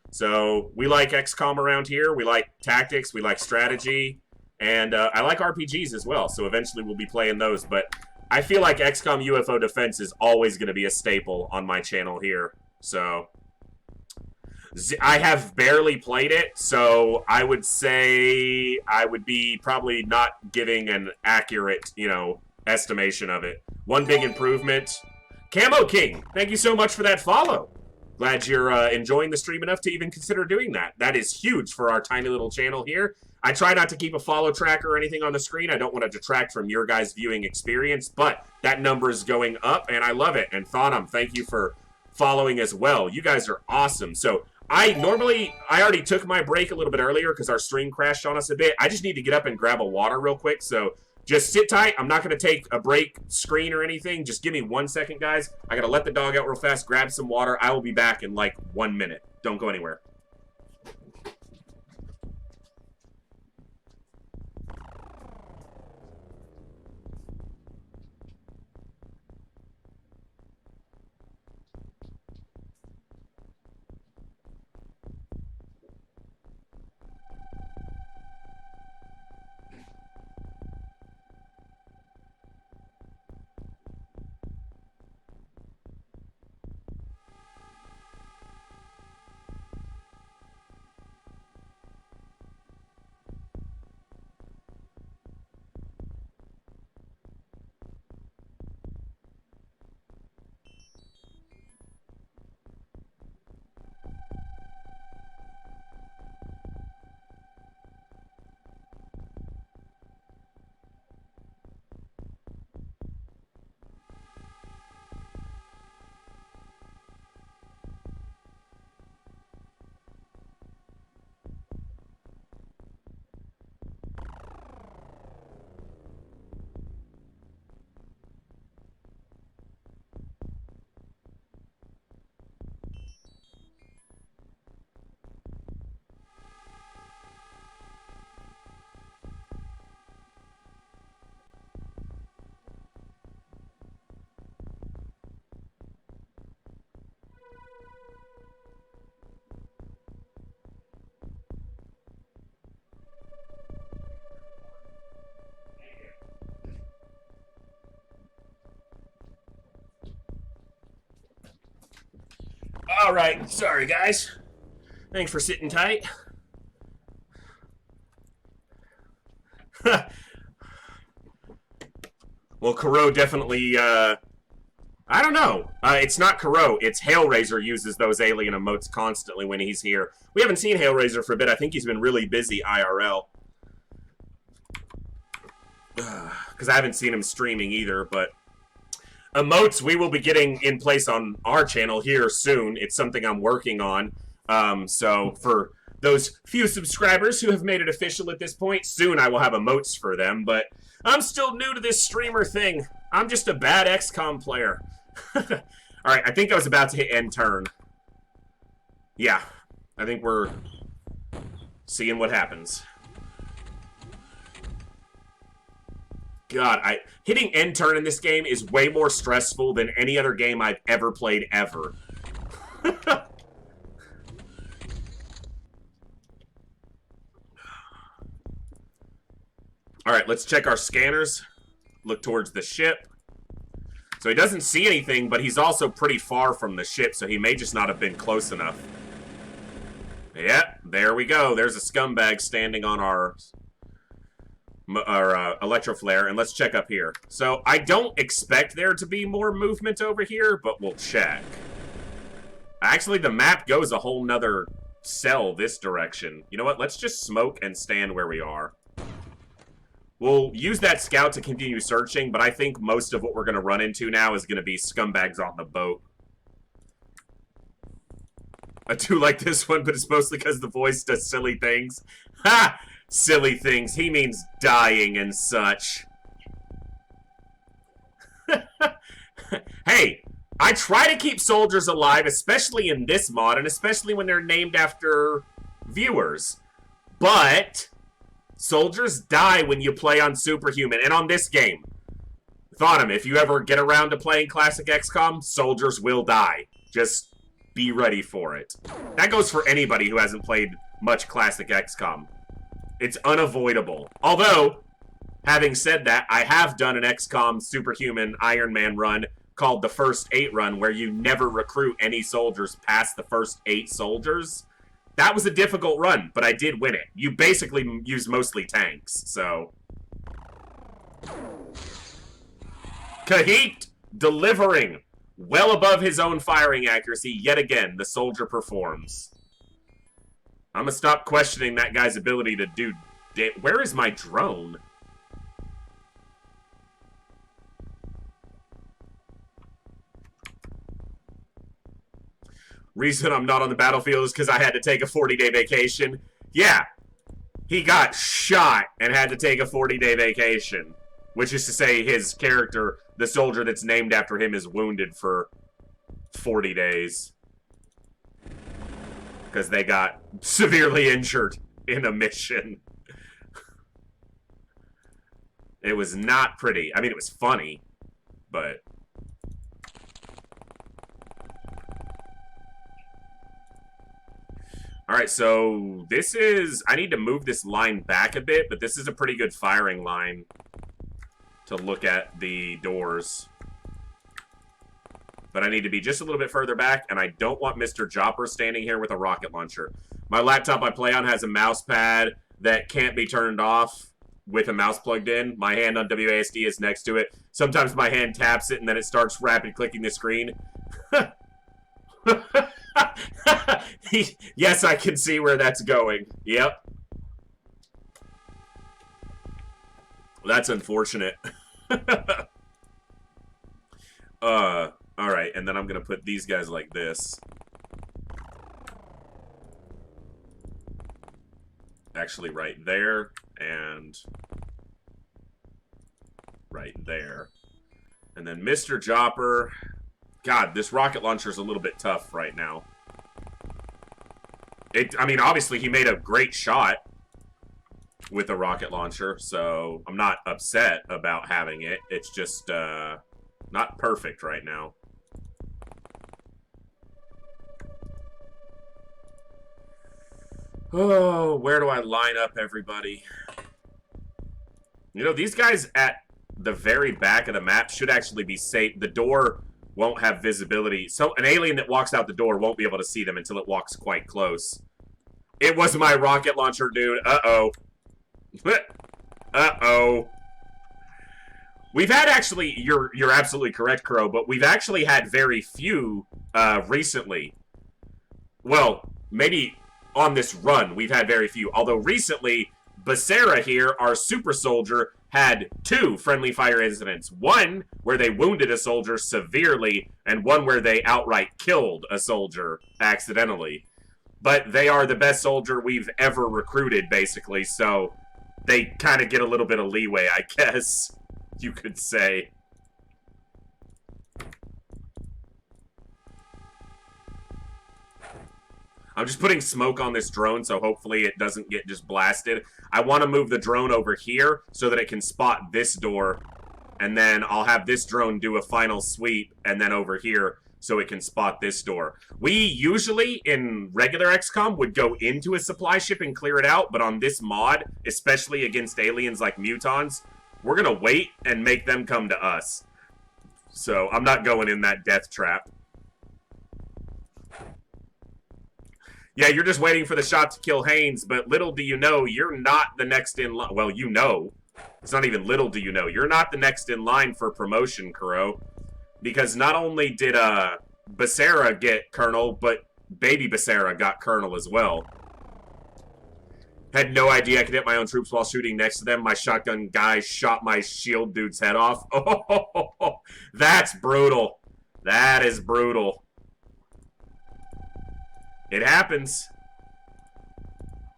So we like XCOM around here. We like tactics. We like strategy. And I like RPGs as well. So eventually we'll be playing those. But I feel like XCOM UFO Defense is always going to be a staple on my channel here. So I have barely played it, so I would say I would be probably not giving an accurate, you know, estimation of it. One big improvement. Camo King, thank you so much for that follow. Glad you're enjoying the stream enough to even consider doing that. That is huge for our tiny little channel here. I try not to keep a follow tracker or anything on the screen. I don't want to detract from your guys' viewing experience, but that number is going up, and I love it. And Thonum, thank you for following as well. You guys are awesome. So I already took my break a little bit earlier because our stream crashed on us a bit. I just need to get up and grab a water real quick, so just sit tight. I'm not going to take a break screen or anything. Just give me 1 second, guys. I got to let the dog out real fast, grab some water. I will be back in like 1 minute. Don't go anywhere. All right, sorry guys. Thanks for sitting tight. Well, Kuro definitely, I don't know. It's not Kuro, it's Hailraiser uses those alien emotes constantly when he's here. We haven't seen Hailraiser for a bit. I think he's been really busy IRL. Because I haven't seen him streaming either, but emotes we will be getting in place on our channel here soon. It's something I'm working on. So for those few subscribers who have made it official at this point, soon I will have emotes for them, but I'm still new to this streamer thing. I'm just a bad XCOM player. Alright, I think I was about to hit end turn. Yeah, I think we're seeing what happens. God, hitting end turn in this game is way more stressful than any other game I've ever played ever. Alright, let's check our scanners. Look towards the ship. So he doesn't see anything, but he's also pretty far from the ship, so he may just not have been close enough. Yeah, there we go. There's a scumbag standing on our electroflare, and let's check up here. So I don't expect there to be more movement over here, but we'll check. Actually, the map goes a whole nother cell this direction. You know what? Let's just smoke and stand where we are. We'll use that scout to continue searching, but I think most of what we're going to run into now is going to be scumbags on the boat. I do like this one, but it's mostly because the voice does silly things. Ha! Silly things. He means dying and such. Hey, I try to keep soldiers alive, especially in this mod, and especially when they're named after viewers. But soldiers die when you play on Superhuman, and on this game. Thought if you ever get around to playing classic XCOM, soldiers will die. Just be ready for it. That goes for anybody who hasn't played much classic XCOM. It's unavoidable. Although, having said that, I have done an XCOM Superhuman Ironman run called the First 8 run, where you never recruit any soldiers past the first 8 soldiers. That was a difficult run, but I did win it. You basically use mostly tanks, so... Kahit delivering well above his own firing accuracy. Yet again, the soldier performs. I'm gonna stop questioning that guy's ability to do... Where is my drone? Reason I'm not on the battlefield is because I had to take a 40-day vacation. Yeah, he got shot and had to take a 40-day vacation. Which is to say his character, the soldier that's named after him, is wounded for 40 days. Because they got severely injured in a mission. It was not pretty. I mean, it was funny, but... Alright, so this is... I need to move this line back a bit, but this is a pretty good firing line to look at the doors. But I need to be just a little bit further back, and I don't want Mr. Jopper standing here with a rocket launcher. My laptop I play on has a mouse pad that can't be turned off with a mouse plugged in. My hand on WASD is next to it. Sometimes my hand taps it, and then it starts rapid clicking the screen. Yes, I can see where that's going. Yep. That's unfortunate. Alright, and then I'm gonna put these guys like this. Actually, right there, and right there. And then Mr. Jopper... God, this rocket launcher is a little bit tough right now. I mean, obviously, he made a great shot with a rocket launcher, so I'm not upset about having it. It's just not perfect right now. Oh, where do I line up everybody? You know, these guys at the very back of the map should actually be safe. The door won't have visibility. So an alien that walks out the door won't be able to see them until it walks quite close. It was my rocket launcher, dude. Uh-oh. Uh-oh. We've had actually, you're absolutely correct, Crow, but we've actually had very few recently. Well, maybe on this run we've had very few. Although recently, Becerra here, our super soldier, had 2 friendly fire incidents. One where they wounded a soldier severely, and one where they outright killed a soldier accidentally. But they are the best soldier we've ever recruited, basically, so they kind of get a little bit of leeway, I guess you could say. I'm just putting smoke on this drone, so hopefully it doesn't get just blasted. I want to move the drone over here so that it can spot this door, and then I'll have this drone do a final sweep, and then over here so it can spot this door. We usually, in regular XCOM, would go into a supply ship and clear it out, but on this mod, especially against aliens like mutons, we're going to wait and make them come to us. So I'm not going in that death trap. Yeah, you're just waiting for the shot to kill Haynes, but little do you know, you're not the next in line. Well, you know. It's not even little do you know. You're not the next in line for promotion, Kuro. Because not only did Becerra get Colonel, but baby Becerra got Colonel as well. Had no idea I could hit my own troops while shooting next to them. My shotgun guy shot my shield dude's head off. Oh, that's brutal. That is brutal. It happens.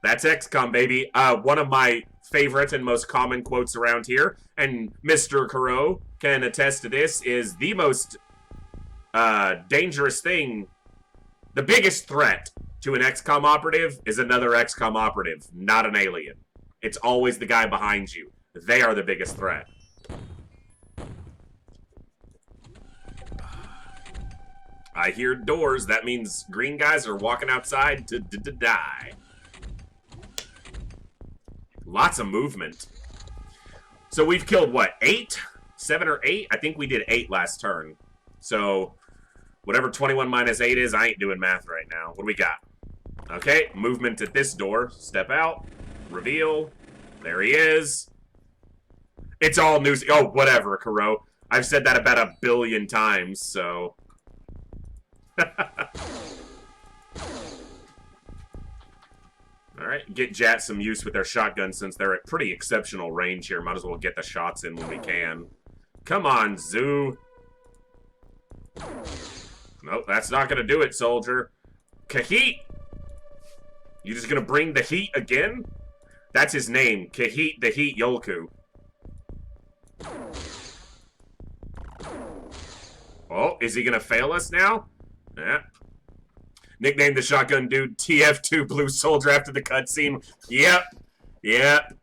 That's XCOM, baby. One of my favorite and most common quotes around here, and Mr. Caro can attest to this, is the most dangerous thing, the biggest threat to an XCOM operative is another XCOM operative, not an alien. It's always the guy behind you. They are the biggest threat. I hear doors. That means green guys are walking outside to die. Lots of movement. So we've killed, what, 8? 7 or 8? I think we did 8 last turn. So whatever 21 minus 8 is, I ain't doing math right now. What do we got? Okay, movement at this door. Step out. Reveal. There he is. It's all news. Oh, whatever, Caro. I've said that about 1 billion times, so... Alright, get Jat some use with their shotgun since they're at pretty exceptional range here. Might as well get the shots in when we can. Come on, Zoo. Nope, that's not gonna do it, soldier. Kahit! You just gonna bring the heat again? That's his name, Kahit the Heat Yolku. Oh, is he gonna fail us now? Yeah. Nicknamed the shotgun dude TF2 Blue Soldier after the cutscene. Yep. Yep.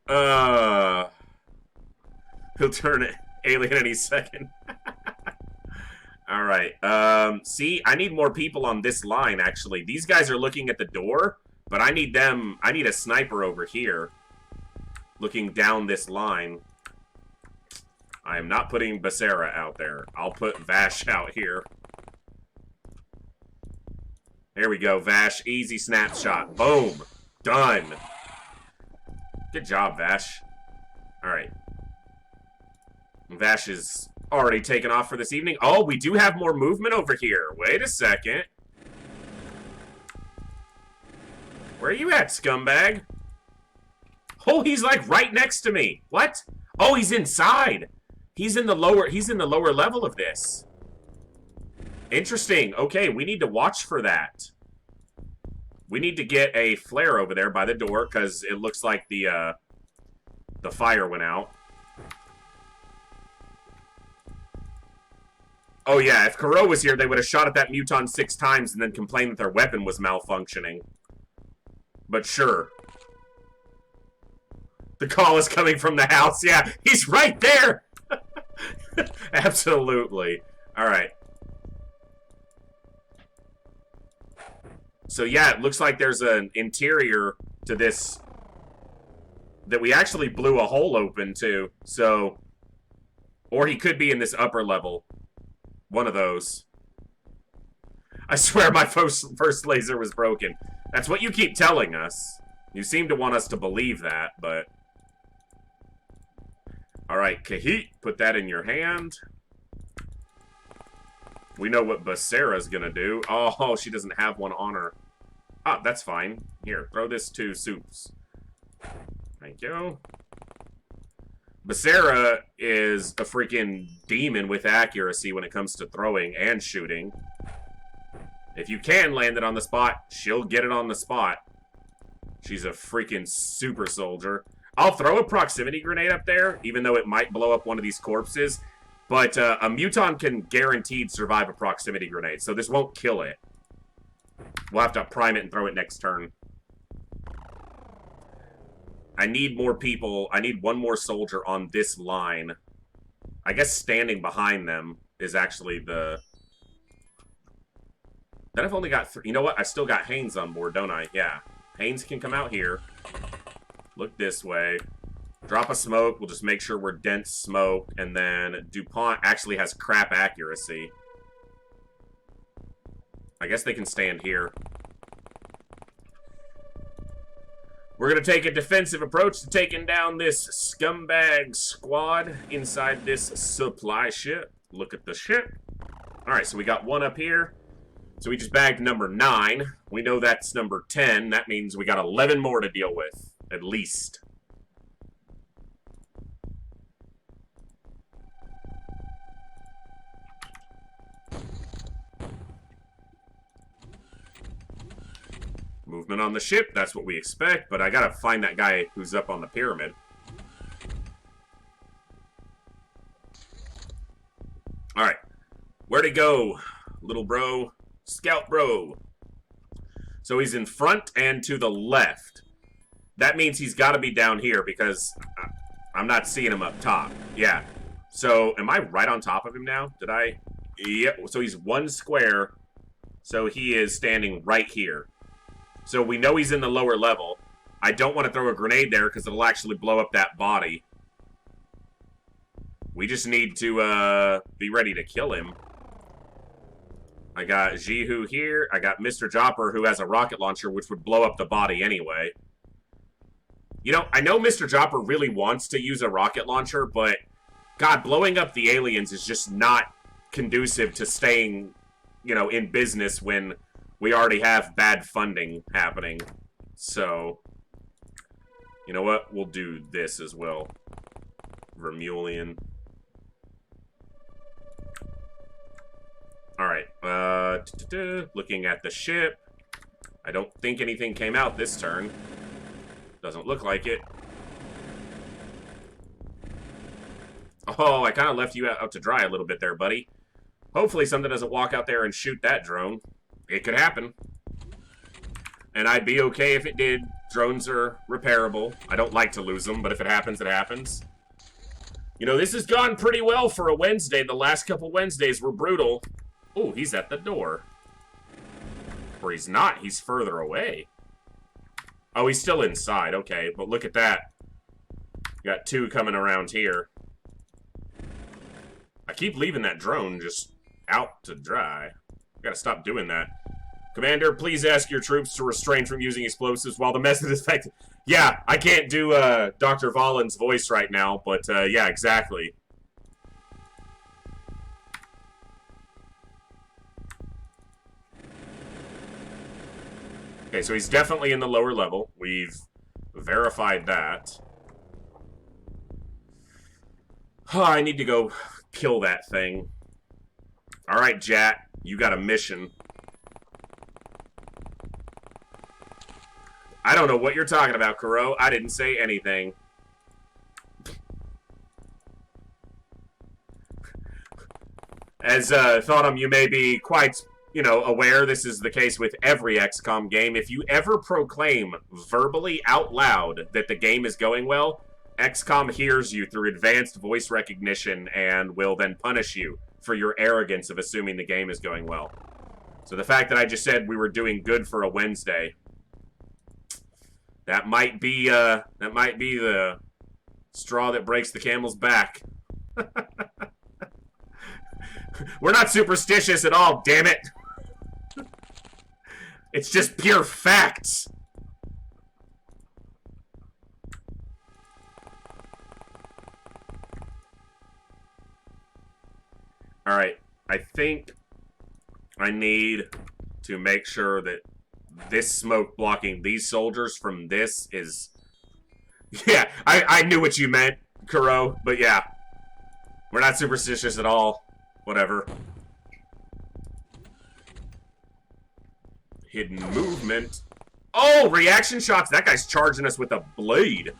He'll turn it alien any second. Alright. See, I need more people on this line, actually. These guys are looking at the door, but I need them. I need a sniper over here looking down this line. I am not putting Becerra out there. I'll put Vash out here. There we go, Vash. Easy snapshot. Boom. Done. Good job, Vash. Alright. Vash is already taken off for this evening. Oh, we do have more movement over here. Wait a second. Where are you at, scumbag? Oh, he's like right next to me. What? Oh, he's inside. He's in the lower level of this. Interesting. Okay, we need to watch for that. We need to get a flare over there by the door because it looks like the fire went out. Oh yeah, if Caro was here, they would have shot at that muton 6 times and then complained that their weapon was malfunctioning. But sure. The call is coming from the house. Yeah, he's right there. Absolutely. All right. So yeah, it looks like there's an interior to this that we actually blew a hole open to. So, or he could be in this upper level. One of those. I swear my first laser was broken. That's what you keep telling us. You seem to want us to believe that, but... Alright, Kahit, put that in your hand. We know what Becerra's gonna do. Oh, she doesn't have one on her. Ah, that's fine. Here, throw this to Soups. Thank you. Becerra is a freaking demon with accuracy when it comes to throwing and shooting. If you can land it on the spot, she'll get it on the spot. She's a freaking super soldier. I'll throw a proximity grenade up there, even though it might blow up one of these corpses. But a muton can guaranteed survive a proximity grenade, so this won't kill it. We'll have to prime it and throw it next turn. I need more people. I need one more soldier on this line. I guess standing behind them is actually the... Then I've only got 3. You know what? I still got Haynes on board, don't I? Yeah. Haynes can come out here. Look this way. Drop a smoke. We'll just make sure we're dense smoke. And then DuPont actually has crap accuracy. I guess they can stand here. We're going to take a defensive approach to taking down this scumbag squad inside this supply ship. Look at the ship. Alright, so we got one up here. So we just bagged number 9. We know that's number 10. That means we got 11 more to deal with, at least. Movement on the ship, that's what we expect, but I gotta find that guy who's up on the pyramid. Alright. Where'd he go? Little bro. Scout bro. So he's in front and to the left. That means he's gotta be down here because I'm not seeing him up top. Yeah. So, am I right on top of him now? Did I? Yep. So he's 1 square. So he is standing right here. So we know he's in the lower level. I don't want to throw a grenade there because it'll actually blow up that body. We just need to be ready to kill him. I got Jihu here. I got Mr. Jopper who has a rocket launcher which would blow up the body anyway. You know, I know Mr. Jopper really wants to use a rocket launcher, but God, blowing up the aliens is just not conducive to staying, you know, in business when we already have bad funding happening. So, you know what? We'll do this as well. Vermeulian. Alright. Looking at the ship. I don't think anything came out this turn. Doesn't look like it. Oh, I kind of left you out to dry a little bit there, buddy. Hopefully something doesn't walk out there and shoot that drone. It could happen. And I'd be okay if it did. Drones are repairable. I don't like to lose them, but if it happens, it happens. You know, this has gone pretty well for a Wednesday. The last couple Wednesdays were brutal. Oh, he's at the door. Or he's not. He's further away. Oh, he's still inside. Okay, but look at that. Got 2 coming around here. I keep leaving that drone just out to dry. Gotta stop doing that. Commander, please ask your troops to refrain from using explosives while the message is effective. Yeah, I can't do Dr. Vollin's voice right now, but yeah, exactly. Okay, so he's definitely in the lower level. We've verified that. Oh, I need to go kill that thing. Alright, Jack. You got a mission. I don't know what you're talking about, Kuro. I didn't say anything. As Thotham, you may be quite, you know, aware this is the case with every XCOM game. If you ever proclaim verbally out loud that the game is going well, XCOM hears you through advanced voice recognition and will then punish you for your arrogance of assuming the game is going well. So the fact that I just said we were doing good for a Wednesday, that might be the straw that breaks the camel's back. We're not superstitious at all, damn it. It's just pure facts. Alright, I think I need to make sure that this smoke blocking these soldiers from this is... Yeah, I knew what you meant, Kuro, but yeah. We're not superstitious at all. Whatever. Hidden movement. Oh, reaction shots! That guy's charging us with a blade.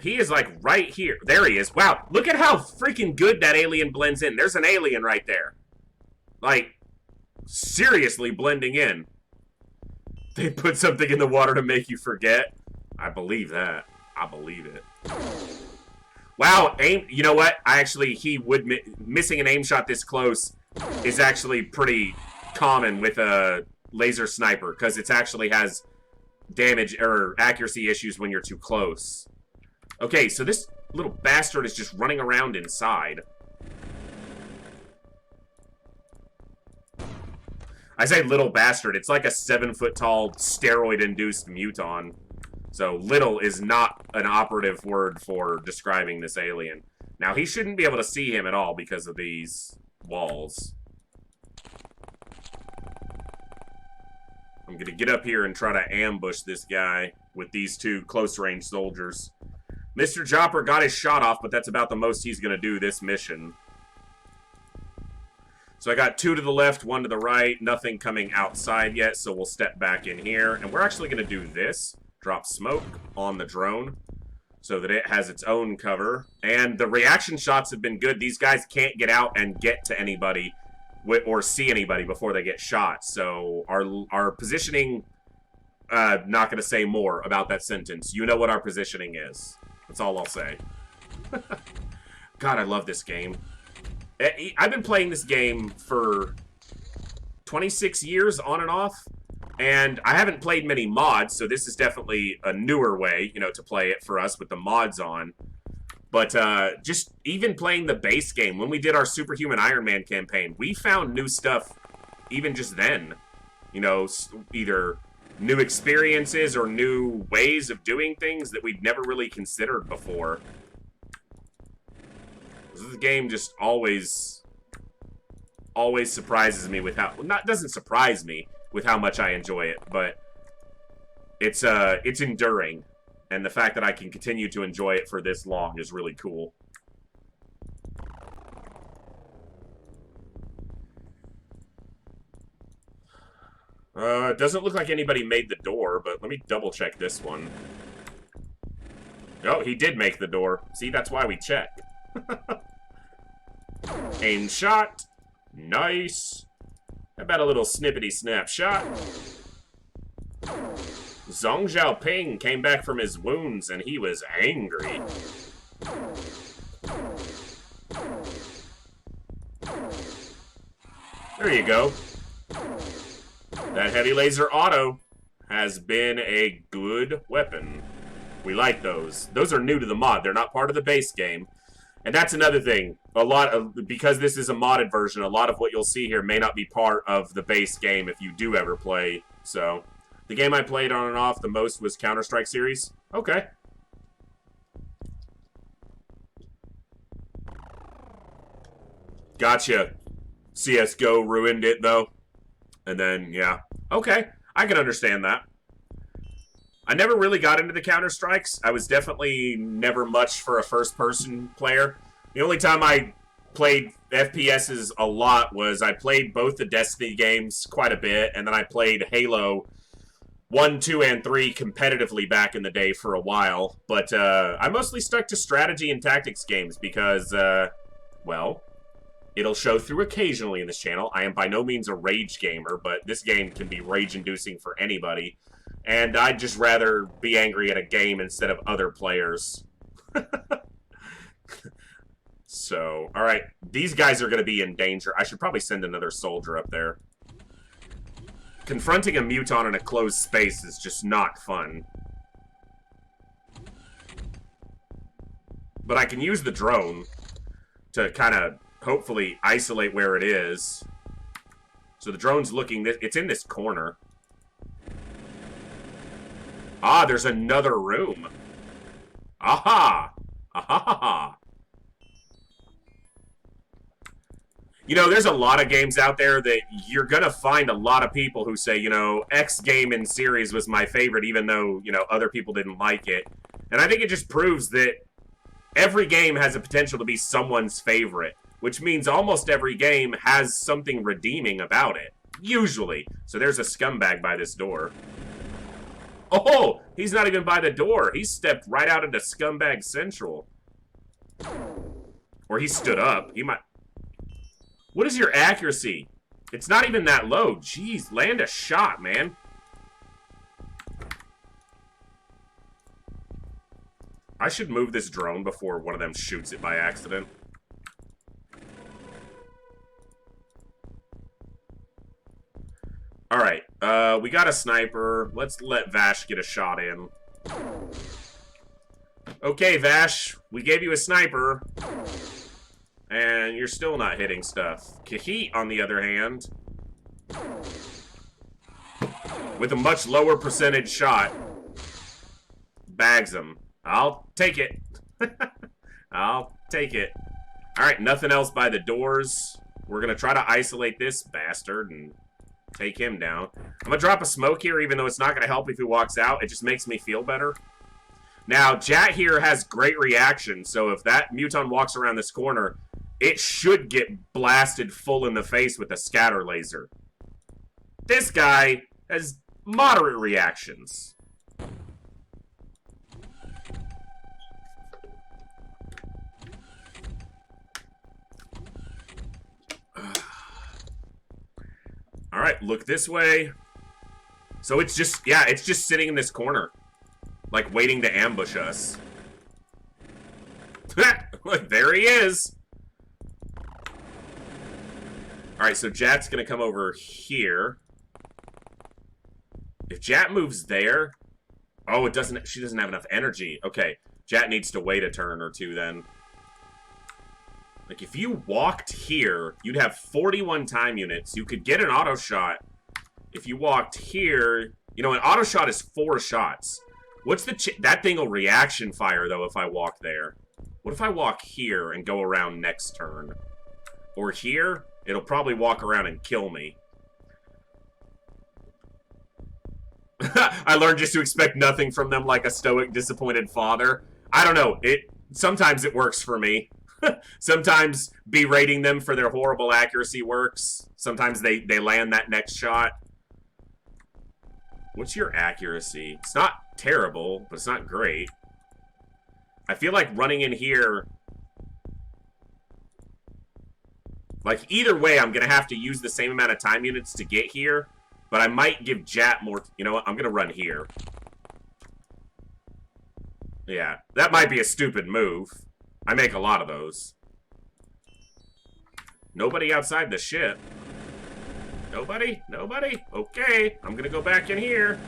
He is, like, right here. There he is. Wow, look at how freaking good that alien blends in. There's an alien right there. Like, seriously blending in. They put something in the water to make you forget. I believe that. I believe it. Wow, aim. You know what? Missing an aim shot this close is actually pretty common with a laser sniper, because it actually has damage or accuracy issues when you're too close. Okay, so this little bastard is just running around inside. I say little bastard. It's like a 7-foot-tall, steroid-induced muton. So, little is not an operative word for describing this alien. Now, he shouldn't be able to see him at all because of these walls. I'm going to get up here and try to ambush this guy with these two close-range soldiers. Mr. Jopper got his shot off, but that's about the most he's going to do this mission. So I got 2 to the left, 1 to the right. Nothing coming outside yet, so we'll step back in here. And we're actually going to do this. Drop smoke on the drone so that it has its own cover. And the reaction shots have been good. These guys can't get out and get to anybody or see anybody before they get shot. So our positioning, not going to say more about that sentence. You know what our positioning is. That's all I'll say. God, I love this game. I've been playing this game for 26 years on and off, and I haven't played many mods, so this is definitely a newer way, you know, to play it for us with the mods on. But just even playing the base game, when we did our Superhuman Ironman campaign, we found new stuff even just then. You know, either new experiences or new ways of doing things that we'd never really considered before. This game just always surprises me with how, doesn't surprise me with how much I enjoy it, but it's enduring, and the fact that I can continue to enjoy it for this long is really cool. It doesn't look like anybody made the door, but let me double check this one. Oh, he did make the door. See, that's why we check. Aim shot. Nice. How about a little snippety snapshot? Zhang Xiaoping came back from his wounds and he was angry. There you go. That heavy laser auto has been a good weapon. We like those. Those are new to the mod. They're not part of the base game. And that's another thing. Because this is a modded version, a lot of what you'll see here may not be part of the base game if you do ever play. So, the game I played on and off the most was Counter-Strike series. Okay. Gotcha. CSGO ruined it, though. And then, yeah. Okay. I can understand that. I never really got into the Counter-Strikes. I was definitely never much for a first-person player. The only time I played FPSs a lot was I played both the Destiny games quite a bit, and then I played Halo 1, 2, and 3 competitively back in the day for a while. But I mostly stuck to strategy and tactics games because, well, it'll show through occasionally in this channel. I am by no means a rage gamer, but this game can be rage-inducing for anybody. And I'd just rather be angry at a game instead of other players. So, alright. These guys are going to be in danger. I should probably send another soldier up there. Confronting a muton in a closed space is just not fun. But I can use the drone to kind of hopefully isolate where it is. So the drone's looking... It's in this corner. Ah, there's another room. Aha! Aha! You know, there's a lot of games out there that you're going to find a lot of people who say, you know, X game in series was my favorite, even though, you know, other people didn't like it. And I think it just proves that every game has a potential to be someone's favorite, which means almost every game has something redeeming about it. Usually. So there's a scumbag by this door. Oh, he's not even by the door. He stepped right out into Scumbag Central. Or he stood up. He might... What is your accuracy? It's not even that low. Jeez, land a shot, man. I should move this drone before one of them shoots it by accident. Alright, we got a sniper. Let's let Vash get a shot in. Okay, Vash, we gave you a sniper. And you're still not hitting stuff. Kahit, on the other hand, with a much lower percentage shot, bags him. I'll take it. I'll Take it. Alright, nothing else by the doors. We're gonna try to isolate this bastard and take him down. I'm gonna drop a smoke here, even though it's not gonna help if he walks out. It just makes me feel better. Now, Jat here has great reaction, so if that Muton walks around this corner, it should get blasted full in the face with a scatter laser. This guy has moderate reactions. Alright, look this way. So it's just, yeah, it's just sitting in this corner. Like, waiting to ambush us. Look, there he is. Alright, so Jat's gonna come over here. If Jat moves there... Oh, it doesn't, she doesn't have enough energy. Okay, Jat needs to wait a turn or two then. Like, if you walked here, you'd have 41 time units. You could get an auto shot. If you walked here... You know, an auto shot is 4 shots. What's the... That thing will reaction fire, though, if I walk there. What if I walk here and go around next turn? Or here? It'll probably walk around and kill me. I learned just to expect nothing from them like a stoic, disappointed father. I don't know. Sometimes it works for me. Sometimes berating them for their horrible accuracy works. Sometimes they land that next shot. What's your accuracy? It's not terrible, but it's not great. I feel like running in here... Like, either way, I'm going to have to use the same amount of time units to get here. But I might give Jat more... You know what? I'm going to run here. Yeah, that might be a stupid move. I make a lot of those. Nobody outside the ship. Nobody? Nobody? Okay, I'm gonna go back in here.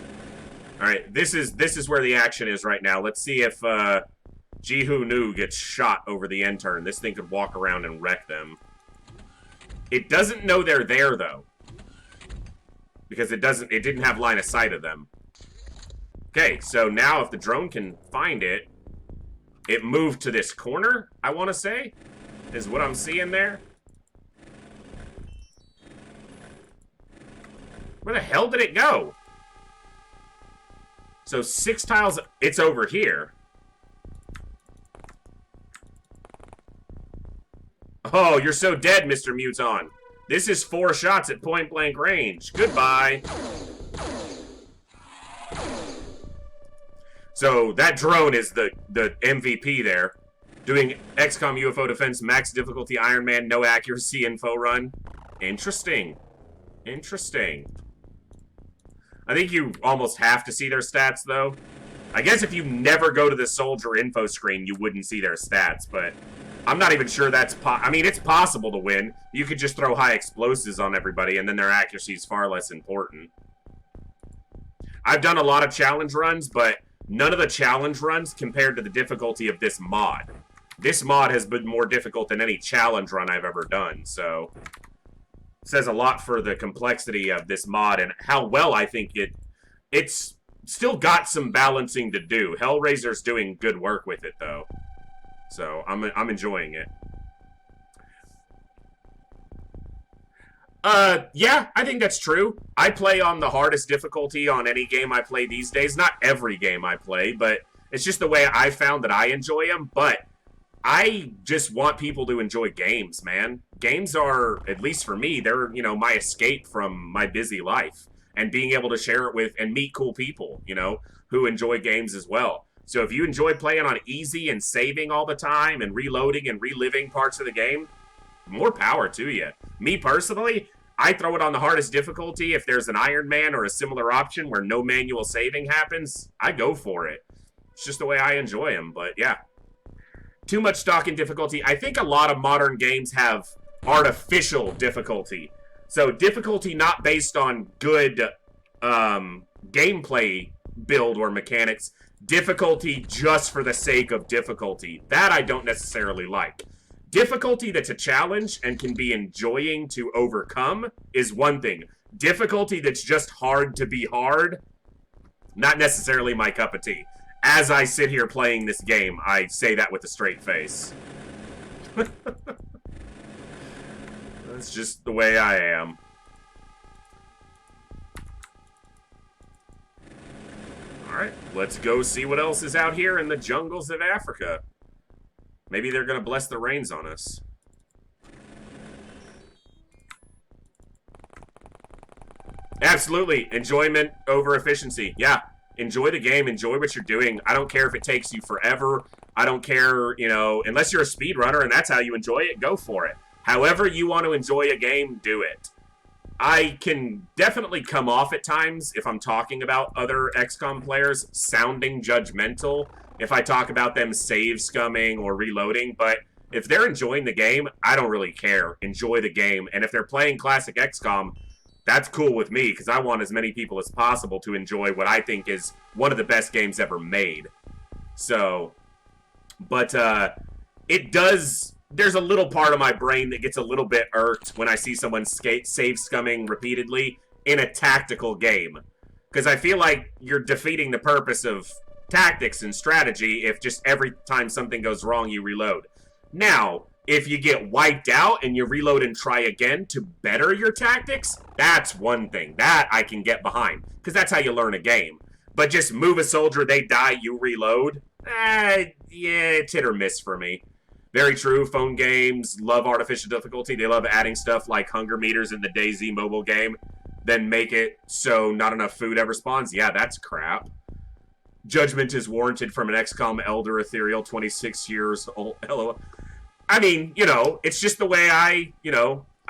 Alright, this is where the action is right now. Let's see if Jihu Nu gets shot over the end turn. This thing could walk around and wreck them. It doesn't know they're there, though. Because it didn't have line of sight of them. Okay, so now if the drone can find it, it moved to this corner, I want to say, is what I'm seeing there. Where the hell did it go? So 6 tiles, it's over here. Oh, you're so dead, Mr. Muton. This is 4 shots at point-blank range. Goodbye. So that drone is the MVP there. Doing XCOM UFO defense, max difficulty Ironman, no accuracy info run. Interesting. Interesting. I think you almost have to see their stats, though. I guess if you never go to the soldier info screen, you wouldn't see their stats, but I'm not even sure that's I mean, it's possible to win. You could just throw high explosives on everybody, and then their accuracy is far less important. I've done a lot of challenge runs, but none of the challenge runs compared to the difficulty of this mod. This mod has been more difficult than any challenge run I've ever done, so it says a lot for the complexity of this mod and how well I think it's still got some balancing to do. Hellraiser's doing good work with it, though, so I'm enjoying it. Yeah, I think that's true. I play on the hardest difficulty on any game I play these days. Not every game I play, but it's just the way I found that I enjoy them. But I just want people to enjoy games, man. Games are, at least for me, they're, you know, my escape from my busy life. And being able to share it with and meet cool people, you know, who enjoy games as well. So if you enjoy playing on easy and saving all the time and reloading and reliving parts of the game, more power to you. Me personally, I throw it on the hardest difficulty. If there's an Iron Man or a similar option where no manual saving happens, I go for it. It's just the way I enjoy them, but yeah. Too much stock in difficulty. I think a lot of modern games have artificial difficulty. So difficulty not based on good gameplay build or mechanics. Difficulty just for the sake of difficulty. That I don't necessarily like. Difficulty that's a challenge and can be enjoying to overcome is one thing. Difficulty that's just hard to be hard, not necessarily my cup of tea. As I sit here playing this game, I say that with a straight face. That's just the way I am. Alright, let's go see what else is out here in the jungles of Africa. Maybe they're gonna bless the rains on us. Absolutely. Enjoyment over efficiency. Yeah. Enjoy the game. Enjoy what you're doing. I don't care if it takes you forever. I don't care, you know, unless you're a speedrunner and that's how you enjoy it, go for it. However you want to enjoy a game, do it. I can definitely come off at times, if I'm talking about other XCOM players, sounding judgmental if I talk about them save scumming or reloading, but if they're enjoying the game, I don't really care. Enjoy the game. And if they're playing classic XCOM, that's cool with me, because I want as many people as possible to enjoy what I think is one of the best games ever made. So, but it does, there's a little part of my brain that gets a little bit irked when I see someone save scumming repeatedly in a tactical game. Because I feel like you're defeating the purpose of tactics and strategy if just every time something goes wrong, you reload. Now, if you get wiped out and you reload and try again to better your tactics, that's one thing. That I can get behind, because that's how you learn a game. But just move a soldier, they die, you reload, yeah, it's hit or miss for me. Very true, phone games love artificial difficulty. They love adding stuff like hunger meters in the DayZ mobile game, then make it so not enough food ever spawns. Yeah, that's crap. Judgment is warranted from an XCOM elder ethereal, 26 years old. Hello. I mean, you know, it's just the way I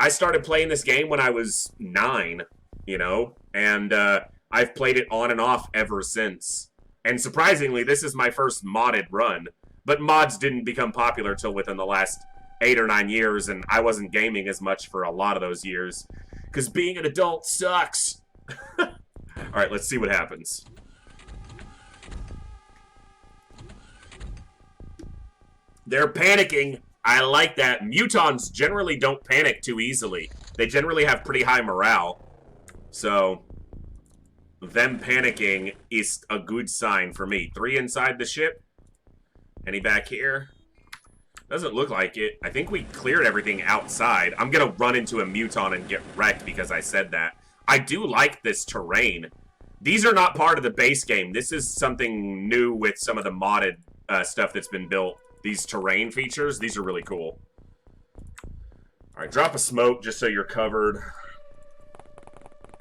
started playing this game when I was 9, you know, and I've played it on and off ever since. And surprisingly, this is my first modded run, but mods didn't become popular till within the last 8 or 9 years, and I wasn't gaming as much for a lot of those years, because being an adult sucks. Alright, let's see what happens. They're panicking. I like that. Mutons generally don't panic too easily. They generally have pretty high morale. So, them panicking is a good sign for me. 3 inside the ship. Any back here? Doesn't look like it. I think we cleared everything outside. I'm gonna run into a muton and get wrecked because I said that. I do like this terrain. These are not part of the base game. This is something new with some of the modded stuff that's been built. These terrain features, these are really cool. Alright, drop a smoke just so you're covered.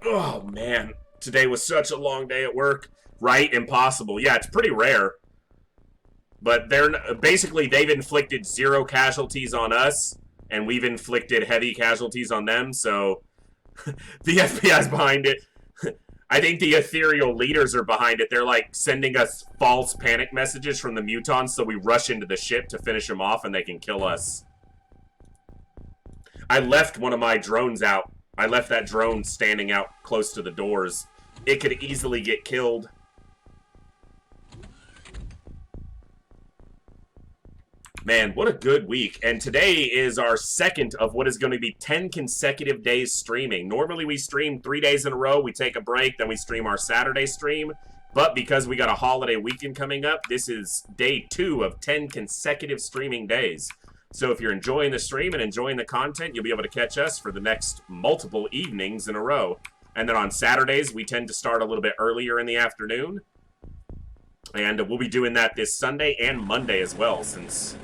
Oh, man. Today was such a long day at work. Right? Impossible. Yeah, it's pretty rare. But they're basically, they've inflicted 0 casualties on us, and we've inflicted heavy casualties on them, so the FBI's behind it. I think the ethereal leaders are behind it. They're like sending us false panic messages from the mutons so we rush into the ship to finish them off and they can kill us. I left one of my drones out. I left that drone standing out close to the doors. It could easily get killed. Man, what a good week. And today is our second of what is going to be 10 consecutive days streaming. Normally we stream 3 days in a row. We take a break, then we stream our Saturday stream. But because we got a holiday weekend coming up, this is day 2 of 10 consecutive streaming days. So if you're enjoying the stream and enjoying the content, you'll be able to catch us for the next multiple evenings in a row. And then on Saturdays, we tend to start a little bit earlier in the afternoon. And we'll be doing that this Sunday and Monday as well, since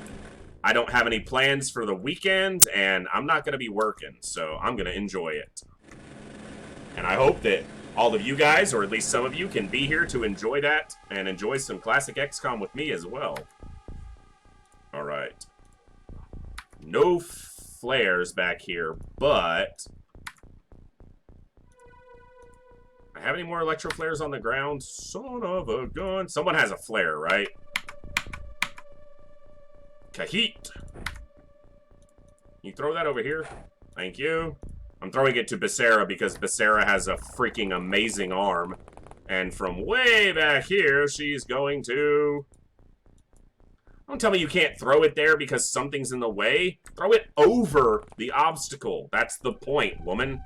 I don't have any plans for the weekend, and I'm not going to be working, so I'm going to enjoy it. And I hope that all of you guys, or at least some of you, can be here to enjoy that, and enjoy some classic XCOM with me as well. Alright. No flares back here, but I have any more electro flares on the ground? Son of a gun. Someone has a flare, right? Kahit. You throw that over here? Thank you. I'm throwing it to Becerra because Becerra has a freaking amazing arm. And from way back here, she's going to... Don't tell me you can't throw it there because something's in the way. Throw it over the obstacle. That's the point, woman.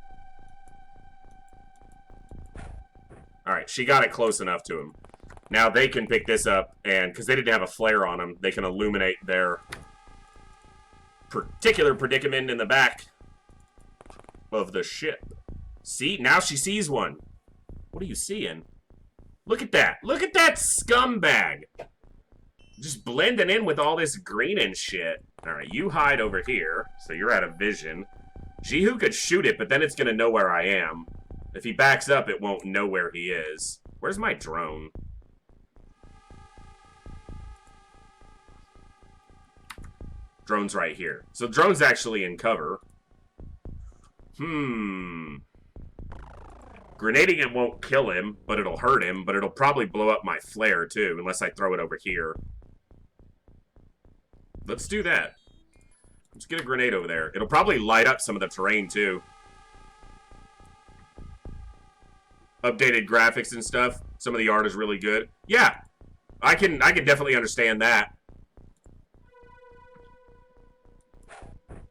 Alright, she got it close enough to him. Now they can pick this up, and because they didn't have a flare on them, they can illuminate their particular predicament in the back of the ship. See? Now she sees one. What are you seeing? Look at that. Look at that scumbag. Just blending in with all this green and shit. Alright, you hide over here, so you're out of vision. Jihu could shoot it, but then it's going to know where I am. If he backs up, it won't know where he is. Where's my drone? Drone's right here. So drone's actually in cover. Grenading it won't kill him, but it'll hurt him, but it'll probably blow up my flare too, unless I throw it over here. Let's do that. Let's get a grenade over there. It'll probably light up some of the terrain too. Updated graphics and stuff. Some of the art is really good. Yeah, I can definitely understand that.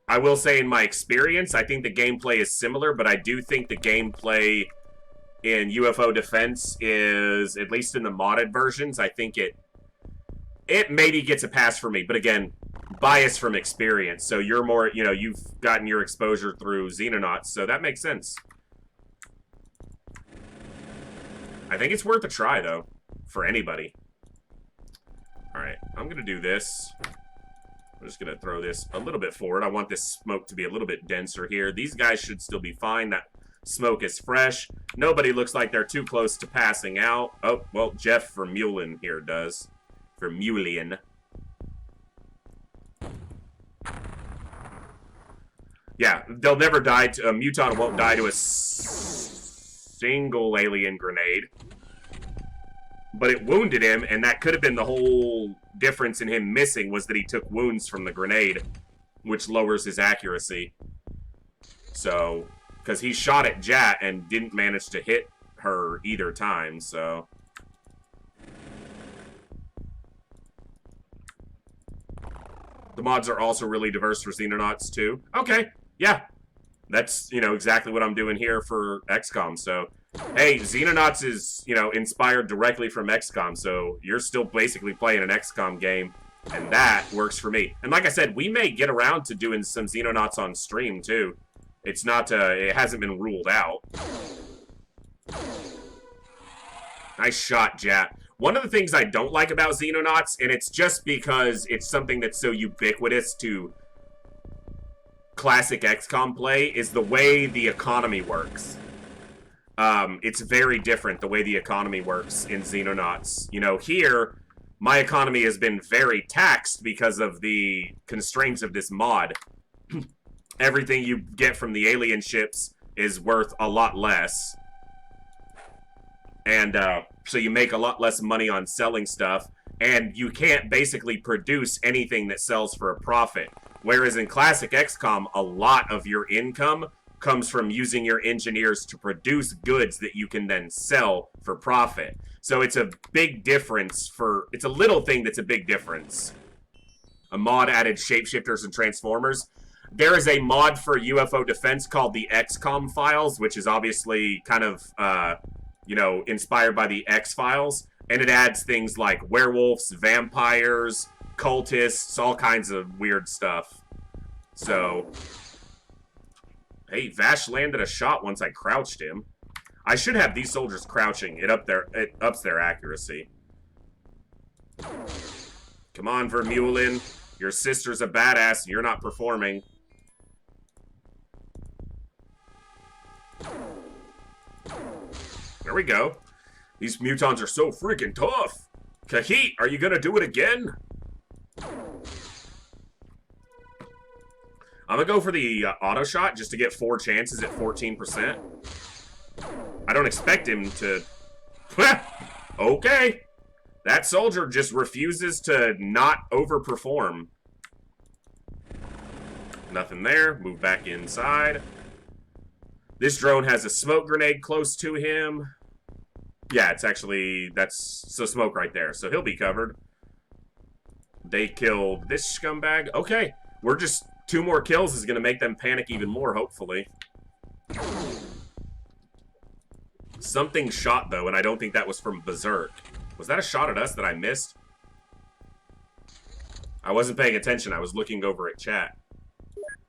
I will say in my experience, I think the gameplay is similar, but I do think the gameplay in UFO Defense is, at least in the modded versions, I think it maybe gets a pass for me. But again, bias from experience. So you're more, you know, you've gotten your exposure through Xenonauts, so that makes sense. I think it's worth a try, though, for anybody. Alright, I'm going to do this. I'm just going to throw this a little bit forward. I want this smoke to be a little bit denser here. These guys should still be fine. That smoke is fresh. Nobody looks like they're too close to passing out. Oh, well, Jeff Vermeulen here does. Vermeulen. Yeah, they'll never die to... A Muton won't die to a single alien grenade. But it wounded him, and that could have been the whole difference in him missing, was that he took wounds from the grenade, which lowers his accuracy. So, because he shot at Jat and didn't manage to hit her either time, so... The mods are also really diverse for Xenonauts, too. Okay, yeah. That's, you know, exactly what I'm doing here for XCOM, so... Hey, Xenonauts is, you know, inspired directly from XCOM, so you're still basically playing an XCOM game, and that works for me. And like I said, we may get around to doing some Xenonauts on stream, too. It's not, it hasn't been ruled out. Nice shot, Jat. One of the things I don't like about Xenonauts, and it's just because it's something that's so ubiquitous to classic XCOM play, is the way the economy works. It's very different, the way the economy works in Xenonauts. You know, here, my economy has been very taxed because of the constraints of this mod. Everything you get from the alien ships is worth a lot less. And, so you make a lot less money on selling stuff, and you can't basically produce anything that sells for a profit. Whereas in classic XCOM, a lot of your income comes from using your engineers to produce goods that you can then sell for profit. So it's a big difference for... It's a little thing that's a big difference. A mod added shapeshifters and transformers. There is a mod for UFO Defense called the XCOM files, which is obviously kind of, you know, inspired by the X-Files. And it adds things like werewolves, vampires, cultists, all kinds of weird stuff. So... Hey, Vash landed a shot once I crouched him. I should have these soldiers crouching. It ups their accuracy. Come on, Vermeulen. Your sister's a badass and you're not performing. There we go. These mutons are so freaking tough. Kahit, are you gonna do it again? I'm gonna go for the auto shot just to get 4 chances at 14%. I don't expect him to... Okay. That soldier just refuses to not overperform. Nothing there. Move back inside. This drone has a smoke grenade close to him. Yeah, it's actually... That's so smoke right there. So he'll be covered. They killed this scumbag. Okay. We're just... 2 more kills is going to make them panic even more, hopefully. Something shot, though, and I don't think that was from Berserk. Was that a shot at us that I missed? I wasn't paying attention. I was looking over at chat.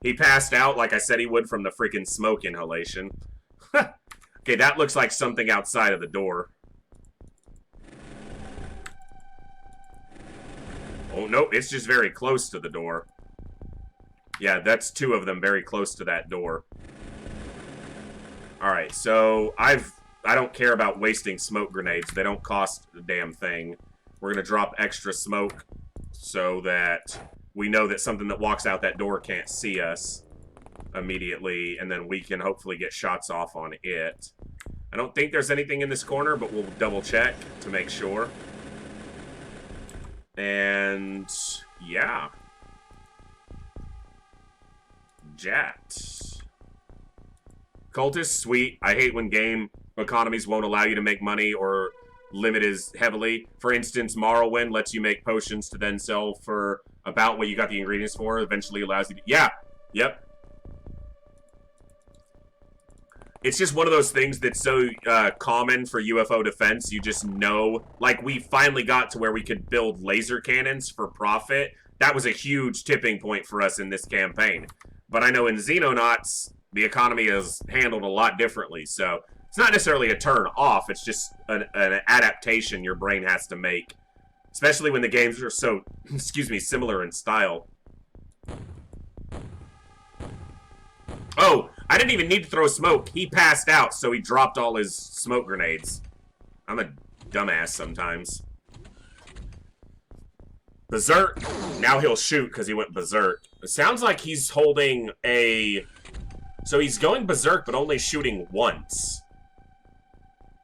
He passed out like I said he would from the freaking smoke inhalation. Okay, that looks like something outside of the door. Oh, no, it's just very close to the door. Yeah, that's two of them very close to that door. Alright, so I don't care about wasting smoke grenades. They don't cost a damn thing. We're going to drop extra smoke so that we know that something that walks out that door can't see us immediately, and then we can hopefully get shots off on it. I don't think there's anything in this corner, but we'll double check to make sure. And yeah. Jat. Cultist, sweet. I hate when game economies won't allow you to make money or limit as heavily. For instance, Morrowind lets you make potions to then sell for about what you got the ingredients for. Eventually allows you to... Yeah. Yep. It's just one of those things that's so common for UFO defense. You just know, like, we finally got to where we could build laser cannons for profit. That was a huge tipping point for us in this campaign. But I know in Xenonauts, the economy is handled a lot differently. So it's not necessarily a turn off. It's just an adaptation your brain has to make. Especially when the games are so, excuse me, similar in style. Oh, I didn't even need to throw smoke. He passed out, so he dropped all his smoke grenades. I'm a dumbass sometimes. Berserk. Now he'll shoot because he went berserk. It sounds like he's holding a... So he's going berserk, but only shooting once.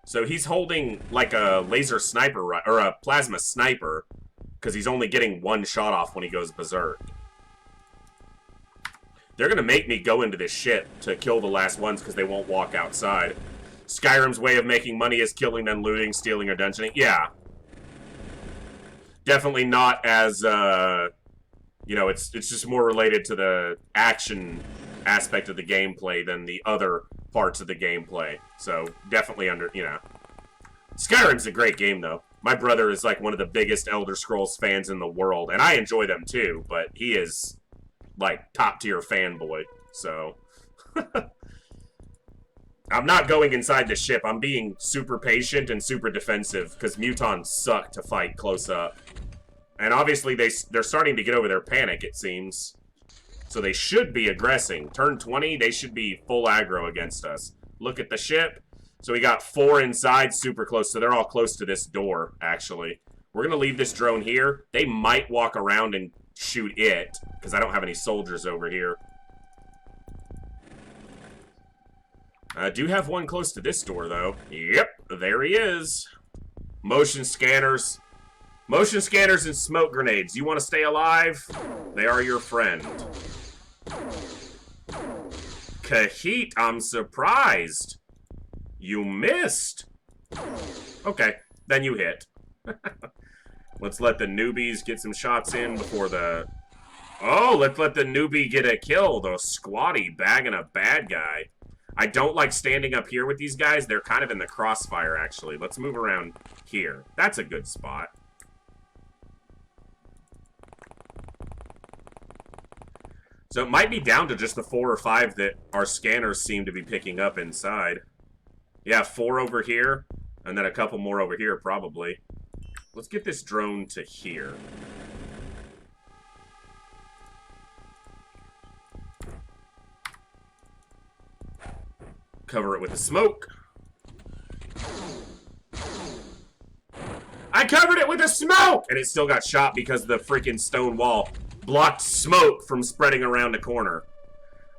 So he's holding like a laser sniper, or a plasma sniper, because he's only getting one shot off when he goes berserk. They're going to make me go into this shit to kill the last ones because they won't walk outside. Skyrim's way of making money is killing, then looting, stealing, or dungeoning. Yeah. Definitely not as, you know, it's just more related to the action aspect of the gameplay than the other parts of the gameplay. So, definitely under, you know. Skyrim's a great game, though. My brother is, like, one of the biggest Elder Scrolls fans in the world, and I enjoy them, too, but he is... like, top-tier fanboy, so... I'm not going inside the ship. I'm being super patient and super defensive, because mutons suck to fight close up. And obviously, they're starting to get over their panic, it seems. So they should be aggressing. Turn 20, they should be full aggro against us. Look at the ship. So we got 4 inside, super close, so they're all close to this door, actually. We're going to leave this drone here. They might walk around and shoot it, because I don't have any soldiers over here. I do have one close to this door, though. Yep, there he is. Motion scanners. Motion scanners and smoke grenades. You want to stay alive? They are your friend. Kahit, I'm surprised. You missed. Okay, then you hit. Let's let the newbies get some shots in before the... Oh, let's let the newbie get a kill. The squatty bagging a bad guy. I don't like standing up here with these guys. They're kind of in the crossfire, actually. Let's move around here. That's a good spot. So it might be down to just the 4 or 5 that our scanners seem to be picking up inside. Yeah, 4 over here, and then a couple more over here, probably. Let's get this drone to here. Cover it with the smoke. I covered it with the smoke! And it still got shot because the freaking stone wall blocked smoke from spreading around the corner.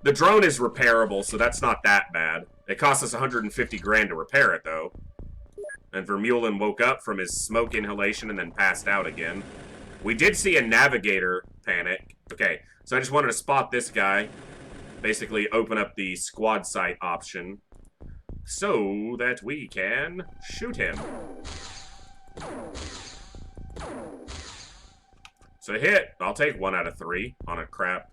The drone is repairable, so that's not that bad. It cost us 150 grand to repair it, though. And Vermeulen woke up from his smoke inhalation and then passed out again. We did see a navigator panic. Okay, so I just wanted to spot this guy. Basically open up the squad sight option so that we can shoot him. So hit. I'll take 1 out of 3 on a crap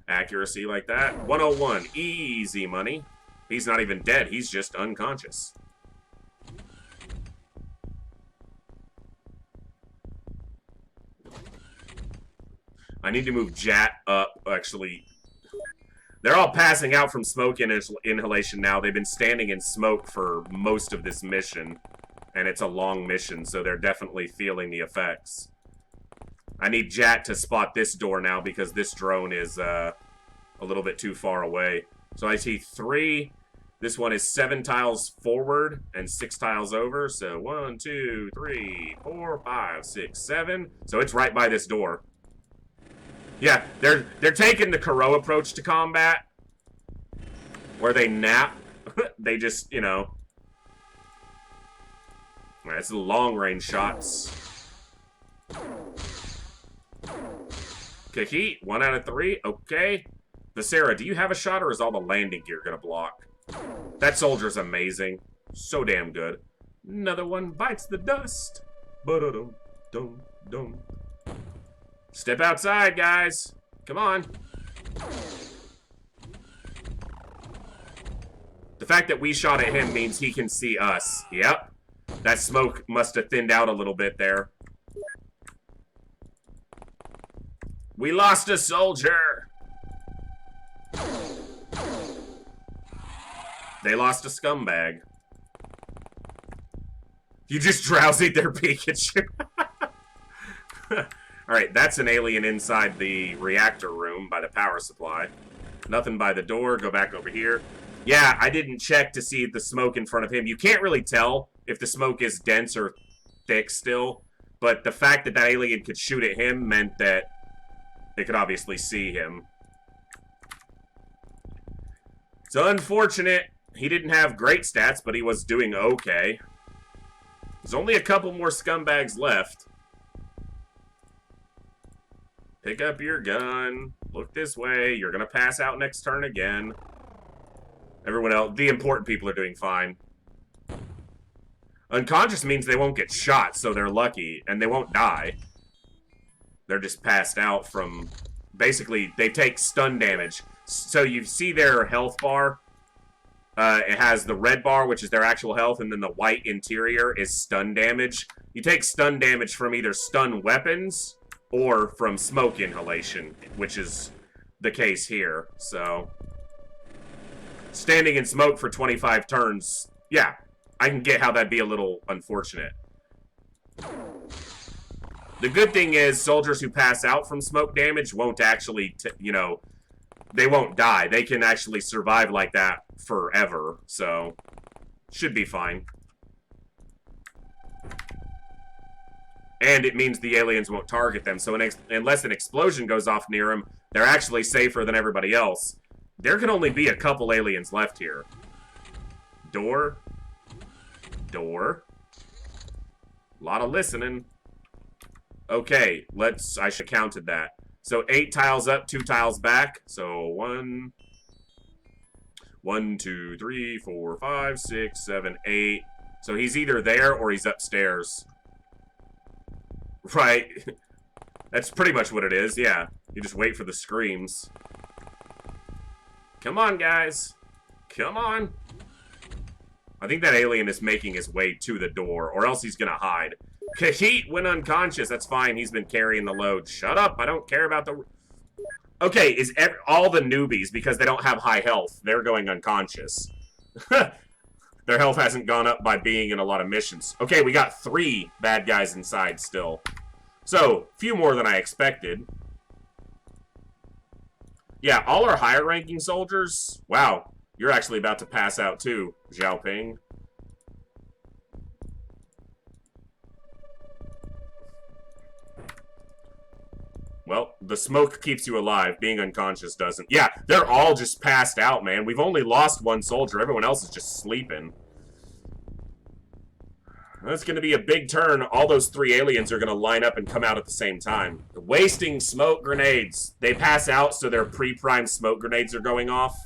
accuracy like that. 101. Easy money. He's not even dead. He's just unconscious. I need to move Jat up, actually. They're all passing out from smoke inhalation now. They've been standing in smoke for most of this mission. And it's a long mission, so they're definitely feeling the effects. I need Jat to spot this door now because this drone is a little bit too far away. So I see 3. This one is 7 tiles forward and 6 tiles over. So 1, 2, 3, 4, 5, 6, 7. So it's right by this door. Yeah, they're taking the Kuro approach to combat, where they nap. They just, you know. That's the long range shots. Kahit, 1 out of 3. Okay. Visera, do you have a shot or is all the landing gear gonna block? That soldier's amazing. So damn good. Another one bites the dust. Ba-da-dum-dum-dum. Step outside, guys. Come on. The fact that we shot at him means he can see us. Yep. That smoke must have thinned out a little bit there. We lost a soldier. They lost a scumbag. You just drowsied their Pikachu. Alright, that's an alien inside the reactor room by the power supply. Nothing by the door. Go back over here. Yeah, I didn't check to see the smoke in front of him. You can't really tell if the smoke is dense or thick still. But the fact that that alien could shoot at him meant that they could obviously see him. It's unfortunate. He didn't have great stats, but he was doing okay. There's only a couple more scumbags left. Pick up your gun. Look this way. You're going to pass out next turn again. Everyone else, the important people are doing fine. Unconscious means they won't get shot, so they're lucky. And they won't die. They're just passed out from... Basically, they take stun damage. So you see their health bar. It has the red bar, which is their actual health, and then the white interior is stun damage. You take stun damage from either stun weapons or from smoke inhalation, which is the case here. So, standing in smoke for 25 turns, yeah, I can get how that'd be a little unfortunate. The good thing is soldiers who pass out from smoke damage won't actually, you know, they won't die. They can actually survive like that forever, so should be fine. And it means the aliens won't target them, so unless an explosion goes off near them, they're actually safer than everybody else. There can only be a couple aliens left here. Door. Door. A lot of listening. Okay, I should have counted that. So 8 tiles up, 2 tiles back. So 1, 2, 3, 4, 5, 6, 7, 8. So he's either there or he's upstairs. Right. That's pretty much what it is, yeah. You just wait for the screams. Come on, guys. Come on. I think that alien is making his way to the door, or else he's gonna hide. Kahit went unconscious. That's fine. He's been carrying the load. Shut up. I don't care about the... Okay, all the newbies, because they don't have high health, they're going unconscious. Their health hasn't gone up by being in a lot of missions. Okay, we got 3 bad guys inside still. So, few more than I expected. Yeah, all our higher ranking soldiers... Wow, you're actually about to pass out too, Xiaoping. Well, the smoke keeps you alive. Being unconscious doesn't. Yeah, they're all just passed out, man. We've only lost 1 soldier. Everyone else is just sleeping. That's going to be a big turn. All those 3 aliens are going to line up and come out at the same time. Wasting smoke grenades. They pass out, so their pre-primed smoke grenades are going off.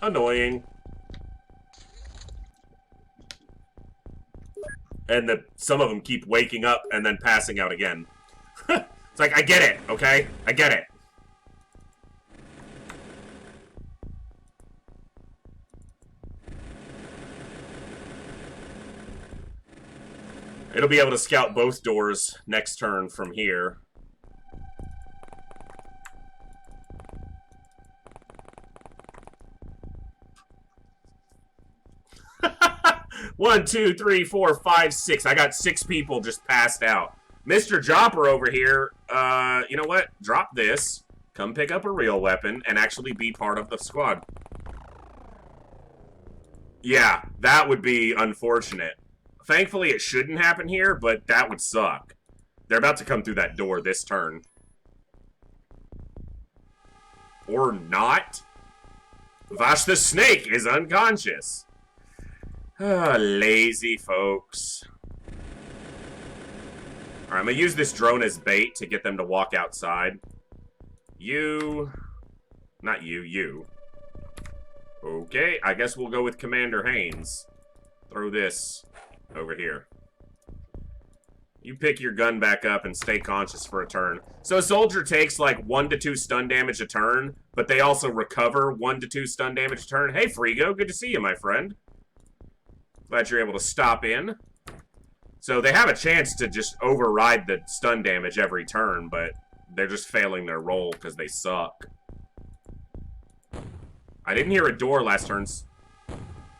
Annoying. And some of them keep waking up and then passing out again. It's like, I get it, okay? I get it. It'll be able to scout both doors next turn from here. 1, 2, 3, 4, 5, 6. I got 6 people just passed out. Mr. Jopper over here, you know what? Drop this. Come pick up a real weapon and actually be part of the squad. Yeah, that would be unfortunate. Thankfully, it shouldn't happen here, but that would suck. They're about to come through that door this turn. Or not. Vash the Snake is unconscious. Ah, lazy folks. Alright, I'm gonna use this drone as bait to get them to walk outside. You... Not you, you. Okay, I guess we'll go with Commander Haynes. Throw this over here. You pick your gun back up and stay conscious for a turn. So a soldier takes like 1 to 2 stun damage a turn, but they also recover 1 to 2 stun damage a turn. Hey, Frigo, good to see you, my friend. Glad you're able to stop in. So they have a chance to just override the stun damage every turn, but they're just failing their roll because they suck. I didn't hear a door last turn,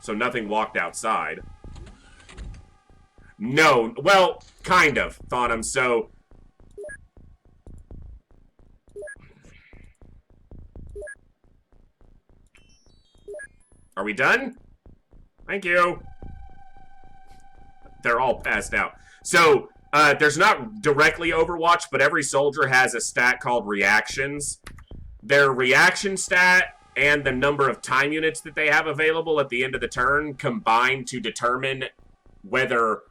so nothing walked outside. No, well, kind of, Thonum, so... Are we done? Thank you. They're all passed out. So, there's not directly Overwatch, but every soldier has a stat called reactions. Their reaction stat and the number of time units that they have available at the end of the turn combine to determine whether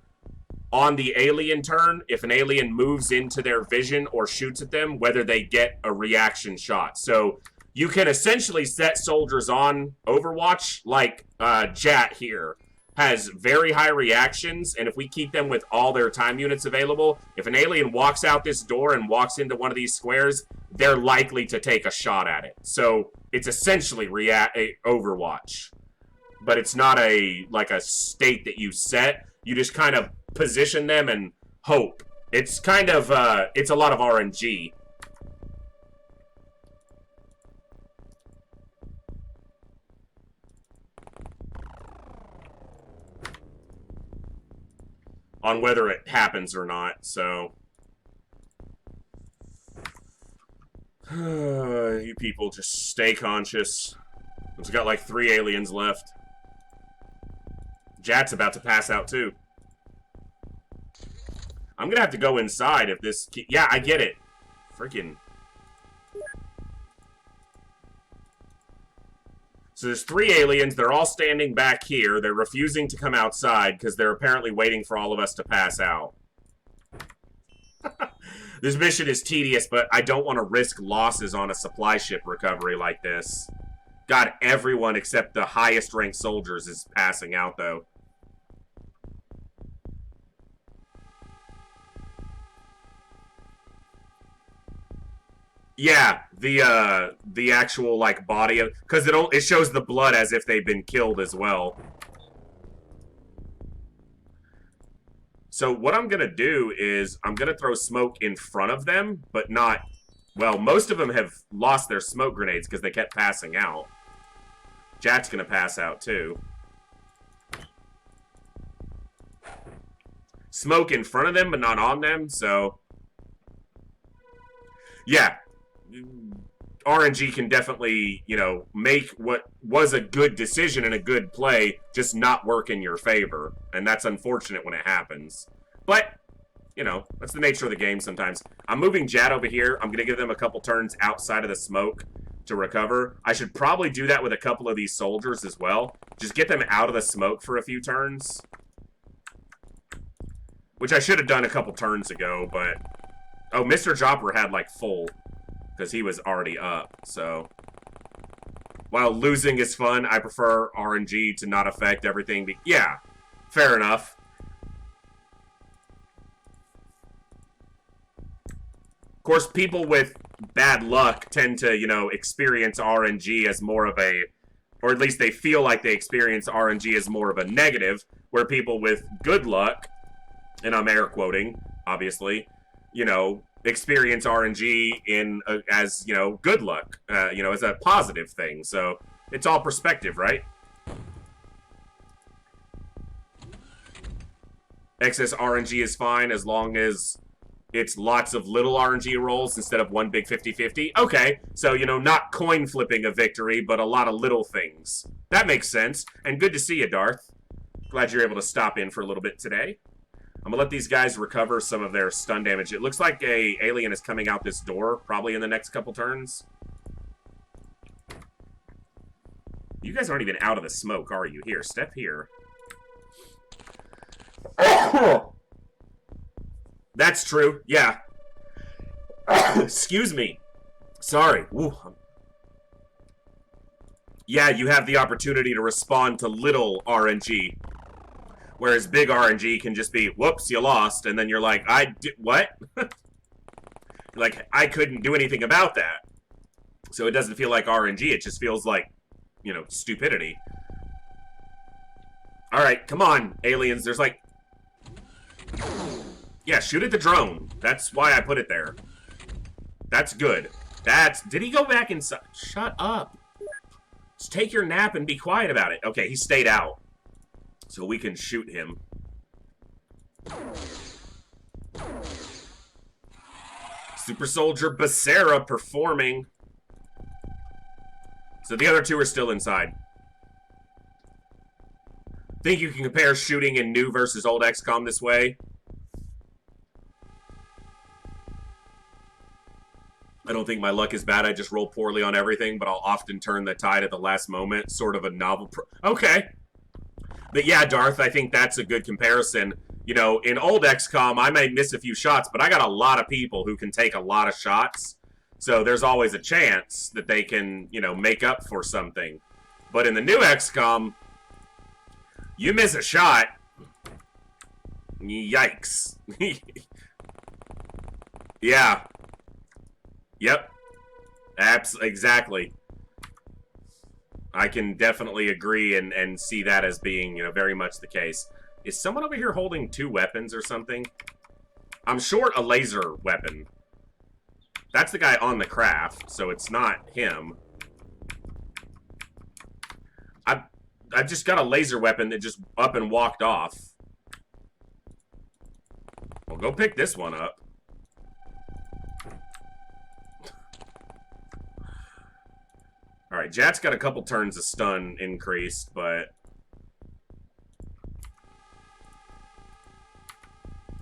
on the alien turn, if an alien moves into their vision or shoots at them, whether they get a reaction shot. So you can essentially set soldiers on Overwatch, like Jat here has very high reactions, and if we keep them with all their time units available, if an alien walks out this door and walks into one of these squares, they're likely to take a shot at it. So it's essentially Overwatch. But it's not like a state that you set. You just kind of position them and hope. It's kind of, it's a lot of RNG. On whether it happens or not, so... You people just stay conscious. We've got like 3 aliens left. Jat's about to pass out too. I'm gonna have to go inside if this... Yeah, I get it. Freaking... So there's 3 aliens. They're all standing back here. They're refusing to come outside because they're apparently waiting for all of us to pass out. This mission is tedious, but I don't want to risk losses on a supply ship recovery like this. God, everyone except the highest ranked soldiers is passing out, though. Yeah, the actual like body of, because it shows the blood as if they've been killed as well. So what I'm gonna do is I'm gonna throw smoke in front of them, but not. Well, most of them have lost their smoke grenades because they kept passing out. Jack's gonna pass out too. Smoke in front of them, but not on them. So yeah. RNG can definitely, you know, make what was a good decision and a good play just not work in your favor. And that's unfortunate when it happens. But, you know, that's the nature of the game sometimes. I'm moving Jad over here. I'm going to give them a couple turns outside of the smoke to recover. I should probably do that with a couple of these soldiers as well. Just get them out of the smoke for a few turns. Which I should have done a couple turns ago, but... Oh, Mr. Jopper had, like, full... because he was already up, so... While losing is fun, I prefer RNG to not affect everything. Yeah, fair enough. Of course, people with bad luck tend to, you know, experience RNG as more of a... Or at least they feel like they experience RNG as more of a negative, where people with good luck, and I'm air quoting, obviously, you know... experience RNG as, you know, good luck, you know, as a positive thing. So it's all perspective, right? Excess RNG is fine as long as it's lots of little RNG rolls instead of one big 50-50. Okay, so, you know, not coin flipping a victory, but a lot of little things. That makes sense. And good to see you, Darth. Glad you're able to stop in for a little bit today. I'm gonna let these guys recover some of their stun damage. It looks like a alien is coming out this door, probably in the next couple turns. You guys aren't even out of the smoke, are you? Here, step here. That's true, yeah. Excuse me. Sorry. Ooh. Yeah, you have the opportunity to respond to little RNG. Whereas big RNG can just be, whoops, you lost, and then you're like, what? Like, I couldn't do anything about that. So it doesn't feel like RNG, it just feels like, you know, stupidity. Alright, come on, aliens, there's like... Yeah, shoot at the drone. That's why I put it there. That's good. Did he go back inside? Shut up. Just take your nap and be quiet about it. Okay, he stayed out. So we can shoot him. Super Soldier Becerra performing. So the other two are still inside. Think you can compare shooting in new versus old XCOM this way? I don't think my luck is bad. I just roll poorly on everything, but I'll often turn the tide at the last moment. Sort of a novel... Okay. But yeah, Darth, I think that's a good comparison. You know, in old XCOM, I may miss a few shots, but I got a lot of people who can take a lot of shots. So there's always a chance that they can, you know, make up for something. But in the new XCOM, you miss a shot. Yikes. Yeah. Yep. Exactly. I can definitely agree and see that as being, you know, very much the case. Is someone over here holding two weapons or something? I'm short a laser weapon. That's the guy on the craft, so it's not him. I've just got a laser weapon that just up and walked off. Well, go pick this one up. Alright, Jat's got a couple turns of stun increased, but...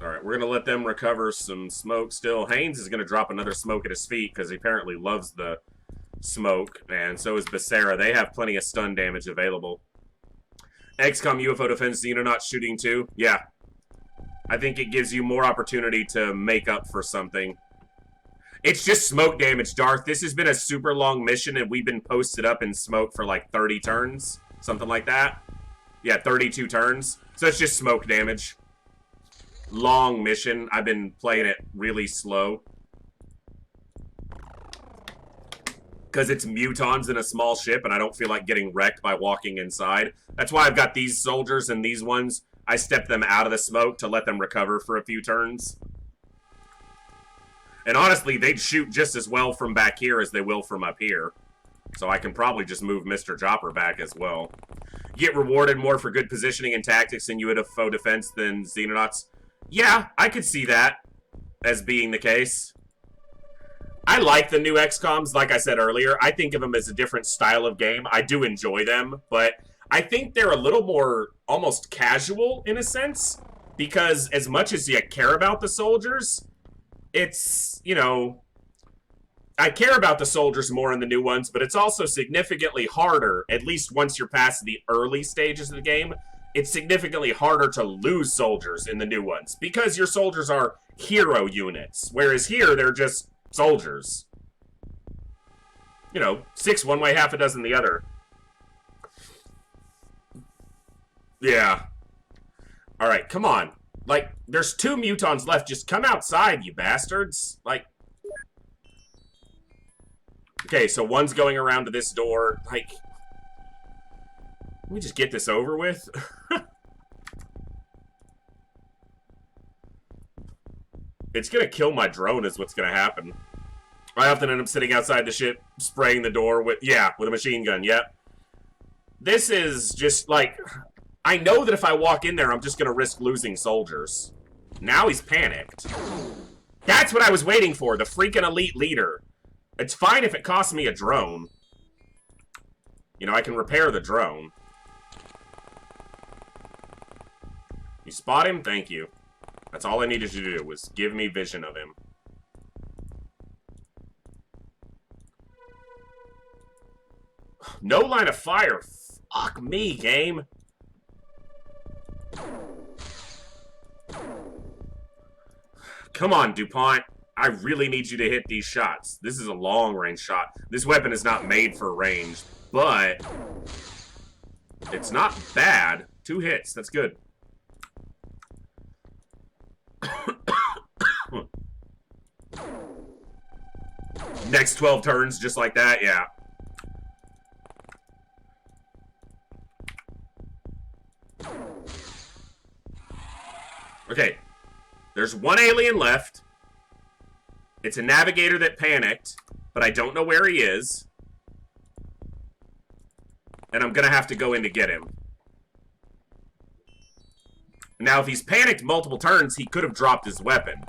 Alright, we're going to let them recover some smoke still. Haynes is going to drop another smoke at his feet because he apparently loves the smoke, and so is Becerra. They have plenty of stun damage available. XCOM UFO defense Xenonauts shooting too. Yeah. I think it gives you more opportunity to make up for something. It's just smoke damage, Darth. This has been a super long mission, and we've been posted up in smoke for like 30 turns. Something like that. Yeah, 32 turns. So it's just smoke damage. Long mission. I've been playing it really slow. Because it's mutons in a small ship, and I don't feel like getting wrecked by walking inside. That's why I've got these soldiers and these ones. I step them out of the smoke to let them recover for a few turns. And honestly, they'd shoot just as well from back here as they will from up here. So I can probably just move Mr. Jopper back as well. Get rewarded more for good positioning and tactics in UFO defense than Xenonauts. Yeah, I could see that as being the case. I like the new XCOMs, like I said earlier. I think of them as a different style of game. I do enjoy them, but I think they're a little more almost casual in a sense. Because as much as you care about the soldiers... It's, you know, I care about the soldiers more in the new ones, but it's also significantly harder, at least once you're past the early stages of the game, it's significantly harder to lose soldiers in the new ones, because your soldiers are hero units, whereas here, they're just soldiers. You know, 6 one way, half a dozen the other. Yeah. Alright, come on. Like, there's 2 mutons left. Just come outside, you bastards. Like... Okay, so one's going around to this door. Like... Let me just get this over with. It's gonna kill my drone is what's gonna happen. I often end up sitting outside the ship, spraying the door with... Yeah, with a machine gun, yep. This is just, like... I know that if I walk in there, I'm just going to risk losing soldiers. Now he's panicked. That's what I was waiting for, the freaking elite leader. It's fine if it costs me a drone. You know, I can repair the drone. You spot him? Thank you. That's all I needed you to do, was give me vision of him. No line of fire. Fuck me, game. Come on, DuPont. I really need you to hit these shots. This is a long-range shot. This weapon is not made for range, but it's not bad. 2 hits. That's good. Next 12 turns, just like that, yeah. Okay. There's 1 alien left. It's a navigator that panicked, but I don't know where he is. And I'm gonna have to go in to get him. Now, if he's panicked multiple turns, he could have dropped his weapon.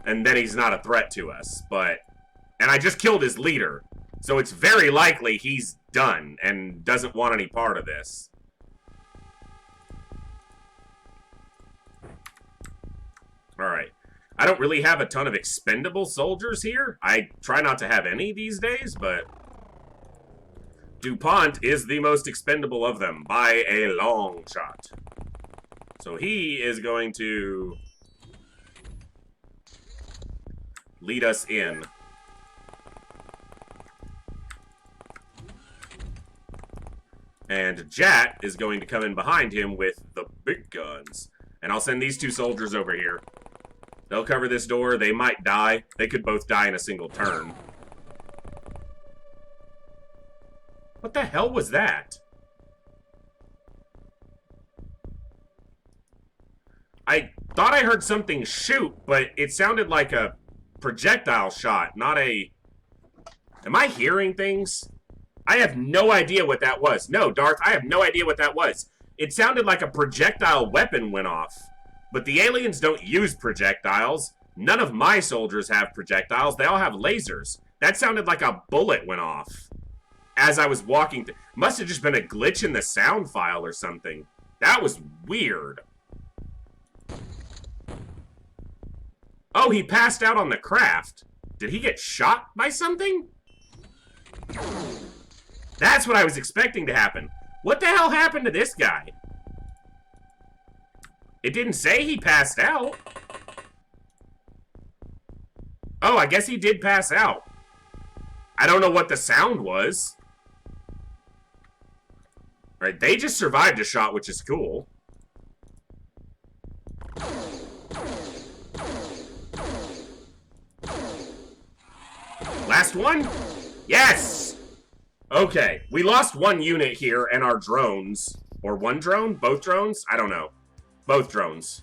And then he's not a threat to us, but... And I just killed his leader. So it's very likely he's done and doesn't want any part of this. Alright. I don't really have a ton of expendable soldiers here. I try not to have any these days, but... DuPont is the most expendable of them by a long shot. So he is going to lead us in. And Jat is going to come in behind him with the big guns. And I'll send these 2 soldiers over here. They'll cover this door. They might die. They could both die in a single turn. What the hell was that? I thought I heard something shoot, but it sounded like a projectile shot, not a... Am I hearing things? I have no idea what that was. No, Darth, I have no idea what that was. It sounded like a projectile weapon went off. But the aliens don't use projectiles. None of my soldiers have projectiles. They all have lasers. That sounded like a bullet went off as I was walking. Must have just been a glitch in the sound file or something. That was weird. Oh, he passed out on the craft. Did he get shot by something? That's what I was expecting to happen. What the hell happened to this guy? It didn't say he passed out. Oh, I guess he did pass out. I don't know what the sound was. Right, they just survived a shot, which is cool. Last one? Yes! Okay, we lost 1 unit here and our drones. Or 1 drone? Both drones? I don't know. Both drones.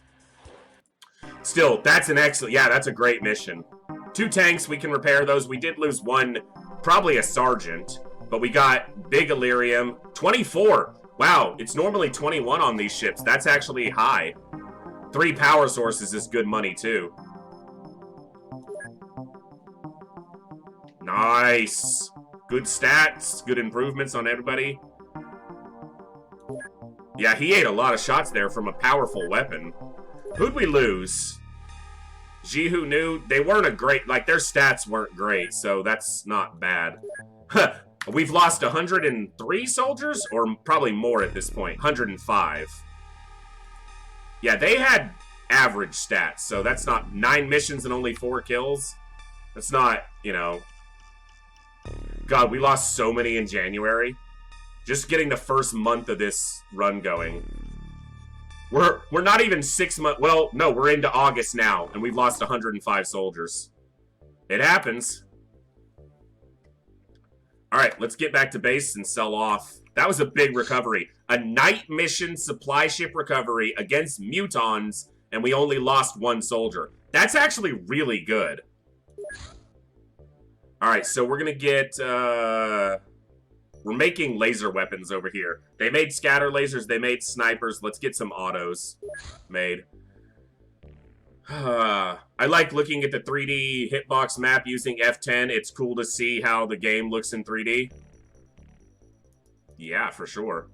Still, that's an excellent... Yeah, that's a great mission. 2 tanks, we can repair those. We did lose 1, probably a sergeant. But we got big Illyrium. 24! Wow, it's normally 21 on these ships. That's actually high. 3 power sources is good money, too. Nice! Good stats, good improvements on everybody. Yeah, he ate a lot of shots there from a powerful weapon. Who'd we lose? Jihu knew they weren't a great... Like, their stats weren't great, so that's not bad. Huh. We've lost 103 soldiers? Or probably more at this point. 105. Yeah, they had average stats, so that's not... 9 missions and only 4 kills. That's not, you know... God, we lost so many in January. Just getting the first month of this run going. We're not even 6 months... Well, no, we're into August now, and we've lost 105 soldiers. It happens. Alright, let's get back to base and sell off. That was a big recovery. A night mission supply ship recovery against mutons, and we only lost 1 soldier. That's actually really good. Alright, so we're gonna get, We're making laser weapons over here. They made scatter lasers. They made snipers. Let's get some autos made. I like looking at the 3D hitbox map using F10. It's cool to see how the game looks in 3D. Yeah, for sure.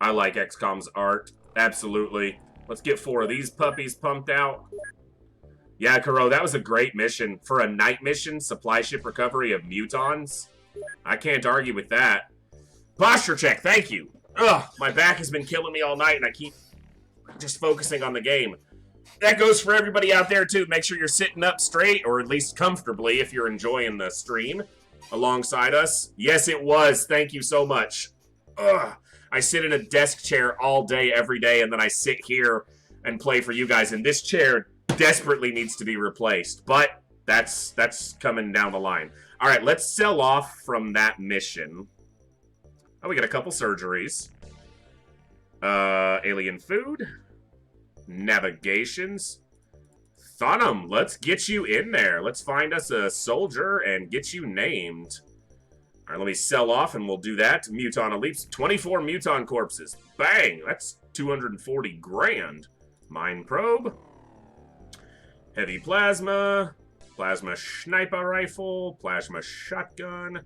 I like XCOM's art. Absolutely. Let's get 4 of these puppies pumped out. Yeah, Kuro, that was a great mission. For a night mission, supply ship recovery of mutons. I can't argue with that. Posture check, thank you. Ugh, my back has been killing me all night, and I keep just focusing on the game. That goes for everybody out there, too. Make sure you're sitting up straight, or at least comfortably if you're enjoying the stream alongside us. Yes, it was. Thank you so much. Ugh. I sit in a desk chair all day, every day, and then I sit here and play for you guys. And this chair desperately needs to be replaced, but that's coming down the line. All right, let's sell off from that mission. Oh, we got a couple surgeries. Alien food. Navigations. Thunum, let's get you in there. Let's find us a soldier and get you named. All right, let me sell off and we'll do that. Muton Elites, 24 Muton corpses. Bang, that's 240 grand. Mine probe. Heavy plasma. Plasma sniper rifle. Plasma shotgun.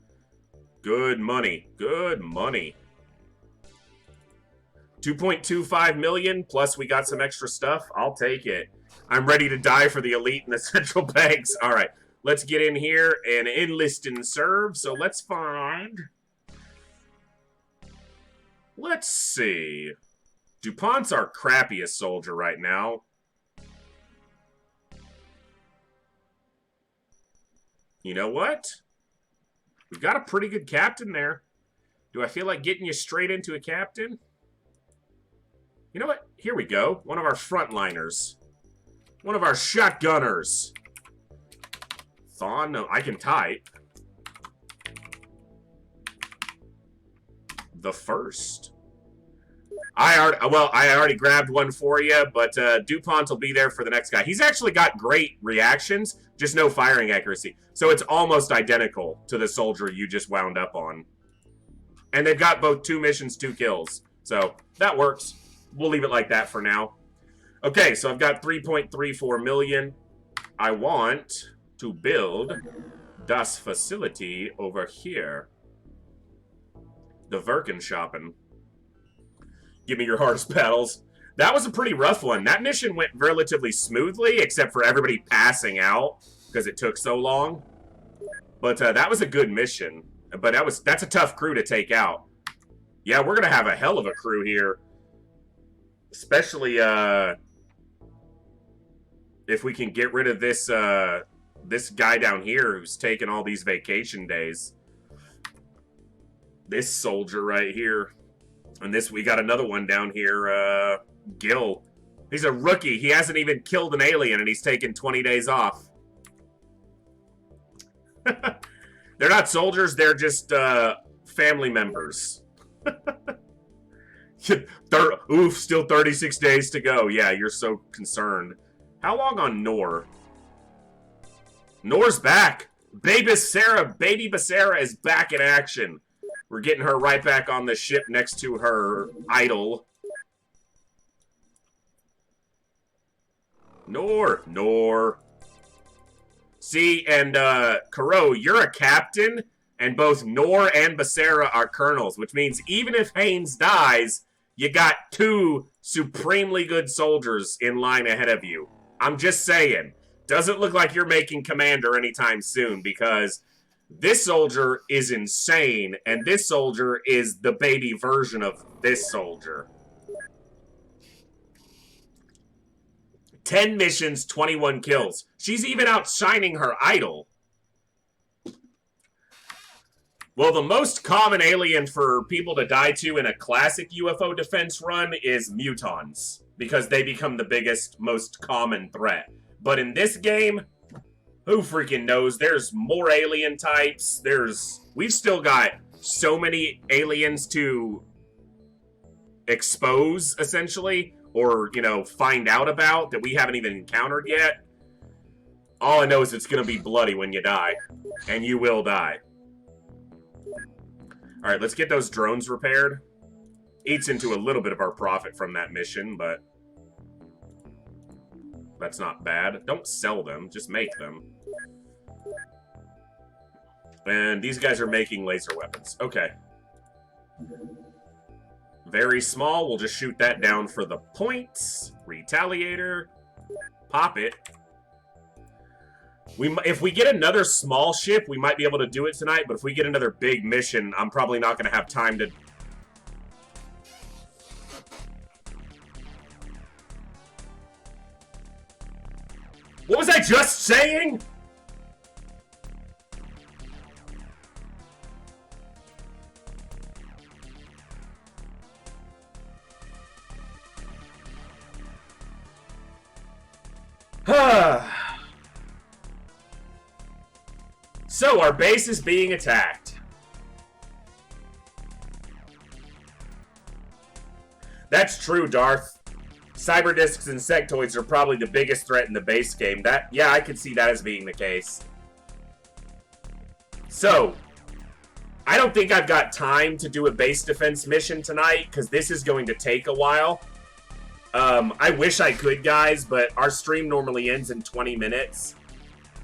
Good money. Good money. 2.25 million, plus we got some extra stuff. I'll take it. I'm ready to die for the elite and the central banks. All right, let's get in here and enlist and serve. So let's find... Let's see. DuPont's our crappiest soldier right now. You know what? We've got a pretty good captain there. Do I feel like getting you straight into a captain? You know what? Here we go. One of our frontliners. One of our shotgunners. Thon? No, I can type. The first. I already grabbed one for you, but DuPont will be there for the next guy. He's actually got great reactions, just no firing accuracy. So it's almost identical to the soldier you just wound up on. And they've got both 2 missions, 2 kills. So that works. We'll leave it like that for now. Okay, so I've got 3.34 million. I want to build das facility over here. The Virkenshoppen. Give me your hardest battles. That was a pretty rough one. That mission went relatively smoothly, except for everybody passing out because it took so long. But that was a good mission. But that's a tough crew to take out. Yeah, we're going to have a hell of a crew here. Especially if we can get rid of this this guy down here who's taking all these vacation days. This soldier right here. And we got another one down here, Gil. He's a rookie. He hasn't even killed an alien and he's taken 20 days off. They're not soldiers, they're just family members. Oof, still 36 days to go. Yeah, you're so concerned. How long on Nor? Nor's back. Baby Basara is back in action. We're getting her right back on the ship next to her idol. Nor. See, and Kuro, you're a captain, and both Nor and Basara are colonels, which means even if Haynes dies, you got 2 supremely good soldiers in line ahead of you. I'm just saying. Doesn't look like you're making commander anytime soon, because this soldier is insane, and this soldier is the baby version of this soldier. 10 missions, 21 kills. She's even outshining her idol. Well, the most common alien for people to die to in a classic UFO defense run is mutons, because they become the biggest, most common threat. But in this game, who freaking knows? There's more alien types. We've still got so many aliens to expose, essentially, or, you know, find out about that we haven't even encountered yet. All I know is it's going to be bloody when you die. And you will die. All right, let's get those drones repaired. Eats into a little bit of our profit from that mission, but that's not bad. Don't sell them, just make them. And these guys are making laser weapons. Okay. Very small. We'll just shoot that down for the points. Retaliator. Pop it. If we get another small ship, we might be able to do it tonight, but if we get another big mission, I'm probably not going to have time to... What was I just saying? So, our base is being attacked. That's true, Darth. Cyberdiscs and sectoids are probably the biggest threat in the base game. Yeah, I could see that as being the case. So, I don't think I've got time to do a base defense mission tonight, because this is going to take a while. I wish I could, guys, but our stream normally ends in 20 minutes.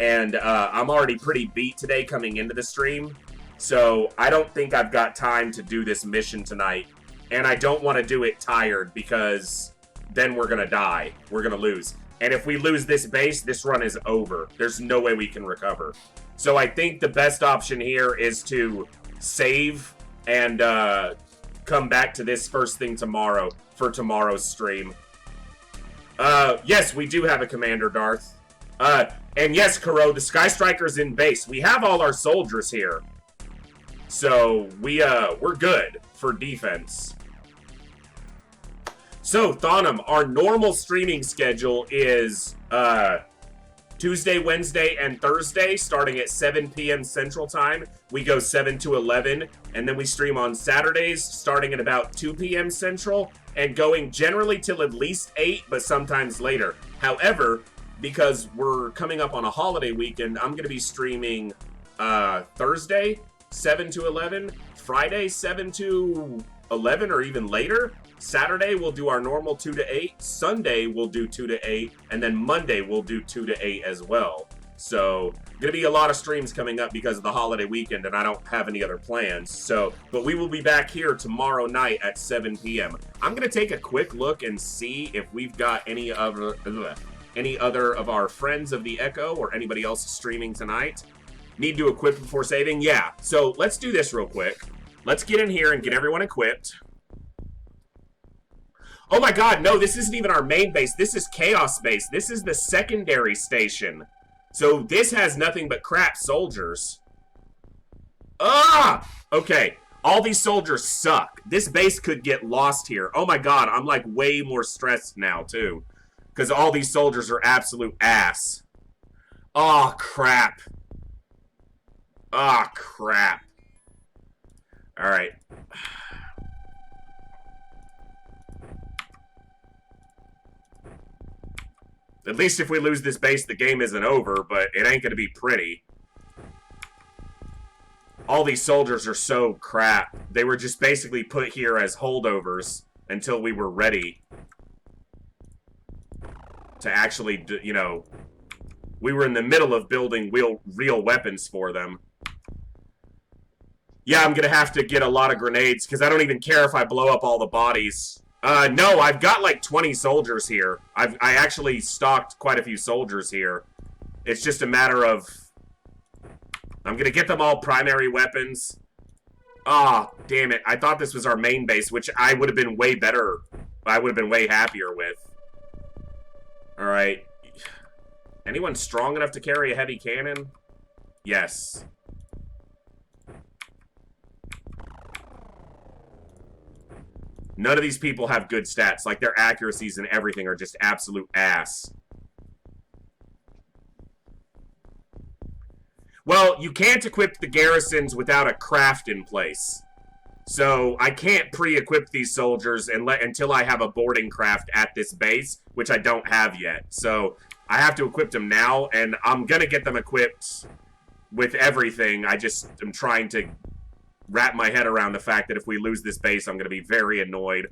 And I'm already pretty beat today coming into the stream. So I don't think I've got time to do this mission tonight. And I don't want to do it tired because then we're going to die. We're going to lose. And if we lose this base, this run is over. There's no way we can recover. So I think the best option here is to save and come back to this first thing tomorrow for tomorrow's stream. Yes, we do have a commander, Darth. And yes, Kuro, the Sky Striker's in base. We have all our soldiers here. So, we're good for defense. So, Thonum, our normal streaming schedule is, Tuesday, Wednesday, and Thursday, starting at 7 p.m. Central Time. We go 7 to 11, and then we stream on Saturdays, starting at about 2 p.m. Central, and going generally till at least 8, but sometimes later. However, because we're coming up on a holiday weekend, I'm going to be streaming Thursday, 7 to 11, Friday, 7 to 11, or even later. Saturday, we'll do our normal 2 to 8. Sunday, we'll do 2 to 8. And then Monday, we'll do 2 to 8 as well. So, going to be a lot of streams coming up because of the holiday weekend, and I don't have any other plans. So, but we will be back here tomorrow night at 7 p.m. I'm going to take a quick look and see if we've got any other of our friends of the Echo or anybody else streaming tonight. Need to equip before saving? Yeah. So, let's do this real quick. Let's get in here and get everyone equipped. Oh my god, no, this isn't even our main base. This is Chaos Base. This is the secondary station. So this has nothing but crap soldiers. Ah! Okay, all these soldiers suck. This base could get lost here. Oh my god, I'm like way more stressed now too. Because all these soldiers are absolute ass. Oh, crap. Oh, crap. Alright. At least if we lose this base, the game isn't over, but it ain't gonna be pretty. All these soldiers are so crap. They were just basically put here as holdovers until we were ready to actually, you know, we were in the middle of building real weapons for them. Yeah, I'm gonna have to get a lot of grenades, because I don't even care if I blow up all the bodies. No, I've got like 20 soldiers here. I actually stocked quite a few soldiers here. It's just a matter of... I'm gonna get them all primary weapons. Ah, oh, damn it. I thought this was our main base, which I would have been way better. I would have been way happier with. Alright. Anyone strong enough to carry a heavy cannon? Yes. None of these people have good stats. Like, their accuracies and everything are just absolute ass. Well, you can't equip the garrisons without a craft in place. So, I can't pre-equip these soldiers until I have a boarding craft at this base, which I don't have yet. So, I have to equip them now, and I'm gonna get them equipped with everything. I just am trying to wrap my head around the fact that if we lose this base, I'm going to be very annoyed.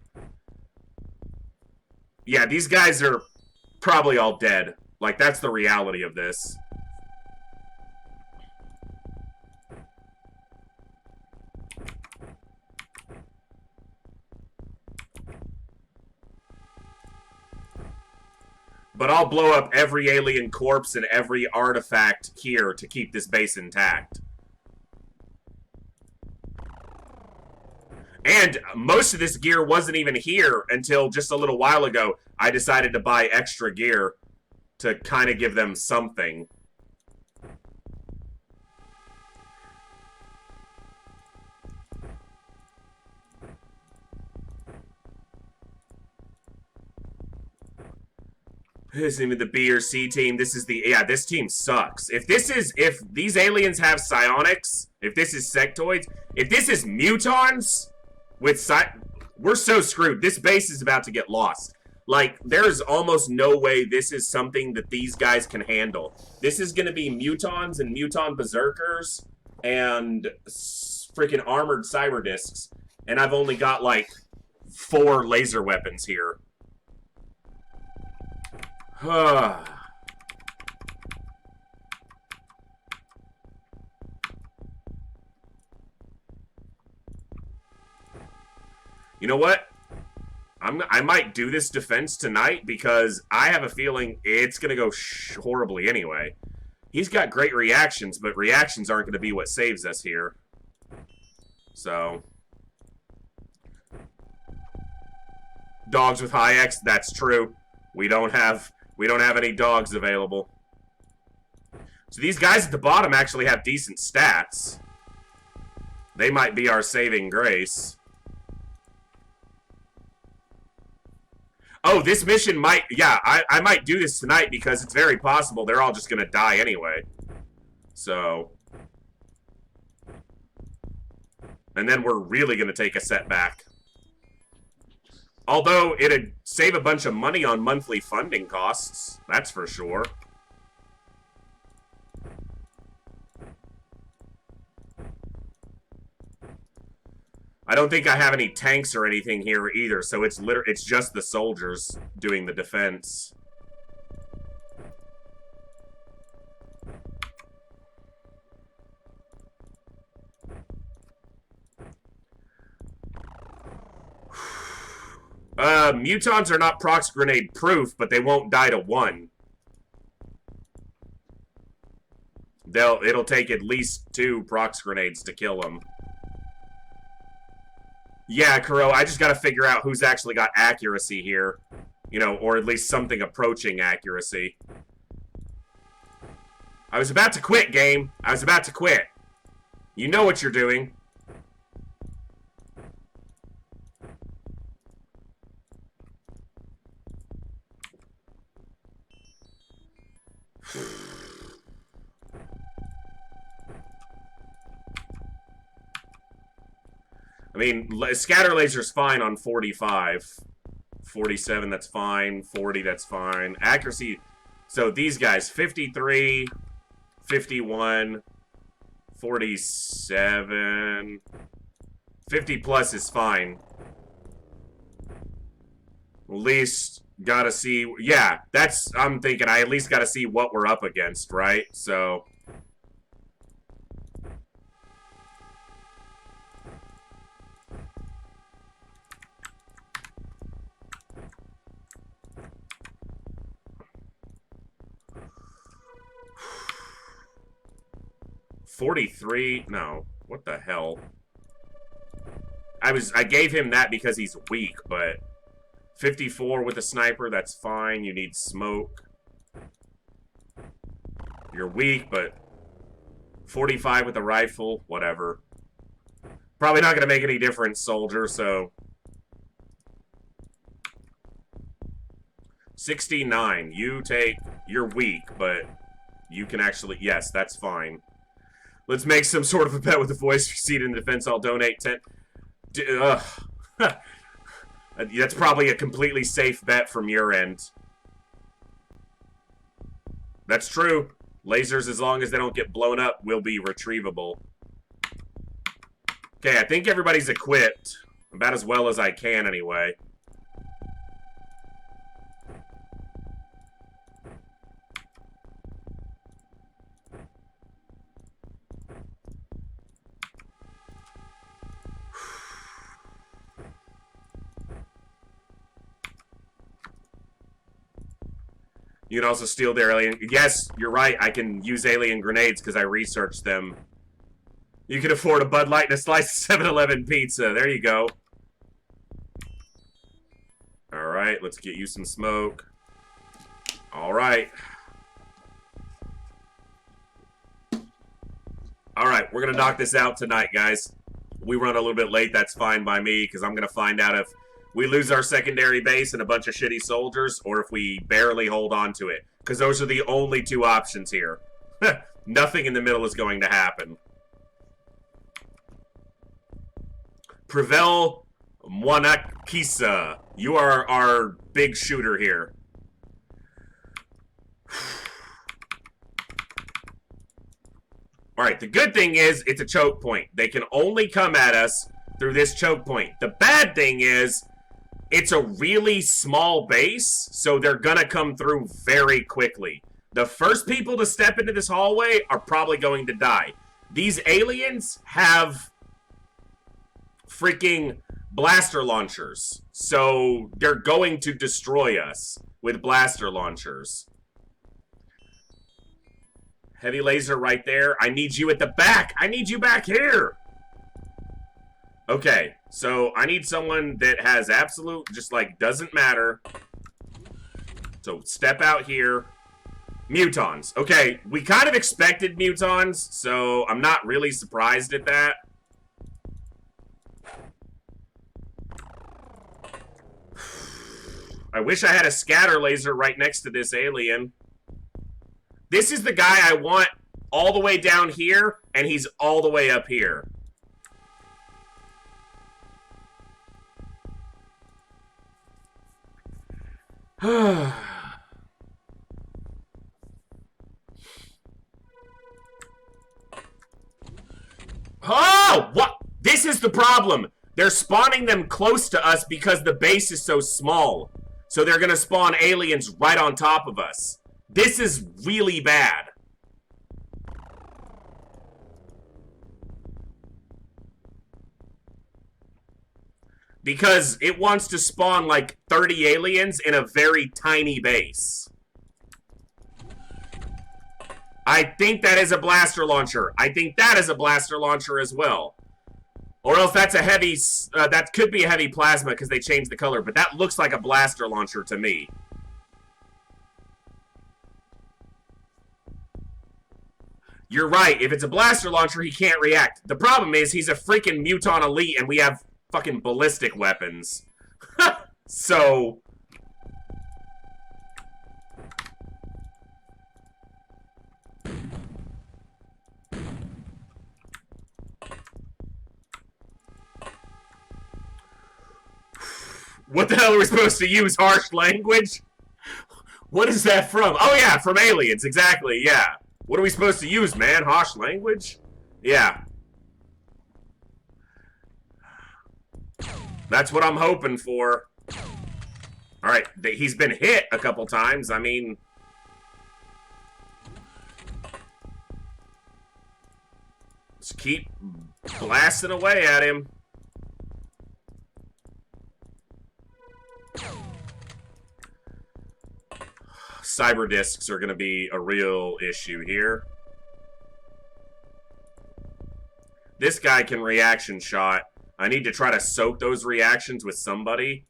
Yeah, these guys are probably all dead. Like, that's the reality of this. But I'll blow up every alien corpse and every artifact here to keep this base intact. And most of this gear wasn't even here until just a little while ago. I decided to buy extra gear to kind of give them something. This isn't even the B or C team. This is the... Yeah, this team sucks. If these aliens have psionics, if this is sectoids, if this is mutons with we're so screwed. This base is about to get lost. Like, there's almost no way this is something that these guys can handle. This is going to be mutons and muton berserkers and freaking armored cyber discs. And I've only got, like, 4 laser weapons here. You know what? I might do this defense tonight because I have a feeling it's going to go horribly anyway. He's got great reactions, but reactions aren't going to be what saves us here. So... Dogs with high X, that's true. We don't have any dogs available. So these guys at the bottom actually have decent stats. They might be our saving grace. Oh, this mission might... Yeah, I might do this tonight because it's very possible they're all just going to die anyway. So... And then we're really going to take a setback. Although, it'd save a bunch of money on monthly funding costs. That's for sure. I don't think I have any tanks or anything here either, so it's just the soldiers doing the defense. Mutons are not prox grenade proof, but they won't die to 1. It'll take at least 2 prox grenades to kill them. Yeah, Kuro, I just gotta figure out who's actually got accuracy here. You know, or at least something approaching accuracy. I was about to quit, game. I was about to quit. You know what you're doing. I mean, scatter laser's fine on 45. 47, that's fine. 40, that's fine. Accuracy, so these guys, 53, 51, 47. 50 plus is fine. At least gotta see, yeah, that's, I'm thinking I at least gotta see what we're up against, right? So... $43? No. What the hell? I gave him that because he's weak, but 54 with a sniper, that's fine. You need smoke. You're weak, but 45 with a rifle, whatever. Probably not gonna make any difference, soldier, so 69. You're weak, but you can actually, yes, that's fine. Let's make some sort of a bet with the voice receipt in defense. I'll donate 10. That's probably a completely safe bet from your end. That's true. Lasers, as long as they don't get blown up, will be retrievable. Okay, I think everybody's equipped. About as well as I can, anyway. You can also steal their alien... Yes, you're right. I can use alien grenades because I researched them. You can afford a Bud Light and a slice of 7-Eleven pizza. There you go. Alright, let's get you some smoke. Alright. Alright, we're going to knock this out tonight, guys. We run a little bit late, that's fine by me, because I'm going to find out if we lose our secondary base and a bunch of shitty soldiers, or if we barely hold on to it. Because those are the only two options here. Nothing in the middle is going to happen. Prevel Mwanakisa, you are our big shooter here. Alright, the good thing is, it's a choke point. They can only come at us through this choke point. The bad thing is, it's a really small base, so they're gonna come through very quickly. The first people to step into this hallway are probably going to die. These aliens have freaking blaster launchers, so they're going to destroy us with blaster launchers. Heavy laser right there. I need you at the back. I need you back here. Okay, so I need someone that has absolute, just like, doesn't matter. So step out here. Mutons. Okay, we kind of expected mutons, so I'm not really surprised at that. I wish I had a scatter laser right next to this alien. This is the guy I want all the way down here, and he's all the way up here. Oh! What? This is the problem. They're spawning them close to us because the base is so small. So they're gonna spawn aliens right on top of us. This is really bad. Because it wants to spawn like 30 aliens in a very tiny base. I think that is a blaster launcher. I think that is a blaster launcher as well. Or else that's a heavy... that could be a heavy plasma because they changed the color. But that looks like a blaster launcher to me. You're right. If it's a blaster launcher, he can't react. The problem is he's a freaking muton elite and we have fucking ballistic weapons. So... What the hell are we supposed to use? Harsh language? What is that from? Oh yeah, from Aliens, exactly, yeah. What are we supposed to use, man? Harsh language? Yeah. That's what I'm hoping for. Alright, he's been hit a couple times, I mean... Let's keep blasting away at him. Cyber discs are going to be a real issue here. This guy can reaction shot. I need to try to soak those reactions with somebody.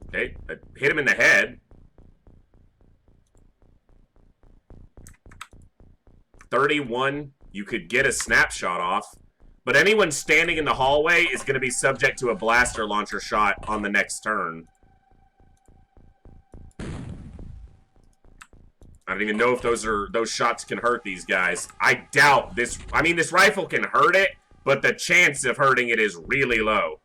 Okay, I hit him in the head. 31, you could get a snapshot off. But anyone standing in the hallway is going to be subject to a blaster launcher shot on the next turn. I don't even know if those shots can hurt these guys. I doubt this. I mean, this rifle can hurt it, but the chance of hurting it is really low.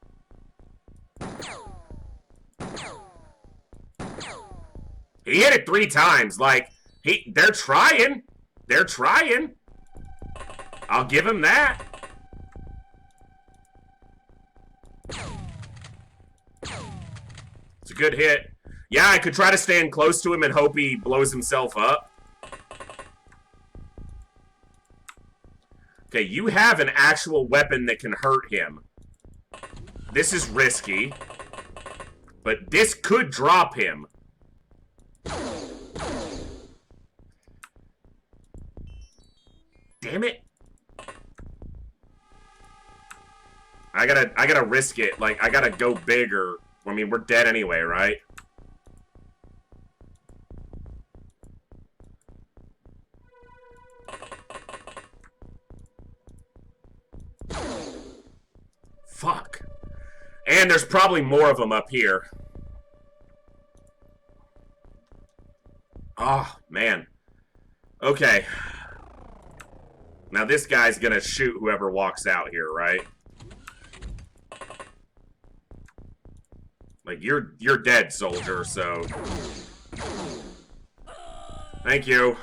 He hit it 3 times. Like, they're trying. They're trying. I'll give him that. It's a good hit. Yeah, I could try to stand close to him and hope he blows himself up. Okay, you have an actual weapon that can hurt him. This is risky. But this could drop him. Damn it. I gotta risk it. Like, I gotta go bigger. I mean, we're dead anyway, right? Fuck. And there's probably more of them up here. Oh, man. Okay. Now this guy's gonna shoot whoever walks out here, right? Like, you're dead, soldier, so... Thank you.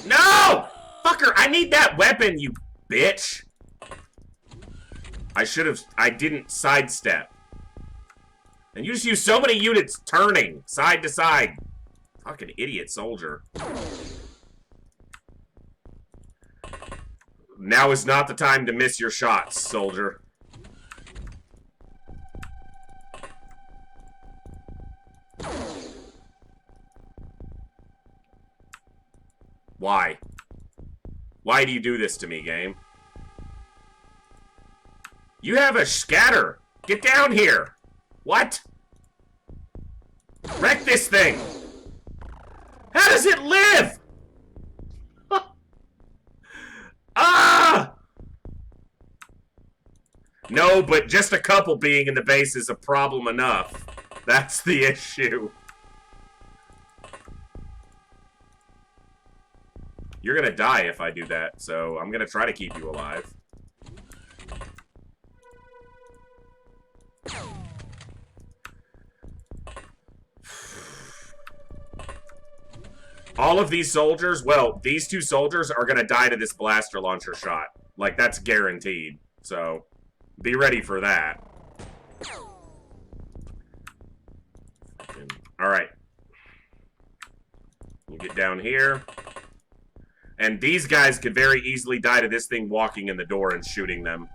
No! Fucker, I need that weapon, you bitch! I didn't sidestep. And you just use so many units turning, side to side. Fucking idiot soldier. Now is not the time to miss your shots, soldier. Why? Why do you do this to me, game? You have a scatter! Get down here! What? Wreck this thing! How does it live? Ah! No, but just a couple being in the base is a problem enough. That's the issue. You're gonna die if I do that, so I'm gonna try to keep you alive. All of these soldiers, well, these two soldiers are gonna die to this blaster launcher shot. Like, that's guaranteed. So, be ready for that. Alright. You get down here. And these guys could very easily die to this thing walking in the door and shooting them.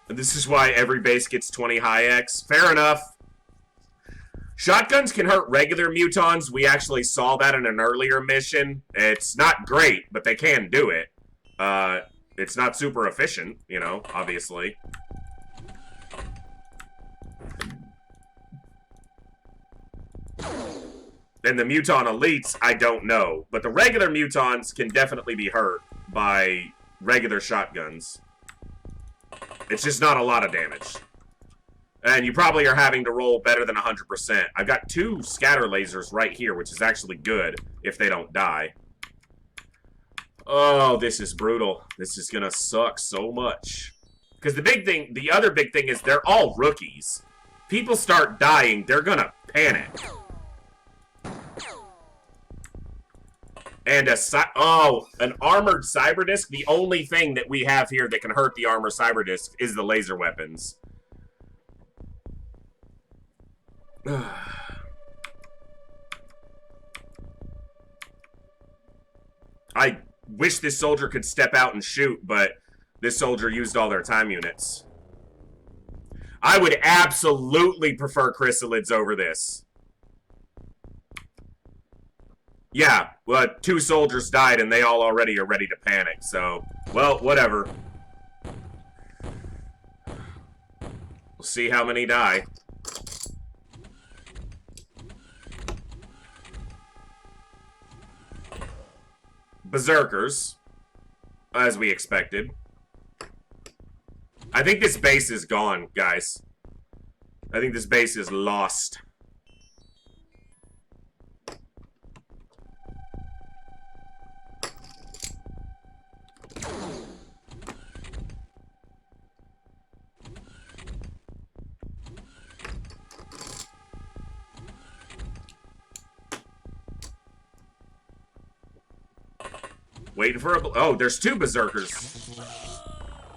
And this is why every base gets 20 high X. Fair enough. Shotguns can hurt regular mutons. We actually saw that in an earlier mission. It's not great, but they can do it. It's not super efficient, you know, obviously. And the muton elites, I don't know. But the regular mutons can definitely be hurt by regular shotguns. It's just not a lot of damage. And you probably are having to roll better than 100%. I've got 2 scatter lasers right here, which is actually good if they don't die. Oh, this is brutal. This is gonna suck so much. Because the other big thing is they're all rookies. People start dying, they're gonna panic. And an armored cyber disc. The only thing that we have here that can hurt the armored cyber disc is the laser weapons. I wish this soldier could step out and shoot, but this soldier used all their time units. I would absolutely prefer chrysalids over this. Yeah, well, 2 soldiers died and they all already are ready to panic, so, well, whatever. We'll see how many die. Berserkers, as we expected. I think this base is gone, guys. I think this base is lost. Waiting for a... Oh, there's 2 berserkers.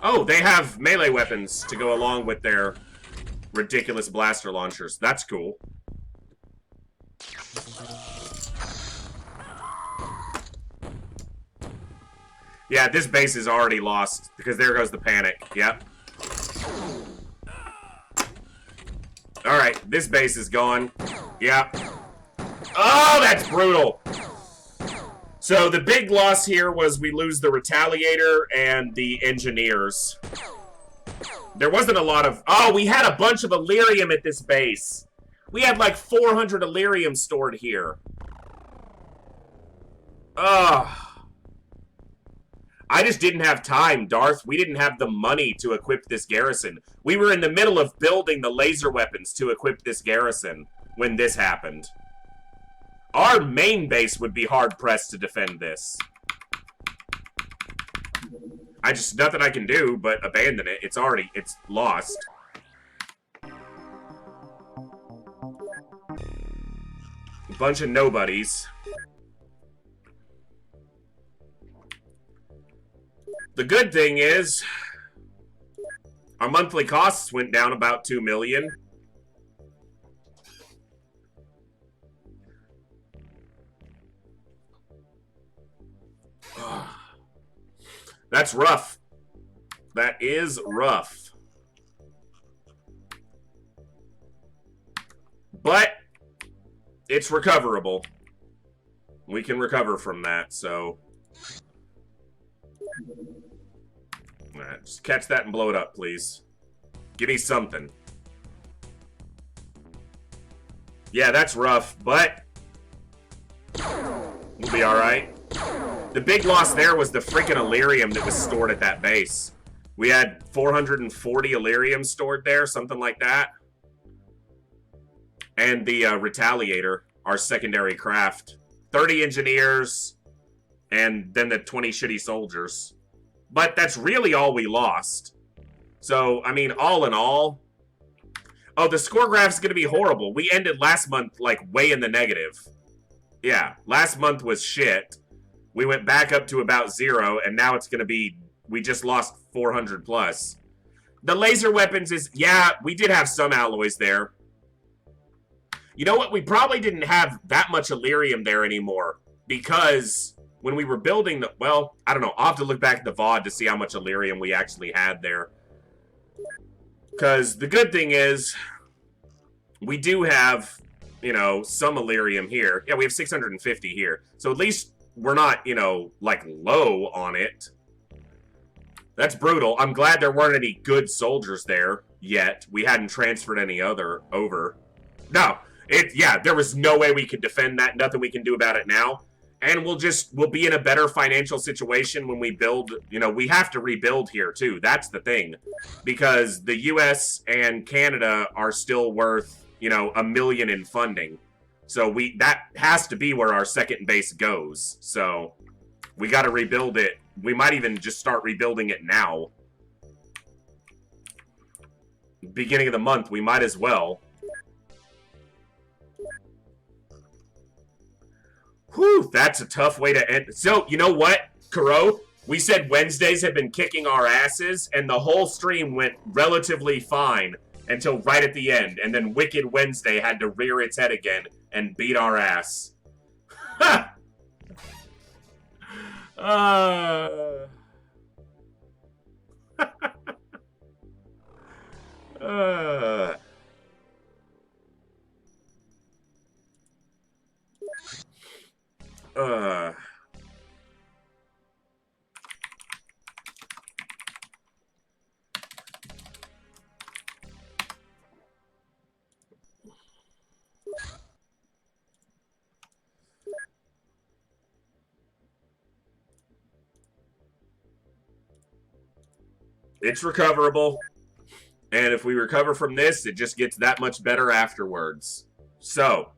Oh, they have melee weapons to go along with their ridiculous blaster launchers. That's cool. Yeah, this base is already lost, because there goes the panic. Yep. Alright, this base is gone. Yep. Oh, that's brutal! So the big loss here was we lose the Retaliator and the Engineers. There wasn't a lot of... Oh, we had a bunch of Illyrium at this base. We had like 400 Illyrium stored here. Ugh. I just didn't have time, Darth. We didn't have the money to equip this garrison. We were in the middle of building the laser weapons to equip this garrison when this happened. Our main base would be hard-pressed to defend this. Nothing I can do but abandon it. It's lost. Bunch of nobodies. The good thing is, our monthly costs went down about 2 million. That's rough. That is rough. But it's recoverable. We can recover from that, so... Alright, just catch that and blow it up, please. Give me something. Yeah, that's rough, but... we'll be alright. The big loss there was the freaking Illyrium that was stored at that base. We had 440 Illyrium stored there, something like that. And the Retaliator, our secondary craft. 30 engineers, and then the 20 shitty soldiers. But that's really all we lost. So, I mean, all in all... Oh, the score graph's gonna be horrible. We ended last month, like, way in the negative. Yeah, last month was shit. We went back up to about 0, and now it's gonna be... We just lost 400 plus. The laser weapons is... Yeah, we did have some alloys there. You know what? We probably didn't have that much Illyrium there anymore. Because when we were building the... Well, I don't know. I'll have to look back at the VOD to see how much Illyrium we actually had there. Because the good thing is... We do have, you know, some Illyrium here. Yeah, we have 650 here. So at least we're not, you know, like, low on it. That's brutal. I'm glad there weren't any good soldiers there yet. We hadn't transferred any other over. No. Yeah, there was no way we could defend that. Nothing we can do about it now. And we'll be in a better financial situation when we build, you know, we have to rebuild here too. That's the thing. Because the US and Canada are still worth, you know, $1 million in funding. So that has to be where our second base goes. So we got to rebuild it. We might even just start rebuilding it now. Beginning of the month, we might as well. Whew, that's a tough way to end. So, you know what, Kuro? We said Wednesdays have been kicking our asses, and the whole stream went relatively fine until right at the end. And then Wicked Wednesday had to rear its head again and beat our ass. Ha! It's recoverable. And if we recover from this, it just gets that much better afterwards. So,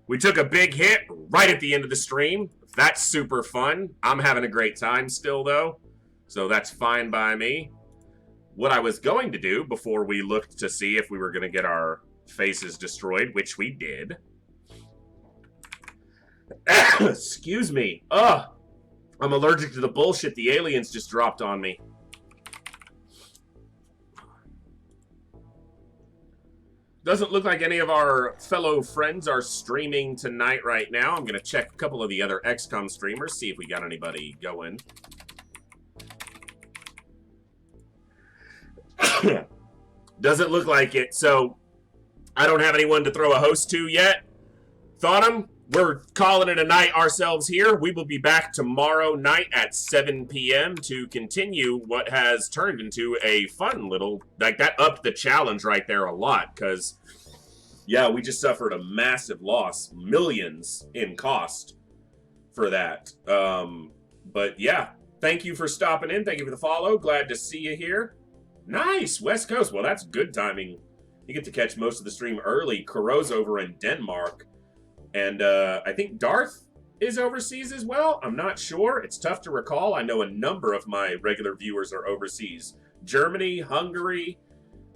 we took a big hit right at the end of the stream. That's super fun. I'm having a great time still, though. So that's fine by me. What I was going to do before we looked to see if we were going to get our faces destroyed, which we did. Excuse me. Ugh. I'm allergic to the bullshit the aliens just dropped on me. Doesn't look like any of our fellow friends are streaming tonight right now. I'm going to check a couple of the other XCOM streamers, see if we got anybody going. Doesn't look like it, so I don't have anyone to throw a host to yet. Thought we're calling it a night ourselves here. We will be back tomorrow night at 7 p.m. to continue what has turned into a fun little, like that upped the challenge right there a lot, because, yeah, we just suffered a massive loss, millions in cost for that. But yeah, thank you for stopping in. Thank you for the follow. Glad to see you here. Nice, West Coast. Well, that's good timing. You get to catch most of the stream early. Kuro's over in Denmark. And I think Darth is overseas as well. I'm not sure. It's tough to recall. I know a number of my regular viewers are overseas. Germany, Hungary,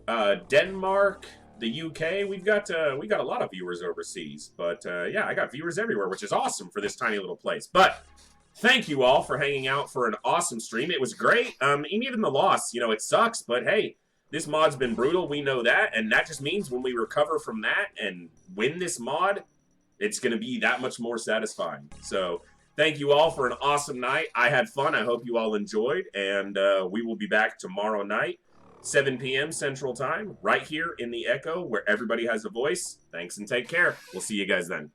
Denmark, the UK. We got a lot of viewers overseas. But yeah, I got viewers everywhere, which is awesome for this tiny little place. But thank you all for hanging out for an awesome stream. It was great. Even the loss, you know, it sucks. But hey, this mod's been brutal. We know that. And that just means when we recover from that and win this mod, it's going to be that much more satisfying. So thank you all for an awesome night. I had fun. I hope you all enjoyed. And we will be back tomorrow night, 7 p.m. Central Time, right here in the Echo, where everybody has a voice. Thanks and take care. We'll see you guys then.